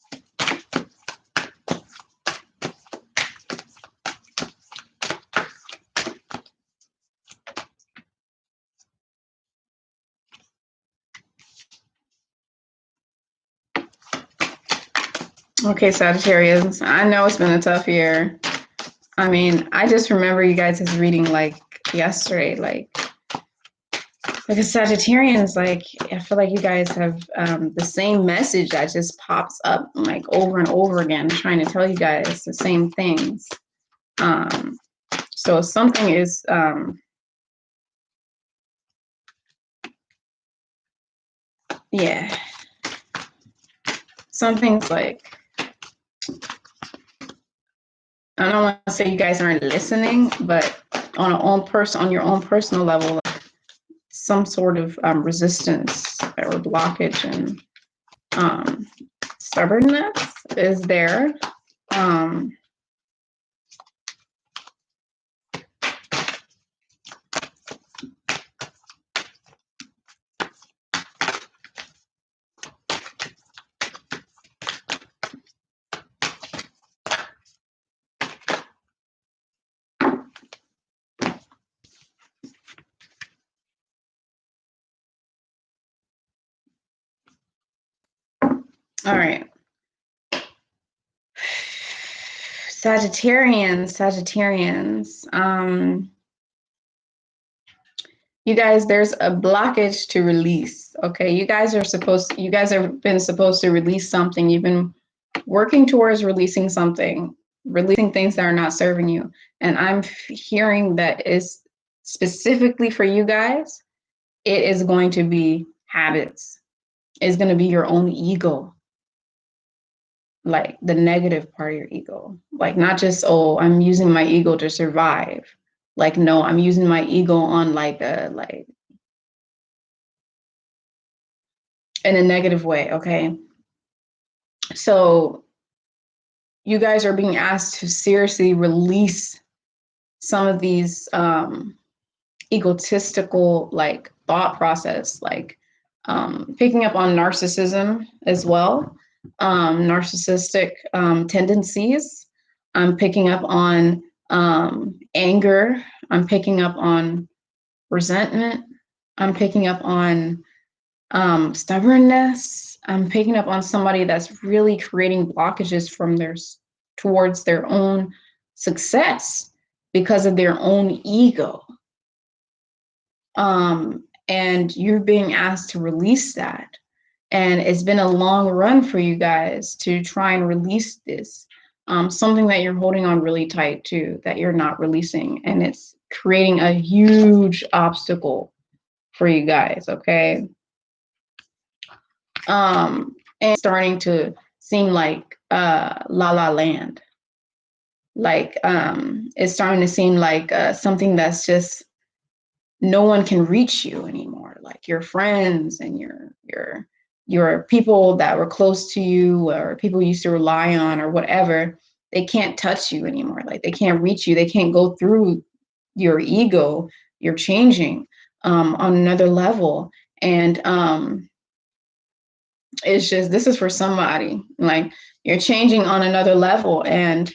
Okay, Sagittarius, I know it's been a tough year. I mean, I just remember you guys' reading like yesterday, like a Sagittarians, like I feel like you guys have the same message that just pops up like over and over again, trying to tell you guys the same things. So something is yeah, something's like, I don't want to say you guys aren't listening, but on your own personal level, some sort of resistance or blockage and stubbornness is there. All right. Sagittarians, you guys, there's a blockage to release. Okay, you guys have been supposed to release something. You've been working towards releasing something, releasing things that are not serving you. And I'm hearing that is specifically for you guys, it is going to be habits. It's going to be your own ego, like the negative part of your ego. Like not just, oh, I'm using my ego to survive. Like, no, I'm using my ego on like in a negative way, okay? So you guys are being asked to seriously release some of these egotistical like thought process, like picking up on narcissism as well, narcissistic tendencies. I'm picking up on anger. I'm picking up on resentment. I'm picking up on stubbornness. I'm picking up on somebody that's really creating blockages from towards their own success because of their own ego. And you're being asked to release that. And it's been a long run for you guys to try and release this. Something that you're holding on really tight to, that you're not releasing. And it's creating a huge obstacle for you guys, okay? And starting to seem like La La Land. Like it's starting to seem like something that's just, no one can reach you anymore. Like your friends and your people that were close to you or people you used to rely on or whatever, they can't touch you anymore. Like they can't reach you. They can't go through your ego. You're changing on another level. And it's just, this is for somebody, like you're changing on another level and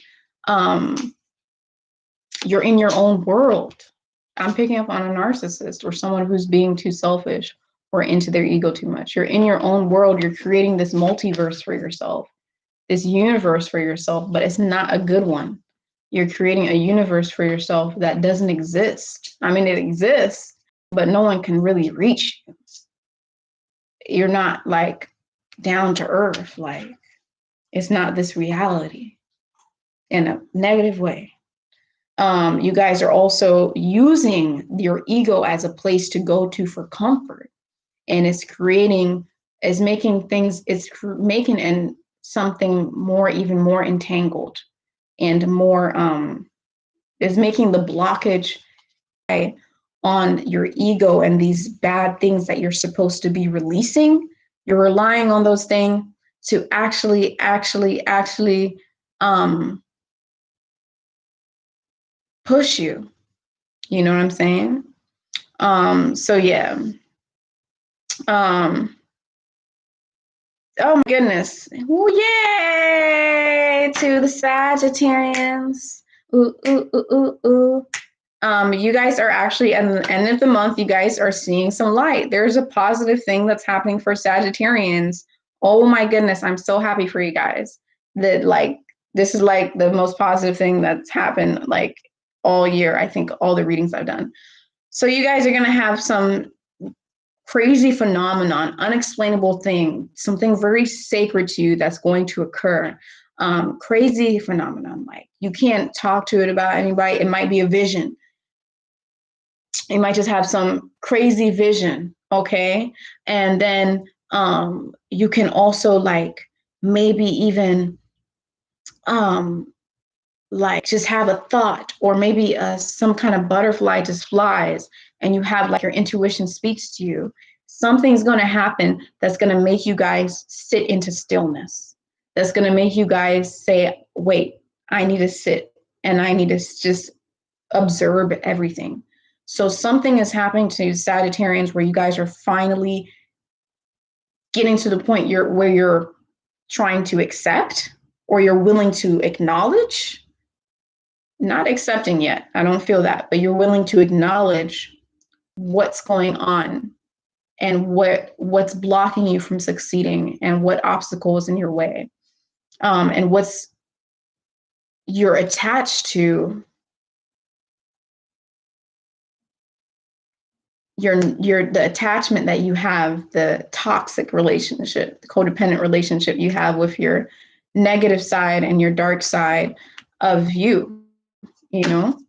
you're in your own world. I'm picking up on a narcissist or someone who's being too selfish or into their ego too much. You're in your own world. You're creating this multiverse for yourself, this universe for yourself, but it's not a good one. You're creating a universe for yourself that doesn't exist. I mean, it exists, but no one can really reach you. You're not like down to earth. Like it's not this reality in a negative way. You guys are also using your ego as a place to go to for comfort. And it's making something more, even more entangled and more, is making the blockage on your ego and these bad things that you're supposed to be releasing. You're relying on those things to actually push you. You know what I'm saying? So yeah. Oh my goodness. Ooh, yay to the Sagittarians. Ooh, ooh, ooh, ooh, ooh. You guys are actually at the end of the month, you guys are seeing some light. There's a positive thing that's happening for Sagittarians. Oh my goodness, I'm so happy for you guys. that like this is like the most positive thing that's happened like all year. I think all the readings I've done. So you guys are gonna have some crazy phenomenon, unexplainable thing, something very sacred to you that's going to occur. Crazy phenomenon, like you can't talk to it about anybody. It might be a vision. You might just have some crazy vision, okay? And then you can also like maybe even like just have a thought, or maybe some kind of butterfly just flies and you have like your intuition speaks to you. Something's going to happen that's going to make you guys sit into stillness. That's going to make you guys say, wait, I need to sit and I need to just observe everything. So something is happening to Sagittarians where you guys are finally getting to the point where you're trying to accept, or you're willing to acknowledge. Not accepting yet, I don't feel that, but you're willing to acknowledge what's going on and what's blocking you from succeeding and what obstacles in your way, and what's you're attached to. The attachment that you have, the toxic relationship, the codependent relationship you have with your negative side and your dark side of you, you know?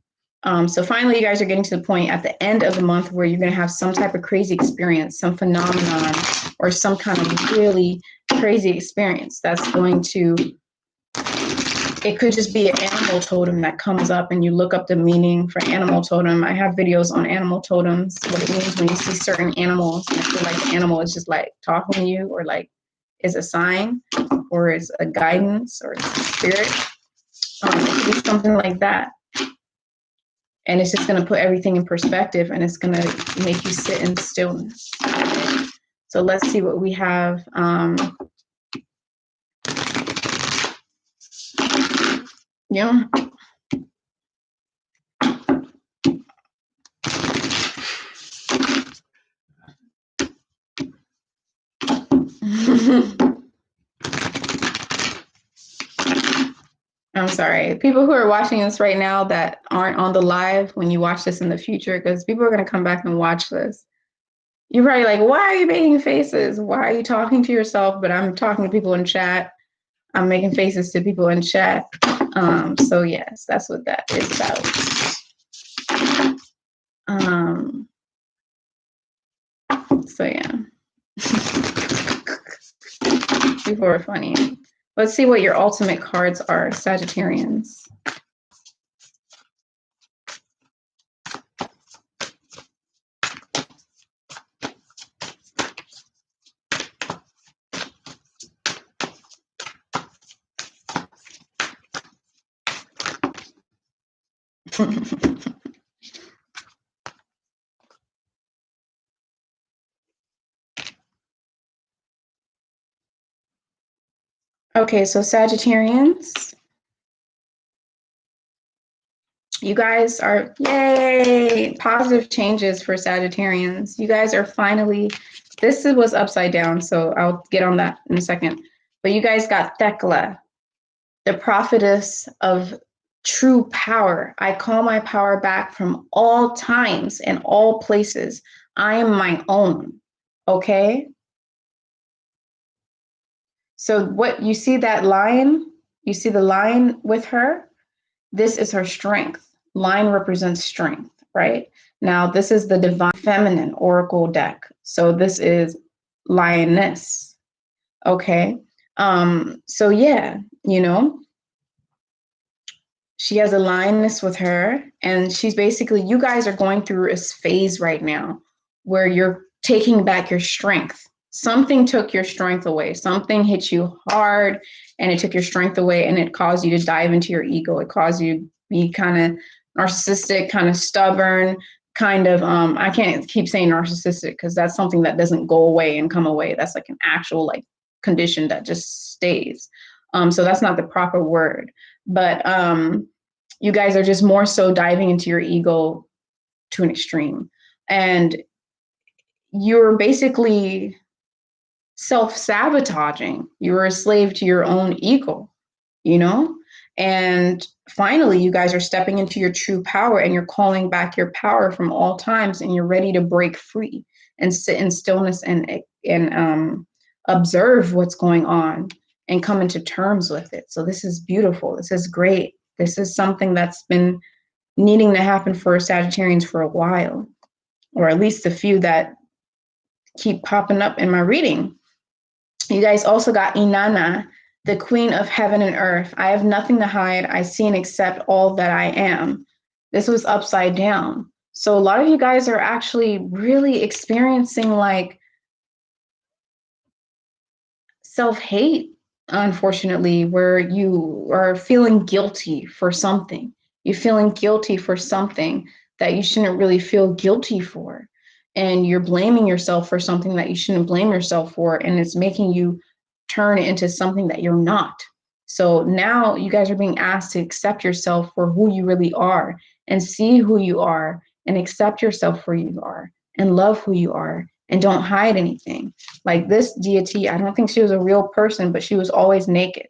So finally, you guys are getting to the point at the end of the month where you're going to have some type of crazy experience, some phenomenon, or some kind of really crazy experience that's going to, it could just be an animal totem that comes up and you look up the meaning for animal totem. I have videos on animal totems, what it means when you see certain animals and feel like the animal is just like talking to you, or like is a sign, or is a guidance, or it's a spirit. It could be something like that. And it's just going to put everything in perspective, and it's going to make you sit in stillness. Okay? So let's see what we have. Yeah. I'm sorry. People who are watching this right now that aren't on the live, when you watch this in the future, because people are going to come back and watch this. You're probably like, why are you making faces? Why are you talking to yourself? But I'm talking to people in chat. I'm making faces to people in chat. So yes, that's what that is about. So yeah. People are funny. Let's see what your ultimate cards are, Sagittarians. Okay, so Sagittarians, you guys are, yay, positive changes for Sagittarians. You guys are finally, this was upside down, so I'll get on that in a second. But you guys got Thecla, the prophetess of true power. I call my power back from all times and all places. I am my own, okay? So what you see, that lion, you see the lion with her? This is her strength. Lion represents strength, right? Now, this is the divine feminine oracle deck. So this is lioness, okay? So yeah, you know, she has a lioness with her, and she's basically, you guys are going through a phase right now where you're taking back your strength. Something took your strength away. Something hit you hard and it took your strength away, and it caused you to dive into your ego. It caused you to be kind of narcissistic, kind of stubborn, kind of, I can't keep saying narcissistic because that's something that doesn't go away and come away. That's like an actual like condition that just stays. So that's not the proper word. But you guys are just more so diving into your ego to an extreme. And you're basically self-sabotaging. You're a slave to your own ego. you know? And finally, you guys are stepping into your true power and you're calling back your power from all times and you're ready to break free and sit in stillness and observe what's going on and come into terms with it. So this is beautiful. This is great. This is something that's been needing to happen for Sagittarians for a while, or at least a few that keep popping up in my reading. You guys also got Inanna, the queen of heaven and earth. I have nothing to hide. I see and accept all that I am. This was upside down. So a lot of you guys are actually really experiencing like self-hate, unfortunately, where you are feeling guilty for something. You're feeling guilty for something that you shouldn't really feel guilty for. And you're blaming yourself for something that you shouldn't blame yourself for. And it's making you turn into something that you're not. So now you guys are being asked to accept yourself for who you really are and see who you are and accept yourself for who you are and love who you are and don't hide anything. Like this deity, I don't think she was a real person, but she was always naked.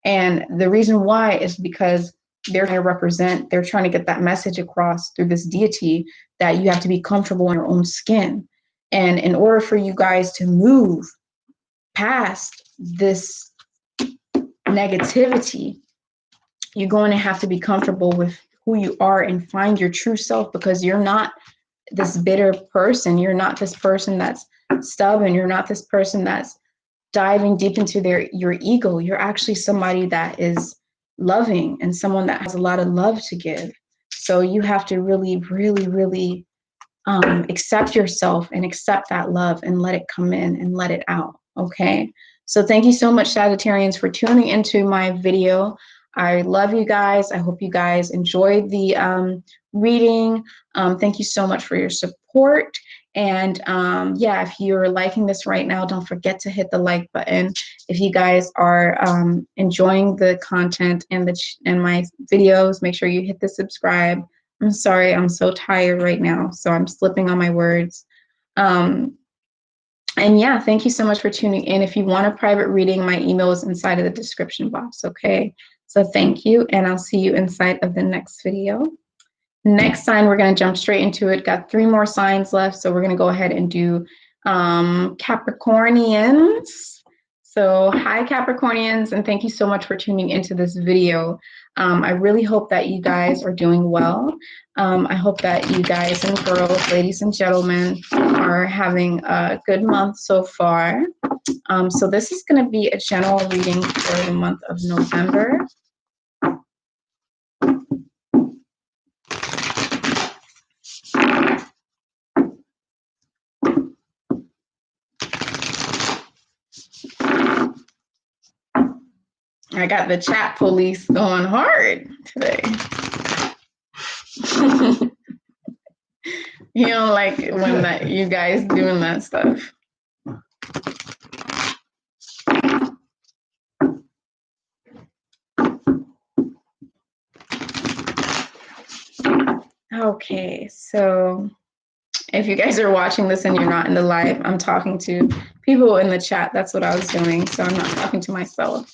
And the reason why is because they're trying to represent, they're trying to get that message across through this deity that you have to be comfortable in your own skin. And in order for you guys to move past this negativity, you're going to have to be comfortable with who you are and find your true self, because you're not this bitter person. You're not this person that's stubborn. You're not this person that's diving deep into your ego. You're actually somebody that is loving and someone that has a lot of love to give. So you have to really, really, really accept yourself and accept that love and let it come in and let it out. Okay. So thank you so much, Sagittarians, for tuning into my video. I love you guys. I hope you guys enjoyed the reading. Thank you so much for your support. And yeah, if you're liking this right now, don't forget to hit the like button. If you guys are enjoying the content and my videos, make sure you hit the subscribe. I'm sorry, I'm so tired right now, so I'm slipping on my words. And yeah, thank you so much for tuning in. If you want a private reading, my email is inside of the description box, okay? So thank you, and I'll see you inside of the next video. Next sign, we're going to jump straight into it. Got 3 more signs left, so we're going to go ahead and do Capricornians. So hi, Capricornians, and thank you so much for tuning into this video. I really hope that you guys are doing well. I hope that you guys and girls, ladies and gentlemen, are having a good month so far. So this is going to be a general reading for the month of November. I got the chat police going hard today. You don't like it when you guys doing that stuff. Okay, so if you guys are watching this and you're not in the live, I'm talking to people in the chat. That's what I was doing, so I'm not talking to myself.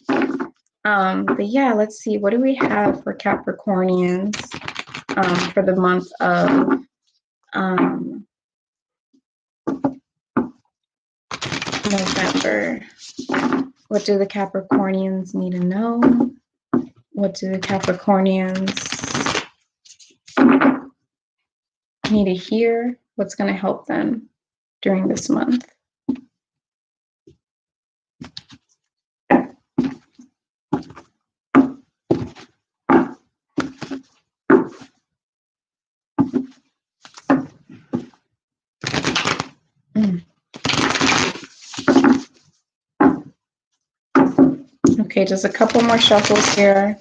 But yeah, let's see. What do we have for Capricornians for the month of November? What do the Capricornians need to know? What do the Capricornians need to hear? What's going to help them during this month? Okay, just a couple more shuffles here.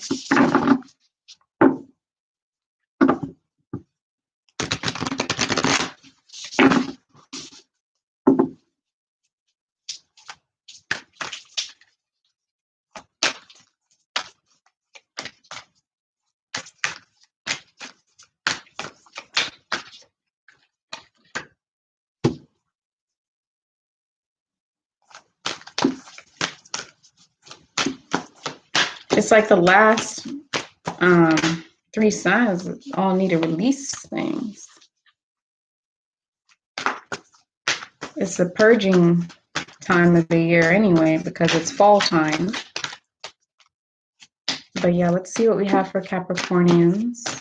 It's like the last three signs all need to release things. It's a purging time of the year anyway, because it's fall time. But yeah, let's see what we have for Capricornians.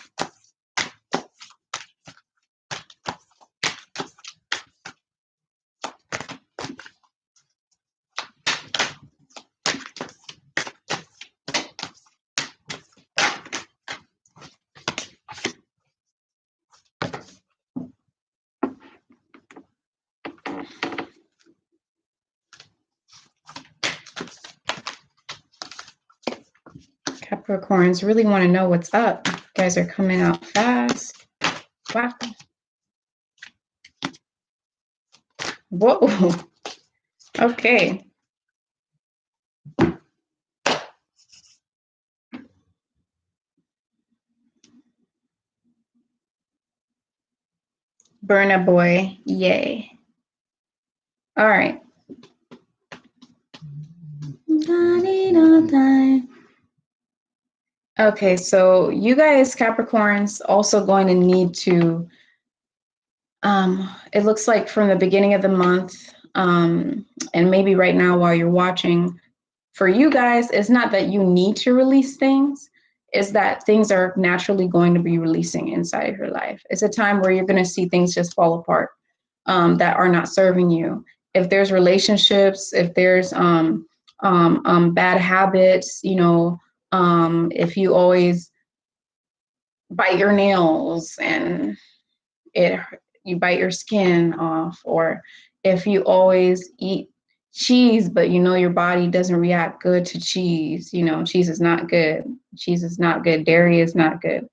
Capricorns really want to know what's up. You guys are coming out fast. Wow. Whoa. Okay. Burna Boy. Yay. All right. Okay, so you guys, Capricorns, also going to need to, it looks like from the beginning of the month, and maybe right now while you're watching, for you guys, it's not that you need to release things, it's that things are naturally going to be releasing inside of your life. It's a time where you're going to see things just fall apart that are not serving you. If there's relationships, if there's bad habits, you know, if you always bite your nails and you bite your skin off, or if you always eat cheese but you know your body doesn't react good to cheese, you know, cheese is not good, dairy is not good,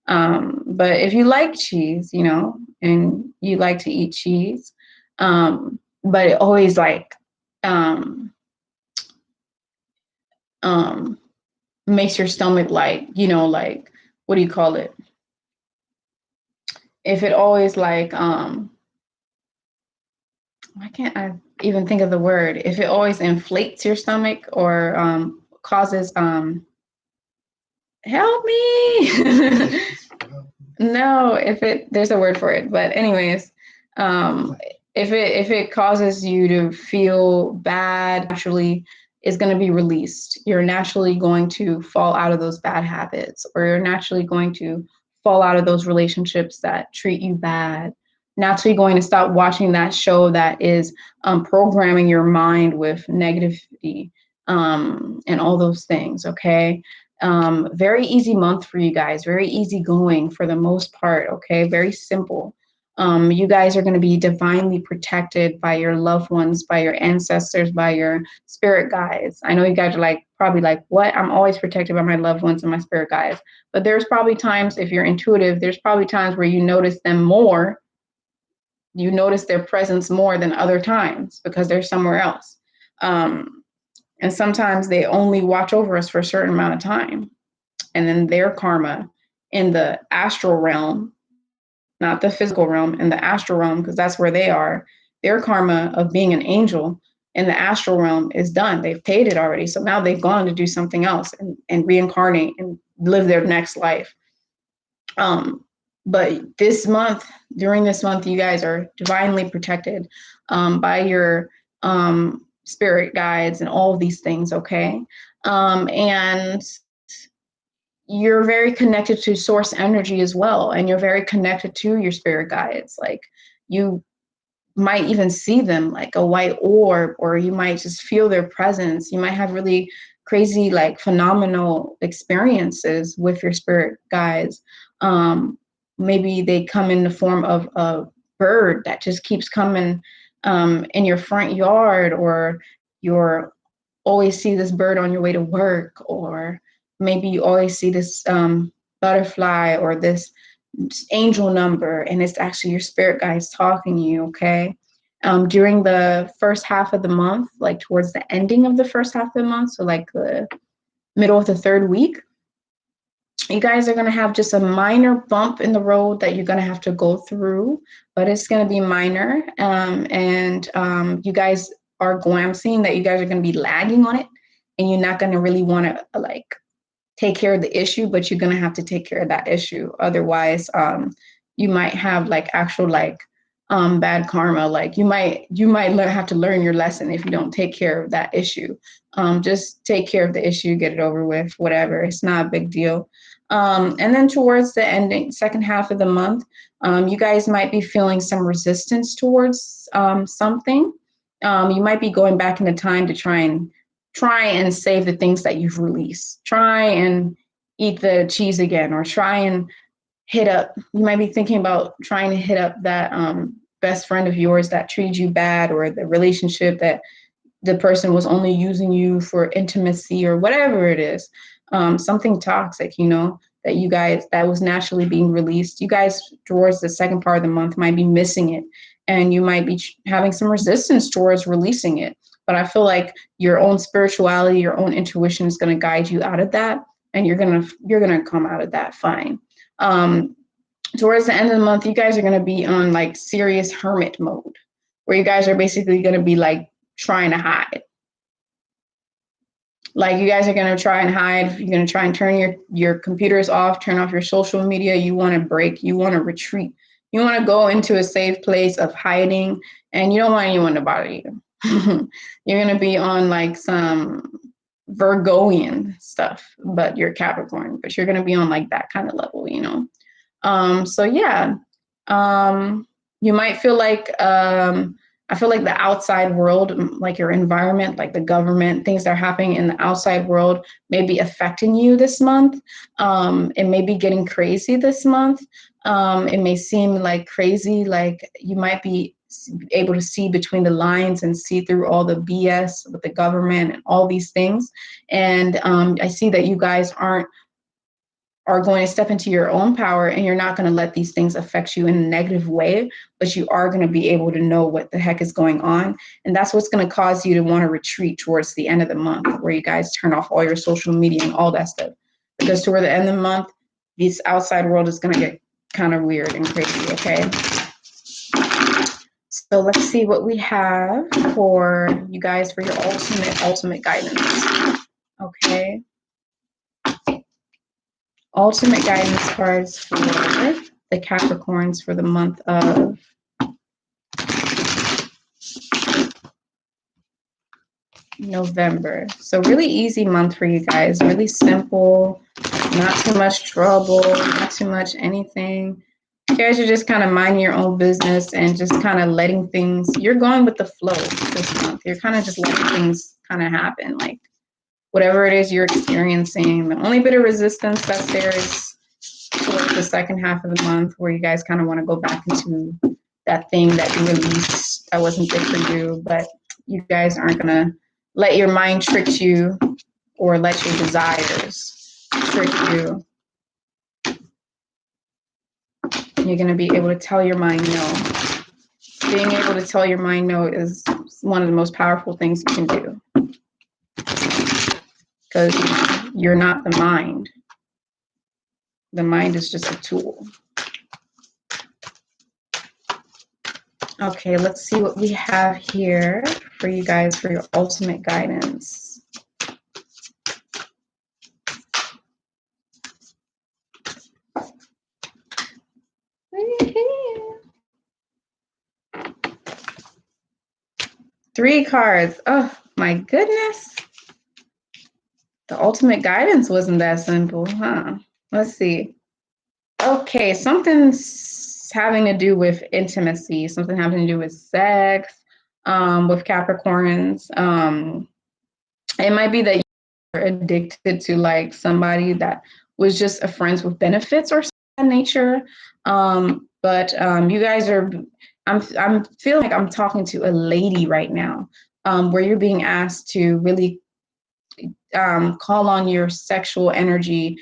but if you like cheese, you know, and you like to eat cheese, but it always like makes your stomach like, you know, like, what do you call it? If it always like, why can't I even think of the word? If it always inflates your stomach or causes, help me. No, there's a word for it, but anyways, if it causes you to feel bad, naturally is going to be released. You're naturally going to fall out of those bad habits, or you're naturally going to fall out of those relationships that treat you bad. Naturally going to stop watching that show that is programming your mind with negativity and all those things, okay? Very easy month for you guys, very easy going for the most part, okay? Very simple. You guys are going to be divinely protected by your loved ones, by your ancestors, by your spirit guides. I know you guys are probably like, what? I'm always protected by my loved ones and my spirit guides. But there's probably times, if you're intuitive, there's probably times where you notice them more. You notice their presence more than other times because they're somewhere else. And sometimes they only watch over us for a certain amount of time. And then their karma in the astral realm, not the physical realm, in the astral realm, because that's where they are, their karma of being an angel in the astral realm is done. They've paid it already. So now they've gone to do something else and reincarnate and live their next life. But this month, during this month, you guys are divinely protected by your spirit guides and all of these things, okay? And you're very connected to source energy as well, and you're very connected to your spirit guides. Like, you might even see them like a white orb, or you might just feel their presence. You might have really crazy, like, phenomenal experiences with your spirit guides. Maybe they come in the form of a bird that just keeps coming in your front yard, or you're always see this bird on your way to work, or maybe you always see this butterfly or this angel number, and it's actually your spirit guides talking to you, okay? During the first half of the month, like towards the ending of the first half of the month, so like the middle of the third week, you guys are going to have just a minor bump in the road that you're going to have to go through, but it's going to be minor. You guys I'm seeing that you guys are going to be lagging on it, and you're not going to really want to like take care of the issue, but you're gonna have to take care of that issue. Otherwise, you might have like actual like bad karma. Like you might have to learn your lesson if you don't take care of that issue. Just take care of the issue, get it over with, whatever. It's not a big deal. And then towards the ending, second half of the month, you guys might be feeling some resistance towards something. You might be going back into time to try and save the things that you've released. Try and eat the cheese again, or try and hit up. You might be thinking about trying to hit up that best friend of yours that treated you bad, or the relationship that the person was only using you for intimacy, or whatever it is. Something toxic, you know, that you guys, that was naturally being released. You guys towards the second part of the month might be missing it, and you might be having some resistance towards releasing it. But I feel like your own spirituality, your own intuition is going to guide you out of that, and you're gonna come out of that fine. Towards the end of the month, you guys are going to be on like serious hermit mode, where you guys are basically going to be like trying to hide. Like you guys are going to try and hide. You're going to try and turn your computers off, turn off your social media. You want to break, you want to retreat. You want to go into a safe place of hiding, and you don't want anyone to bother you. You're going to be on like some Virgoian stuff, but you're Capricorn, but you're going to be on like that kind of level, you know? So yeah, you might feel like, I feel like the outside world, like your environment, like the government, things that are happening in the outside world may be affecting you this month. It may be getting crazy this month. It may seem like crazy, like you might be able to see between the lines and see through all the BS with the government and all these things. And I see that you guys are going to step into your own power, and you're not going to let these things affect you in a negative way, but you are going to be able to know what the heck is going on. And that's what's going to cause you to want to retreat towards the end of the month, where you guys turn off all your social media and all that stuff. Because toward the end of the month, this outside world is going to get kind of weird and crazy, okay? So let's see what we have for you guys for your ultimate guidance, okay? Ultimate guidance cards for the Capricorns for the month of November. So really easy month for you guys, really simple, not too much trouble, not too much anything. You guys are just kind of minding your own business and just kind of letting things, you're going with the flow this month. You're kind of just letting things kind of happen, like whatever it is you're experiencing. The only bit of resistance that's there is towards the second half of the month, where you guys kind of want to go back into that thing that you released that wasn't good for you, but you guys aren't going to let your mind trick you, or let your desires trick you. You're going to be able to tell your mind no. Being able to tell your mind no is one of the most powerful things you can do, because you're not the mind. The mind is just a tool. Okay, let's see what we have here for you guys for your ultimate guidance. Three cards. Oh my goodness. The ultimate guidance wasn't that simple, huh? Let's see. Okay, something's having to do with intimacy, something having to do with sex, with Capricorns. It might be that you're addicted to like somebody that was just a friends with benefits or something of that nature. But you guys are, I'm feeling like I'm talking to a lady right now, where you're being asked to really call on your sexual energy,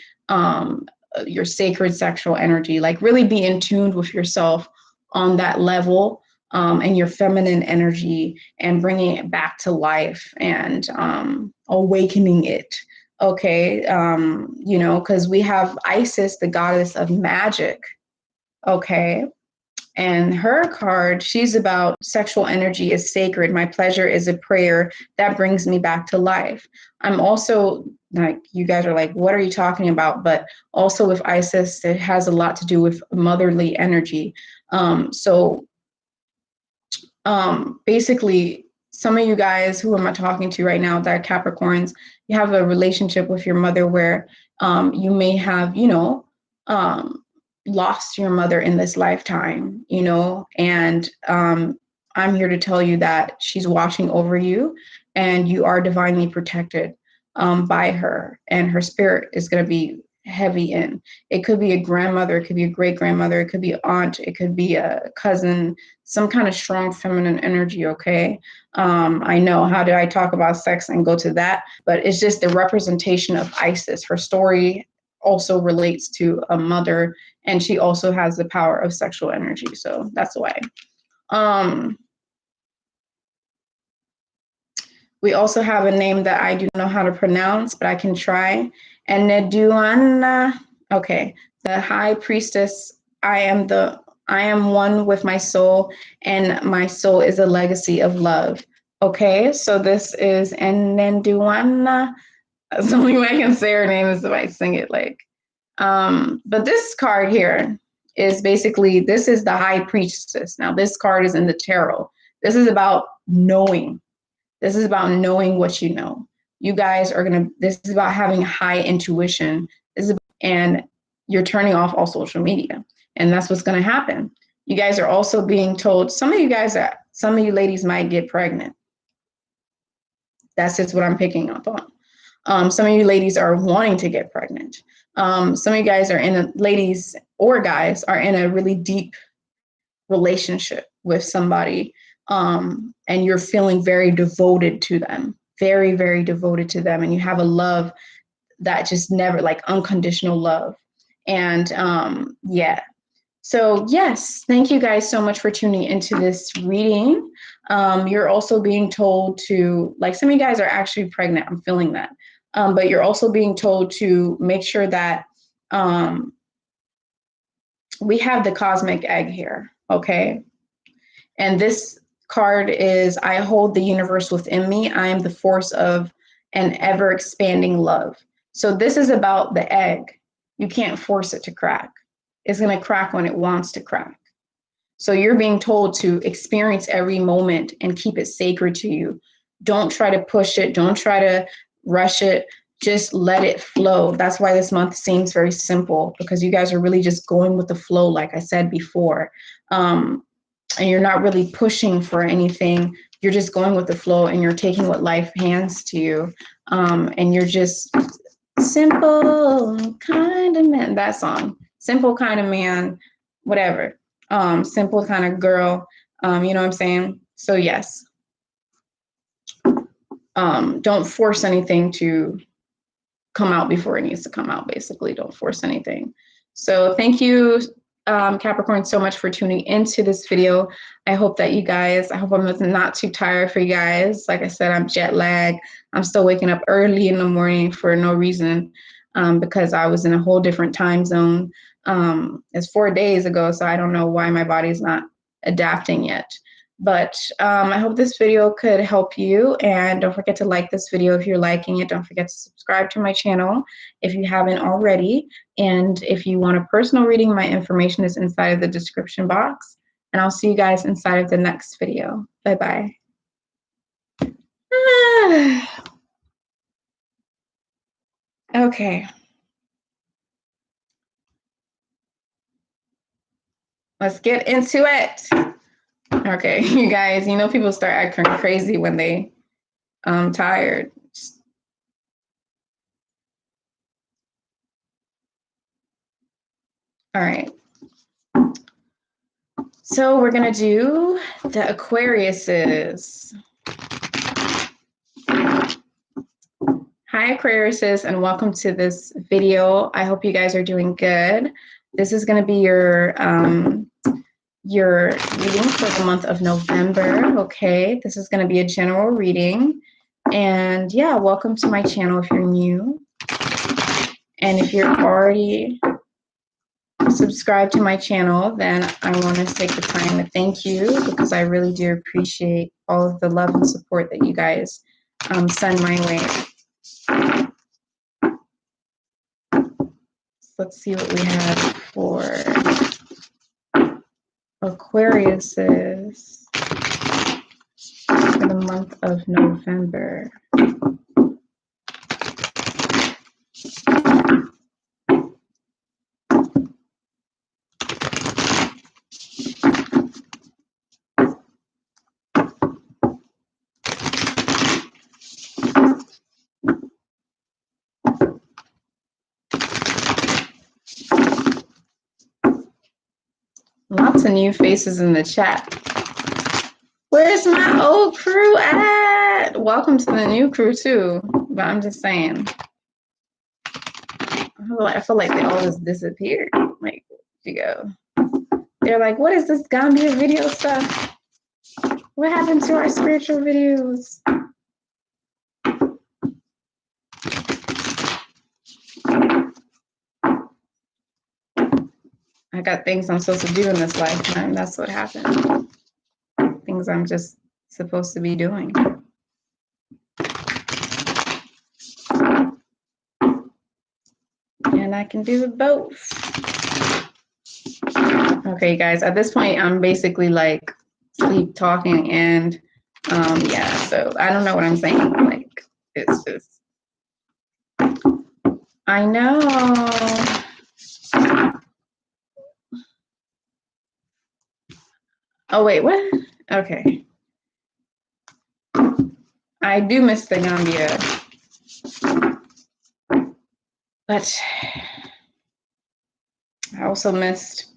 your sacred sexual energy, like really be in tune with yourself on that level, and your feminine energy, and bringing it back to life, and awakening it. Okay, you know, because we have Isis, the goddess of magic. Okay, And her card, she's about sexual energy is sacred. My pleasure is a prayer that brings me back to life. I'm also like, you guys are like, what are you talking about? But also with Isis, it has a lot to do with motherly energy. Basically, some of you guys who am I talking to right now that are Capricorns, you have a relationship with your mother where you may have, lost your mother in this lifetime, and I'm here to tell you that she's watching over you and you are divinely protected by her, and her spirit is going to be heavy in. It could be a grandmother, it could be a great grandmother, it could be an aunt, it could be a cousin, some kind of strong feminine energy. Okay. I know, how do I talk about sex and go to that? But it's just the representation of Isis. Her story also relates to a mother, and she also has the power of sexual energy. So that's why. We also have a name that I do not know how to pronounce, but I can try. And Neduana, okay, the high priestess. I am one with my soul, and my soul is a legacy of love. Okay, so this is Neduana. That's the only way I can say her name is if I sing it like. But this card here is basically, this is the high priestess. Now this card is in the tarot. This is about knowing. This is about knowing what you know. You guys are this is about having high intuition. And you're turning off all social media. And that's what's going to happen. You guys are also being told, some of you ladies might get pregnant. That's just what I'm picking up on. Some of you ladies are wanting to get pregnant. Some of you guys ladies or guys are in a really deep relationship with somebody. And you're feeling very devoted to them, very, very devoted to them. And you have a love that just never, like unconditional love. And yeah. So yes, thank you guys so much for tuning into this reading. You're also being told to, like, some of you guys are actually pregnant. I'm feeling that. But you're also being told to make sure that we have the cosmic egg here. Okay. And this card is, I hold the universe within me. I am the force of an ever expanding love. So this is about the egg. You can't force it to crack. It's going to crack when it wants to crack. So you're being told to experience every moment and keep it sacred to you. Don't try to push it. Don't try to rush it. Just let it flow. That's why this month seems very simple, because you guys are really just going with the flow, like I said before. And you're not really pushing for anything. You're just going with the flow, and you're taking what life hands to you. And you're just simple kind of man, that song, simple kind of man, whatever. Simple kind of girl. You know what I'm saying? So yes. Don't force anything to come out before it needs to come out. Basically, don't force anything. So thank you, Capricorn, so much for tuning into this video. I hope that you guys, I hope I'm not too tired for you guys. Like I said, I'm jet lagged. I'm still waking up early in the morning for no reason, because I was in a whole different time zone. It's 4 days ago, so I don't know why my body's not adapting yet. But I hope this video could help you, and don't forget to like this video if you're liking it. Don't forget to subscribe to my channel if you haven't already. And if you want a personal reading, my information is inside of the description box. And I'll see you guys inside of the next video. Bye-bye. Okay. Let's get into it. Okay, you guys, people start acting crazy when they tired. All right. So we're going to do the Aquariuses. Hi, Aquariuses, and welcome to this video. I hope you guys are doing good. This is going to be your reading for the month of November. Okay, this is going to be a general reading. And yeah, welcome to my channel if you're new. And if you're already subscribe to my channel, then I want to take the time to thank you, because I really do appreciate all of the love and support that you guys send my way. Let's see what we have for Aquariuses for the month of November. Lots of new faces in the chat. Where's my old crew at? Welcome to the new crew too, but I'm just saying. I feel like they all just disappeared. Like, where'd you go? They're like, what is this Gambia video stuff? What happened to our spiritual videos? I got things I'm supposed to do in this lifetime. That's what happened. Things I'm just supposed to be doing. And I can do both. Okay, guys, at this point, I'm basically like sleep talking and yeah, so I don't know what I'm saying. Like, it's just, I know. Oh, wait, what? Okay. I do miss the Gambia. But I also missed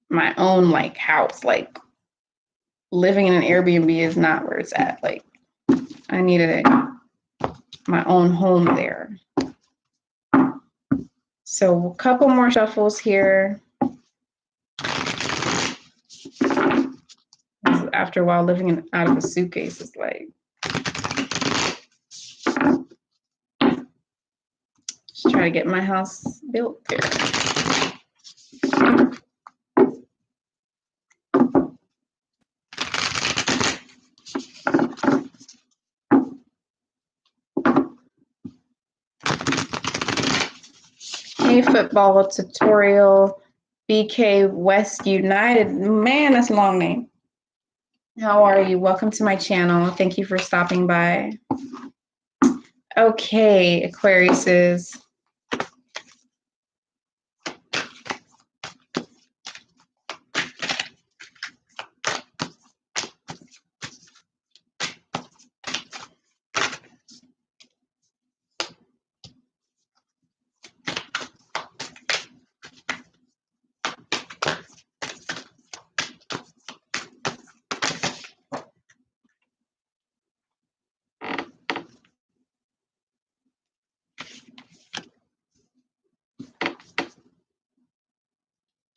my own like house. Like, living in an Airbnb is not where it's at. Like, I needed my own home there. So a couple more shuffles here. After a while, living out of a suitcase is like, just try to get my house built there. Hey, football tutorial, BK West United. Man, that's a long name. How are you? Welcome to my channel. Thank you for stopping by. Okay, Aquariuses.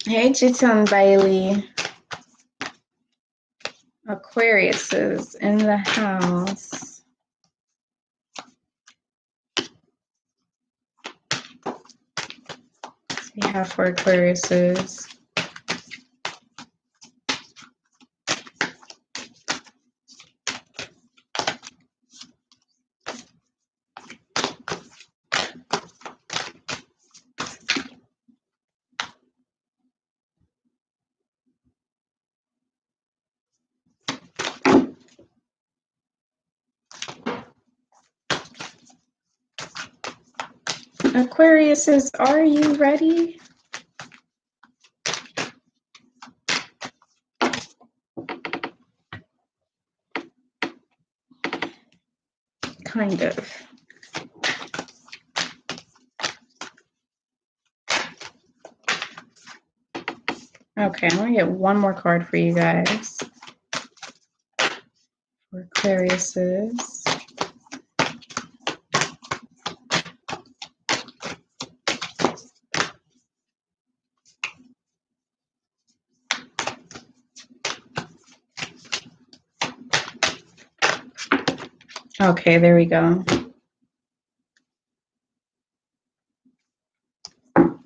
Hey, Chiton Bailey. Aquarius is in the house. What we have for Aquariuses. Aquariuses, are you ready? Kind of. Okay, I'm gonna get one more card for you guys. For Aquariuses. Okay, there we go. All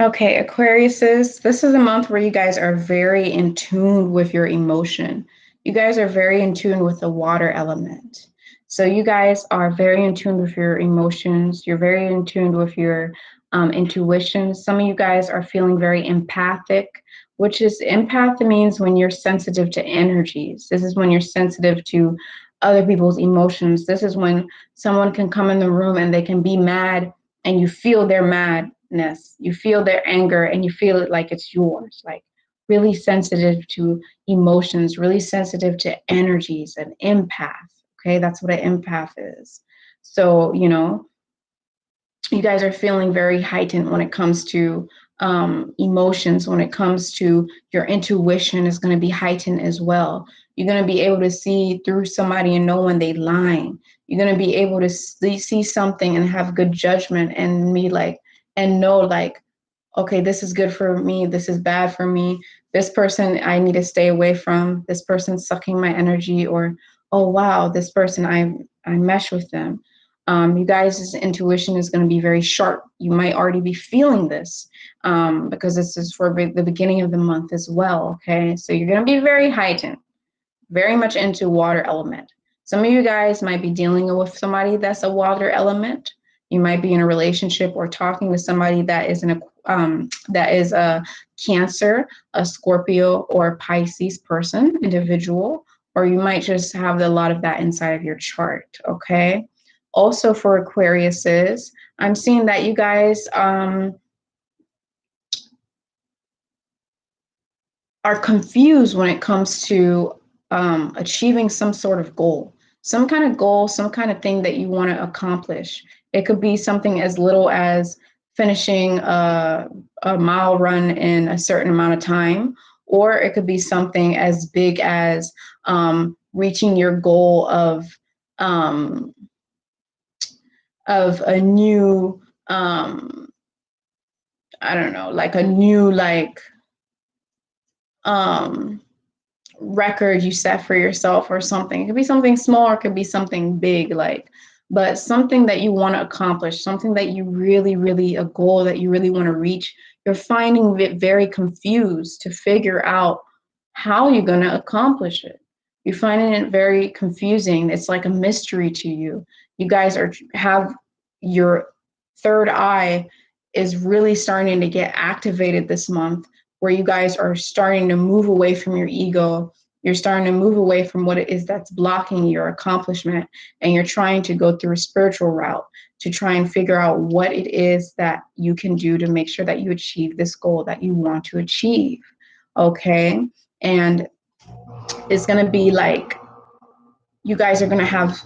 Okay, Aquariuses, this is a month where you guys are very in tune with your emotion. You guys are very in tune with the water element. So you guys are very in tune with your emotions. You're very in tune with your intuition. Some of you guys are feeling very empathic, which is empath means when you're sensitive to energies. This is when you're sensitive to other people's emotions. This is when someone can come in the room and they can be mad and you feel their madness, you feel their anger, and you feel it like it's yours, like really sensitive to emotions, really sensitive to energies, an empath. Okay, that's what an empath is. So, you know, you guys are feeling very heightened when it comes to emotions, when it comes to your intuition is going to be heightened as well. You're going to be able to see through somebody and know when they lying. You're going to be able to see something and have good judgment and me like, and know like, okay, this is good for me. This is bad for me. This person I need to stay away from. This person's sucking my energy, or, oh, wow, this person, I mesh with them. You guys' intuition is going to be very sharp. You might already be feeling this because this is for the beginning of the month as well. Okay, so you're going to be very heightened, very much into water element. Some of you guys might be dealing with somebody that's a water element. You might be in a relationship or talking with somebody that is a Cancer, a Scorpio, or a Pisces person, individual, or you might just have a lot of that inside of your chart. Okay. Also for Aquariuses, I'm seeing that you guys are confused when it comes to achieving some sort of goal, some kind of goal, some kind of thing that you want to accomplish. It could be something as little as finishing a mile run in a certain amount of time, or it could be something as big as reaching your goal of a new, I don't know, like a new um, record you set for yourself or something. It could be something small, or it could be something big, like, but something that you want to accomplish, something that you really, really, a goal that you really want to reach. You're finding it very confused to figure out how you're going to accomplish it. You're finding it very confusing. It's like a mystery to you. You guys have your third eye is really starting to get activated this month, where you guys are starting to move away from your ego. You're starting to move away from what it is that's blocking your accomplishment, and you're trying to go through a spiritual route to try and figure out what it is that you can do to make sure that you achieve this goal that you want to achieve. Okay. And it's going to be like you guys are going to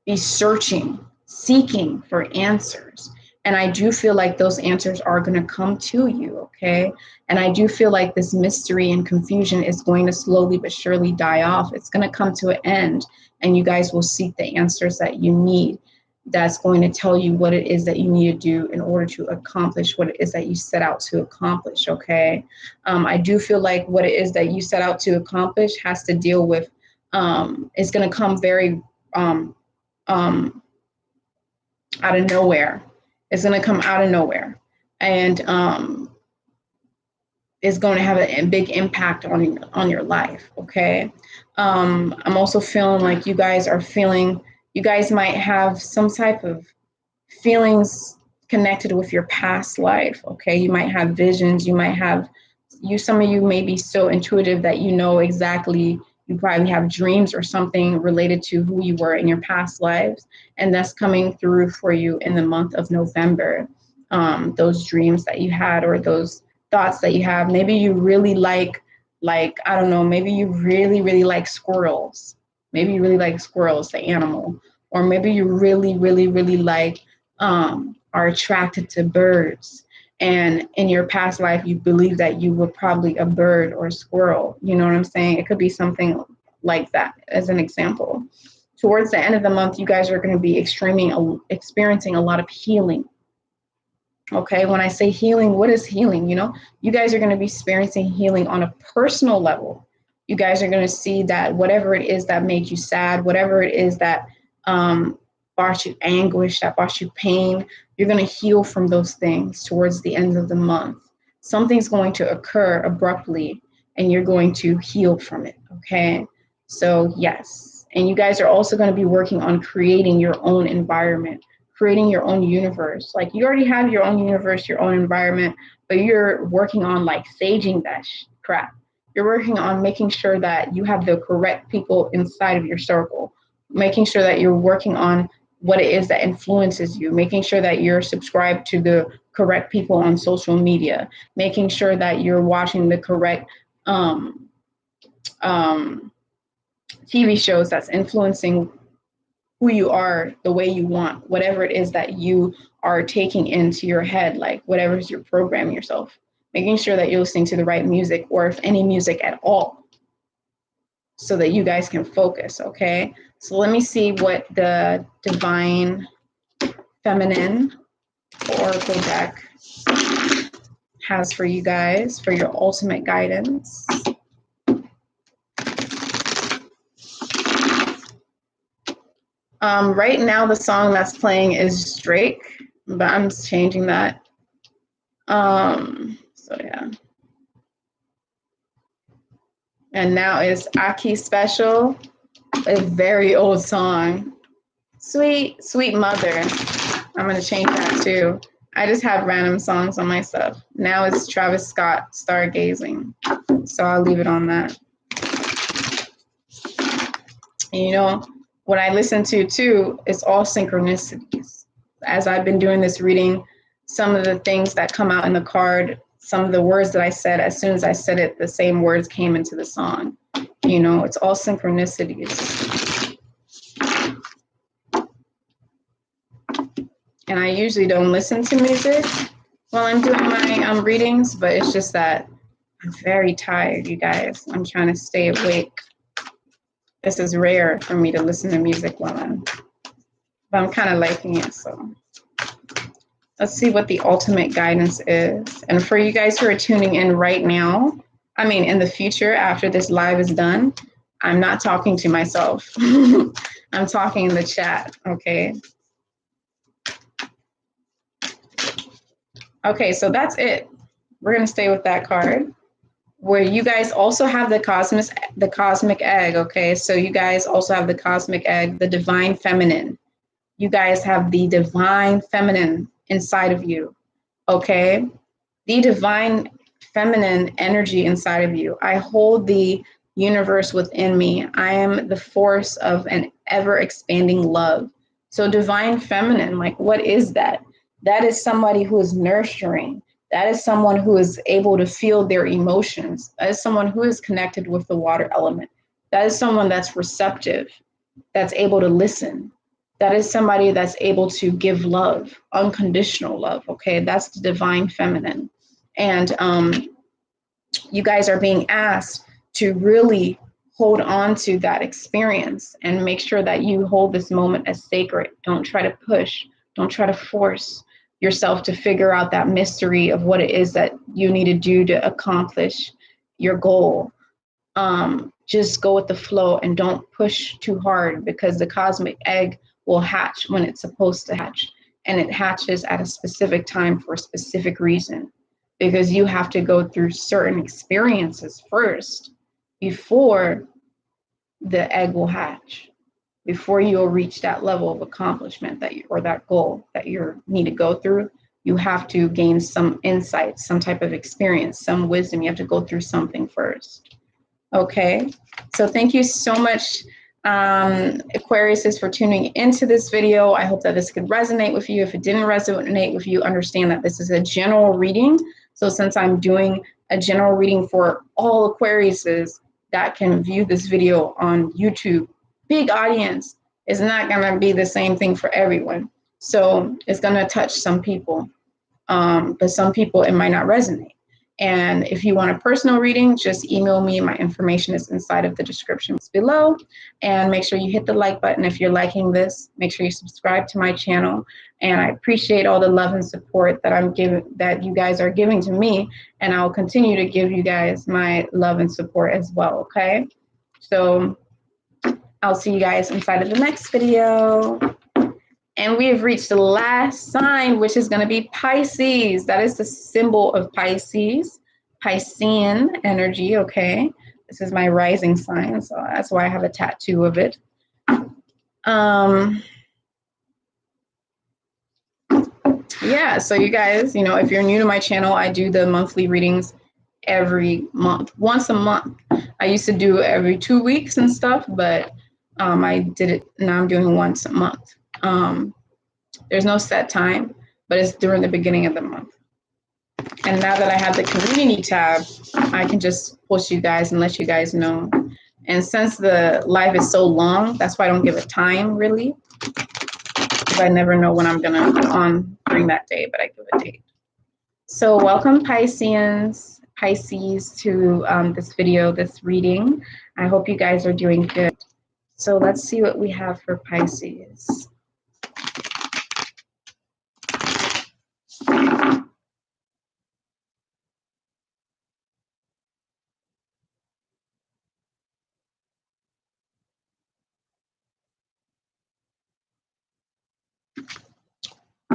be searching, seeking for answers. And I do feel like those answers are going to come to you, okay? And I do feel like this mystery and confusion is going to slowly but surely die off. It's going to come to an end, and you guys will seek the answers that you need. That's going to tell you what it is that you need to do in order to accomplish what it is that you set out to accomplish, okay? I do feel like what it is that you set out to accomplish has to deal with, it's going to come very out of nowhere. It's going to come out of nowhere, and it's going to have a big impact on your life. Okay. I'm also feeling like you guys might have some type of feelings connected with your past life. Okay. You might have visions. Some of you may be so intuitive that you know exactly. You probably have dreams or something related to who you were in your past lives, and that's coming through for you in the month of November. Those dreams that you had, or those thoughts that you have. Maybe you really I don't know, maybe you really, really like squirrels. Maybe you really like squirrels, the animal. Or maybe you really, really, really are attracted to birds. And in your past life, you believe that you were probably a bird or a squirrel. You know what I'm saying? It could be something like that, as an example. Towards the end of the month, you guys are going to be experiencing a lot of healing. Okay, when I say healing, what is healing? You know, you guys are going to be experiencing healing on a personal level. You guys are going to see that whatever it is that made you sad, whatever it is that brought you anguish, that brought you pain, you're going to heal from those things towards the end of the month. something's going to occur abruptly and you're going to heal from it, okay? So yes, and you guys are also going to be working on creating your own environment, creating your own universe. Like you already have your own universe, your own environment, but you're working on like saging that crap. You're working on making sure that you have the correct people inside of your circle, making sure that you're working on what it is that influences you, making sure that you're subscribed to the correct people on social media, making sure that you're watching the correct TV shows that's influencing who you are, the way you want, whatever it is that you are taking into your head, like whatever's you're programming yourself, making sure that you're listening to the right music, or if any music at all, so that you guys can focus, okay? So let me see what the Divine Feminine Oracle deck has for you guys for your ultimate guidance. Right now, the song that's playing is Drake, but I'm changing that. So yeah. And now is Aki Special, a very old song. Sweet, Sweet Mother. I'm gonna change that too. I just have random songs on my stuff. Now it's Travis Scott, Stargazing. So I'll leave it on that. And you know, what I listen to too is all synchronicities. As I've been doing this reading, some of the things that come out in the card, some of the words that I said, as soon as I said it, the same words came into the song. You know, it's all synchronicities. And I usually don't listen to music while I'm doing my readings, but it's just that I'm very tired, you guys. I'm trying to stay awake. This is rare for me to listen to music while but I'm kind of liking it, so. Let's see what the ultimate guidance is. And for you guys who are tuning in right now, I mean, in the future, after this live is done, I'm not talking to myself. I'm talking in the chat, okay? Okay, so that's it. We're gonna stay with that card, where you guys also have the cosmic egg, okay? So you guys also have the cosmic egg, the divine feminine. You guys have the divine feminine inside of you, okay? The divine feminine energy inside of you. I hold the universe within me. I am the force of an ever-expanding love. So divine feminine, like what is that? That is somebody who is nurturing. That is someone who is able to feel their emotions. That is someone who is connected with the water element. That is someone that's receptive, that's able to listen. That is somebody that's able to give love, unconditional love, okay? That's the divine feminine. And you guys are being asked to really hold on to that experience and make sure that you hold this moment as sacred. Don't try to push. Don't try to force yourself to figure out that mystery of what it is that you need to do to accomplish your goal. Just go with the flow and don't push too hard, because the cosmic egg will hatch when it's supposed to hatch, and it hatches at a specific time for a specific reason, because you have to go through certain experiences first before the egg will hatch, before you'll reach that level of accomplishment that you, or that goal that you need to go through. You have to gain some insight, some type of experience, some wisdom. You have to go through something first. Okay, so thank you so much, Aquarius, for tuning into this video. I hope that this could resonate with you. If it didn't resonate with you, understand that this is a general reading. So since I'm doing a general reading for all Aquariuses that can view this video on YouTube, big audience, is not going to be the same thing for everyone. So it's going to touch some people, but some people it might not resonate. And if you want a personal reading, just email me. My information is inside of the description below. And make sure you hit the like button if you're liking this. Make sure you subscribe to my channel. And I appreciate all the love and support that you guys are giving to me. And I'll continue to give you guys my love and support as well, okay? So I'll see you guys inside of the next video. And we have reached the last sign, which is going to be Pisces. That is the symbol of Pisces, Piscean energy, okay? This is my rising sign, so that's why I have a tattoo of it. Yeah, so you guys, you know, if you're new to my channel, I do the monthly readings every month, once a month. I used to do every 2 weeks and stuff, but I did it, now I'm doing once a month. There's no set time, but it's during the beginning of the month. And now that I have the community tab, I can just push you guys and let you guys know. And since the live is so long, that's why I don't give it time really. Because I never know when I'm gonna be on during that day, but I give a date. So welcome Pisces to this video, this reading. I hope you guys are doing good. So let's see what we have for Pisces.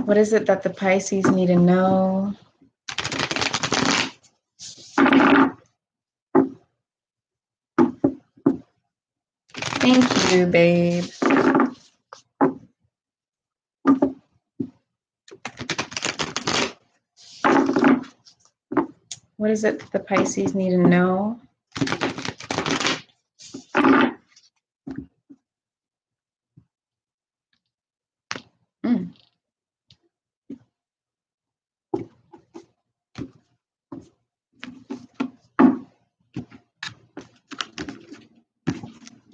What is it that the Pisces need to know? Thank you, babe. What is it that the Pisces need to know?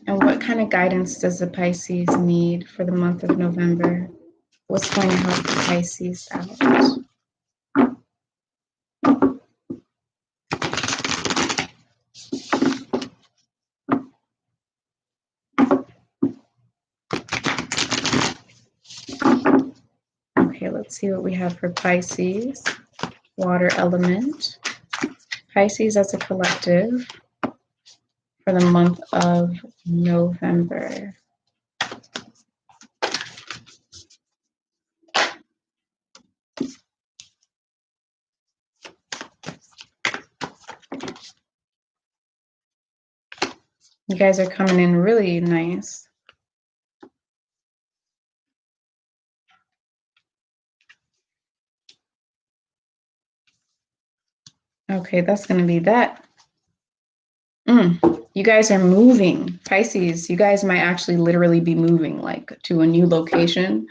And what kind of guidance does the Pisces need for the month of November? What's going to help the Pisces out? Okay, let's see what we have for Pisces. Water element. Pisces as a collective for the month of November. You guys are coming in really nice. Okay, that's going to be that. You guys are moving. Pisces, you guys might actually literally be moving like to a new location.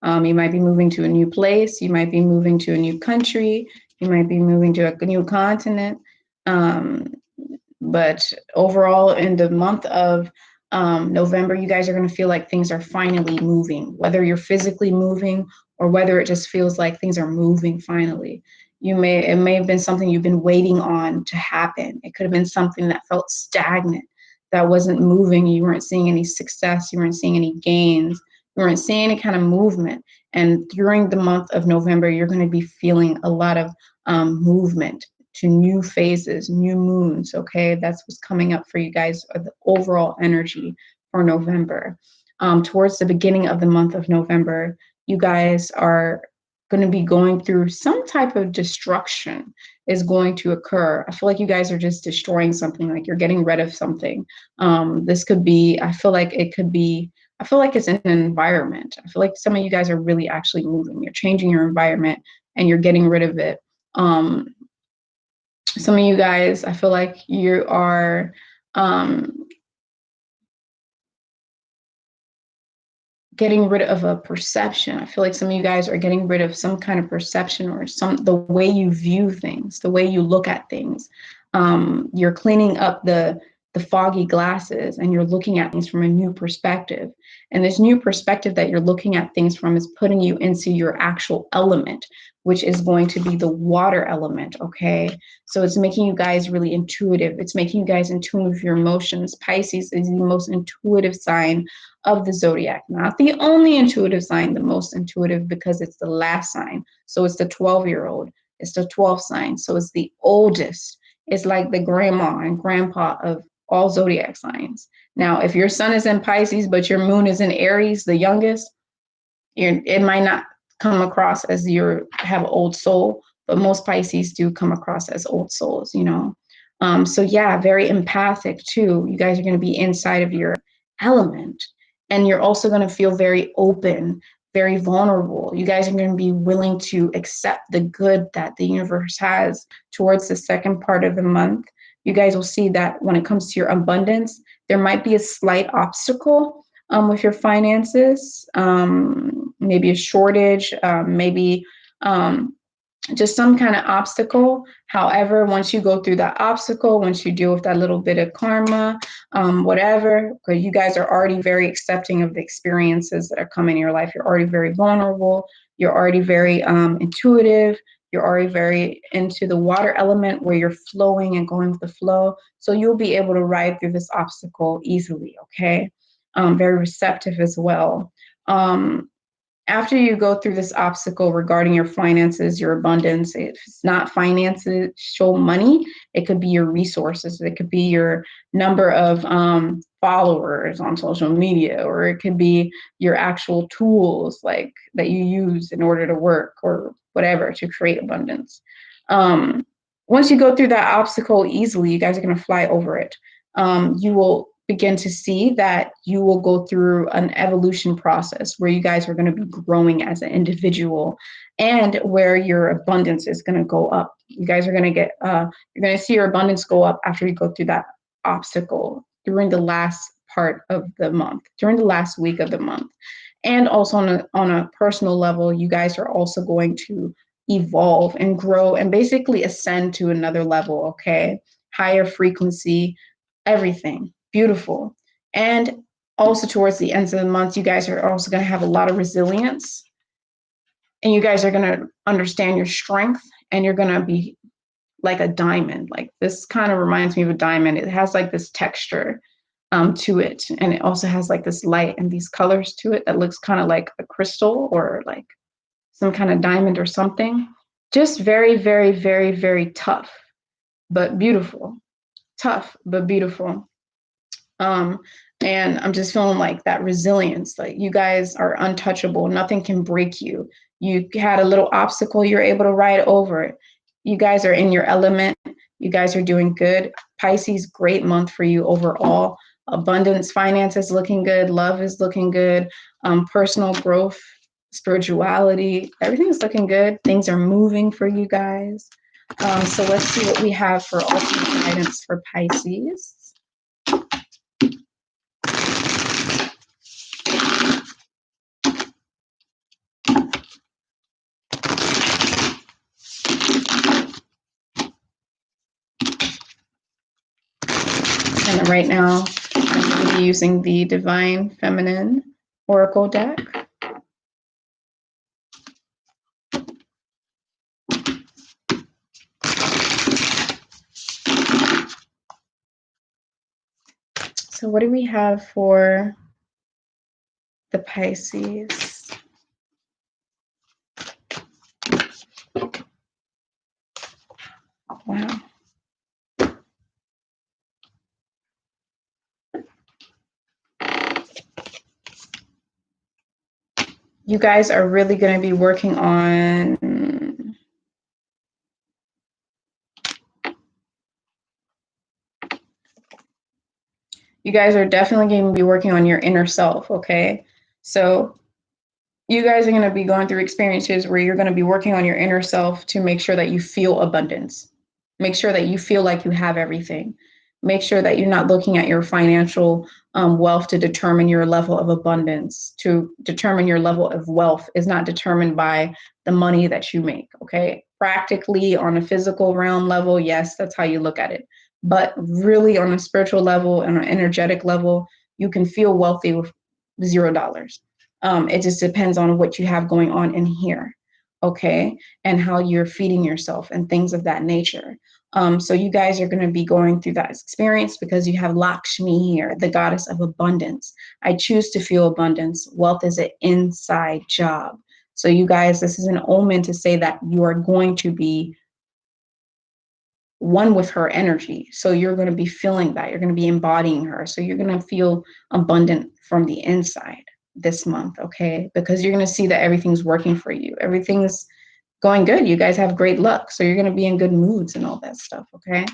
You might be moving to a new place. You might be moving to a new country. You might be moving to a new continent. But overall, in the month of November, you guys are going to feel like things are finally moving, whether you're physically moving or whether it just feels like things are moving finally. It may have been something you've been waiting on to happen. It could have been something that felt stagnant, that wasn't moving. You weren't seeing any success. You weren't seeing any gains. You weren't seeing any kind of movement. And during the month of November, you're going to be feeling a lot of movement to new phases, new moons, okay? That's what's coming up for you guys, or the overall energy for November. Towards the beginning of the month of November, you guys are going to be going through some type of destruction is going to occur. I feel like you guys are just destroying something, like you're getting rid of something. This could be, I feel like it's an environment. I feel like some of you guys are really actually moving. You're changing your environment and you're getting rid of it. Some of you guys, I feel like you are getting rid of a perception. I feel like some of you guys are getting rid of some kind of perception or the way you view things, the way you look at things. You're cleaning up the foggy glasses and you're looking at things from a new perspective. And this new perspective that you're looking at things from is putting you into your actual element, which is going to be the water element, okay? So it's making you guys really intuitive. It's making you guys in tune with your emotions. Pisces is the most intuitive sign of the zodiac. Not the only intuitive sign, the most intuitive because it's the last sign. So it's the 12-year-old. It's the 12th sign. So it's the oldest. It's like the grandma and grandpa of all zodiac signs. Now, if your sun is in Pisces, but your moon is in Aries, the youngest, It might not come across as you have an old soul, but most Pisces do come across as old souls, you know. So yeah, very empathic too. You guys are going to be inside of your element, and you're also going to feel very open, very vulnerable. You guys are going to be willing to accept the good that the universe has towards the second part of the month. You guys will see that when it comes to your abundance, there might be a slight obstacle with your finances, maybe a shortage, maybe just some kind of obstacle. However, once you go through that obstacle, once you deal with that little bit of karma, whatever, because you guys are already very accepting of the experiences that are coming in your life. You're already very vulnerable. You're already very intuitive. You're already very into the water element where you're flowing and going with the flow. So you'll be able to ride through this obstacle easily, okay? Very receptive as well. After you go through this obstacle regarding your finances, your abundance, if it's not finances, show money, it could be your resources, it could be your number of followers on social media, or it could be your actual tools like that you use in order to work or whatever to create abundance. Once you go through that obstacle easily, you guys are going to fly over it. You will begin to see that you will go through an evolution process where you guys are going to be growing as an individual, and where your abundance is going to go up. You guys are going to get, you're going to see your abundance go up after you go through that obstacle during the last part of the month, during the last week of the month. And also on a personal level, you guys are also going to evolve and grow and basically ascend to another level, okay? Higher frequency, everything. Beautiful. And also towards the end of the month, you guys are also going to have a lot of resilience, and you guys are going to understand your strength, and you're going to be like a diamond. Like, this kind of reminds me of a diamond. It has like this texture to it, and it also has like this light and these colors to it that looks kind of like a crystal or like some kind of diamond or something. Just very, very, very, very tough, but beautiful. Tough, but beautiful. And I'm just feeling like that resilience, like you guys are untouchable. Nothing can break you. You had a little obstacle, you're able to ride over it. You guys are in your element. You guys are doing good. Pisces, great month for you overall. Abundance, finances looking good. Love is looking good. Personal growth, spirituality, everything's looking good. Things are moving for you guys. So let's see what we have for ultimate guidance for Pisces. And right now, I'm going to be using the Divine Feminine Oracle deck. So what do we have for the Pisces? Wow. You guys are really going to be working on you guys are definitely going to be working on your inner self, okay? So you guys are going to be going through experiences where you're going to be working on your inner self to make sure that you feel abundance. Make sure that you feel like you have everything. Make sure that you're not looking at your financial wealth to determine your level of abundance. To determine your level of wealth is not determined by the money that you make, okay? Practically on a physical realm level, yes, that's how you look at it. But really on a spiritual level and an energetic level, you can feel wealthy with $0. It just depends on what you have going on in here, okay? And how you're feeding yourself and things of that nature. So you guys are going to be going through that experience because you have Lakshmi here, the goddess of abundance. I choose to feel abundance. Wealth is an inside job. So you guys, this is an omen to say that you are going to be one with her energy. So you're going to be feeling that. You're going to be embodying her. So you're going to feel abundant from the inside. this month, okay? Because you're going to see that everything's working for you. Everything's going good. You guys have great luck. So you're going to be in good moods and all that stuff, okay?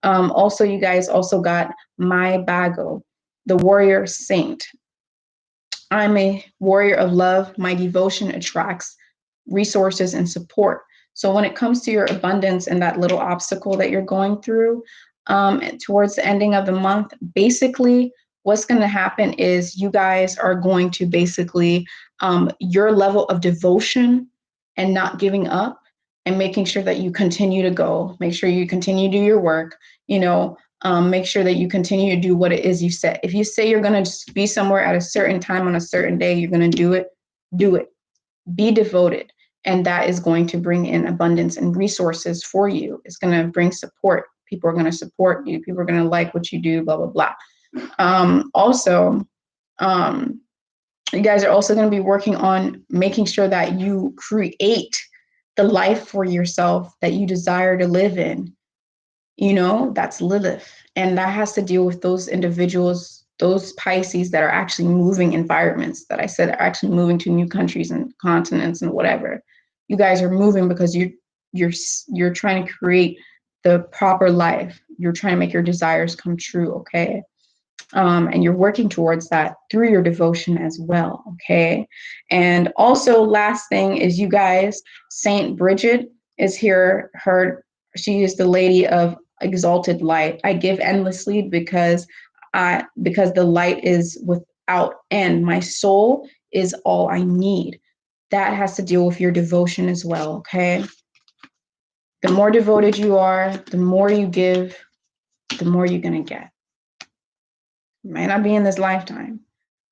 Also, you guys also got my Bago, the warrior saint. I'm a warrior of love. My devotion attracts resources and support. So when it comes to your abundance and that little obstacle that you're going through towards the ending of the month, basically what's going to happen is you guys are going to basically your level of devotion and not giving up and making sure that you continue to go, make sure you continue to do your work, you know, make sure that you continue to do what it is you said. If you say you're going to be somewhere at a certain time on a certain day, you're going to do it, do it. Be devoted. And that is going to bring in abundance and resources for you. It's going to bring support. People are going to support you. People are going to like what you do, blah, blah, blah. You guys are also going to be working on making sure that you create the life for yourself that you desire to live in. You know, that's Lilith. And that has to deal with those individuals, those Pisces that are actually moving environments that I said are actually moving to new countries and continents and whatever. You guys are moving because you're trying to create the proper life. You're trying to make your desires come true, okay? And you're working towards that through your devotion as well, okay? And also, last thing is, you guys, Saint Bridget is here. She is the lady of exalted light. I give endlessly because the light is without end. My soul is all I need. That has to deal with your devotion as well, okay? The more devoted you are, the more you give, the more you're going to get. It might not be in this lifetime,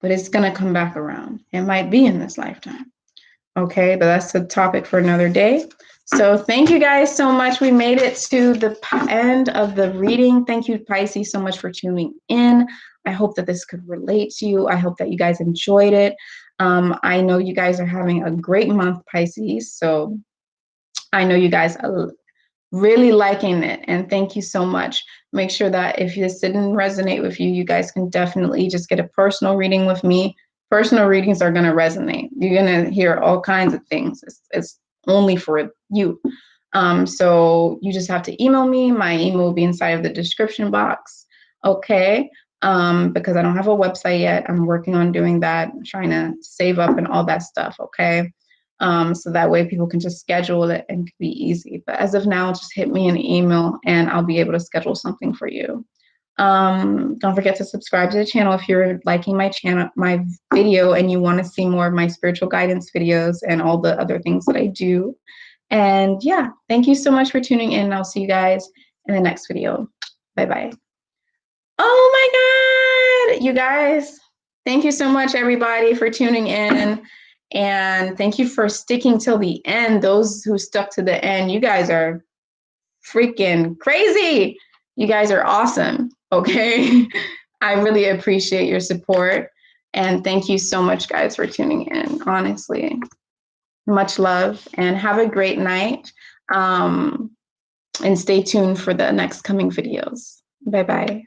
but it's going to come back around. It might be in this lifetime. Okay, but that's a topic for another day. So thank you guys so much. We made it to the end of the reading. Thank you, Pisces, so much for tuning in. I hope that this could relate to you. I hope that you guys enjoyed it. I know you guys are having a great month, Pisces. So I know you guys are really liking it. And thank you so much. Make sure that if this didn't resonate with you, you guys can definitely just get a personal reading with me. Personal readings are going to resonate. You're going to hear all kinds of things. It's only for you. So you just have to email me. My email will be inside of the description box. Okay. Because I don't have a website yet. I'm working on doing that. I'm trying to save up and all that stuff. Okay. So that way people can just schedule it and it can be easy. But as of now, just hit me an email and I'll be able to schedule something for you. Don't forget to subscribe to the channel if you're liking my video and you want to see more of my spiritual guidance videos and all the other things that I do. And yeah, thank you so much for tuning in. I'll see you guys in the next video. Bye-bye. Oh my God, you guys, thank you so much, everybody, for tuning in. And thank you for sticking till the end. Those who stuck to the end, you guys are freaking crazy. You guys are awesome. Okay. I really appreciate your support. And thank you so much, guys, for tuning in. Honestly, much love and have a great night. And stay tuned for the next coming videos. Bye-bye.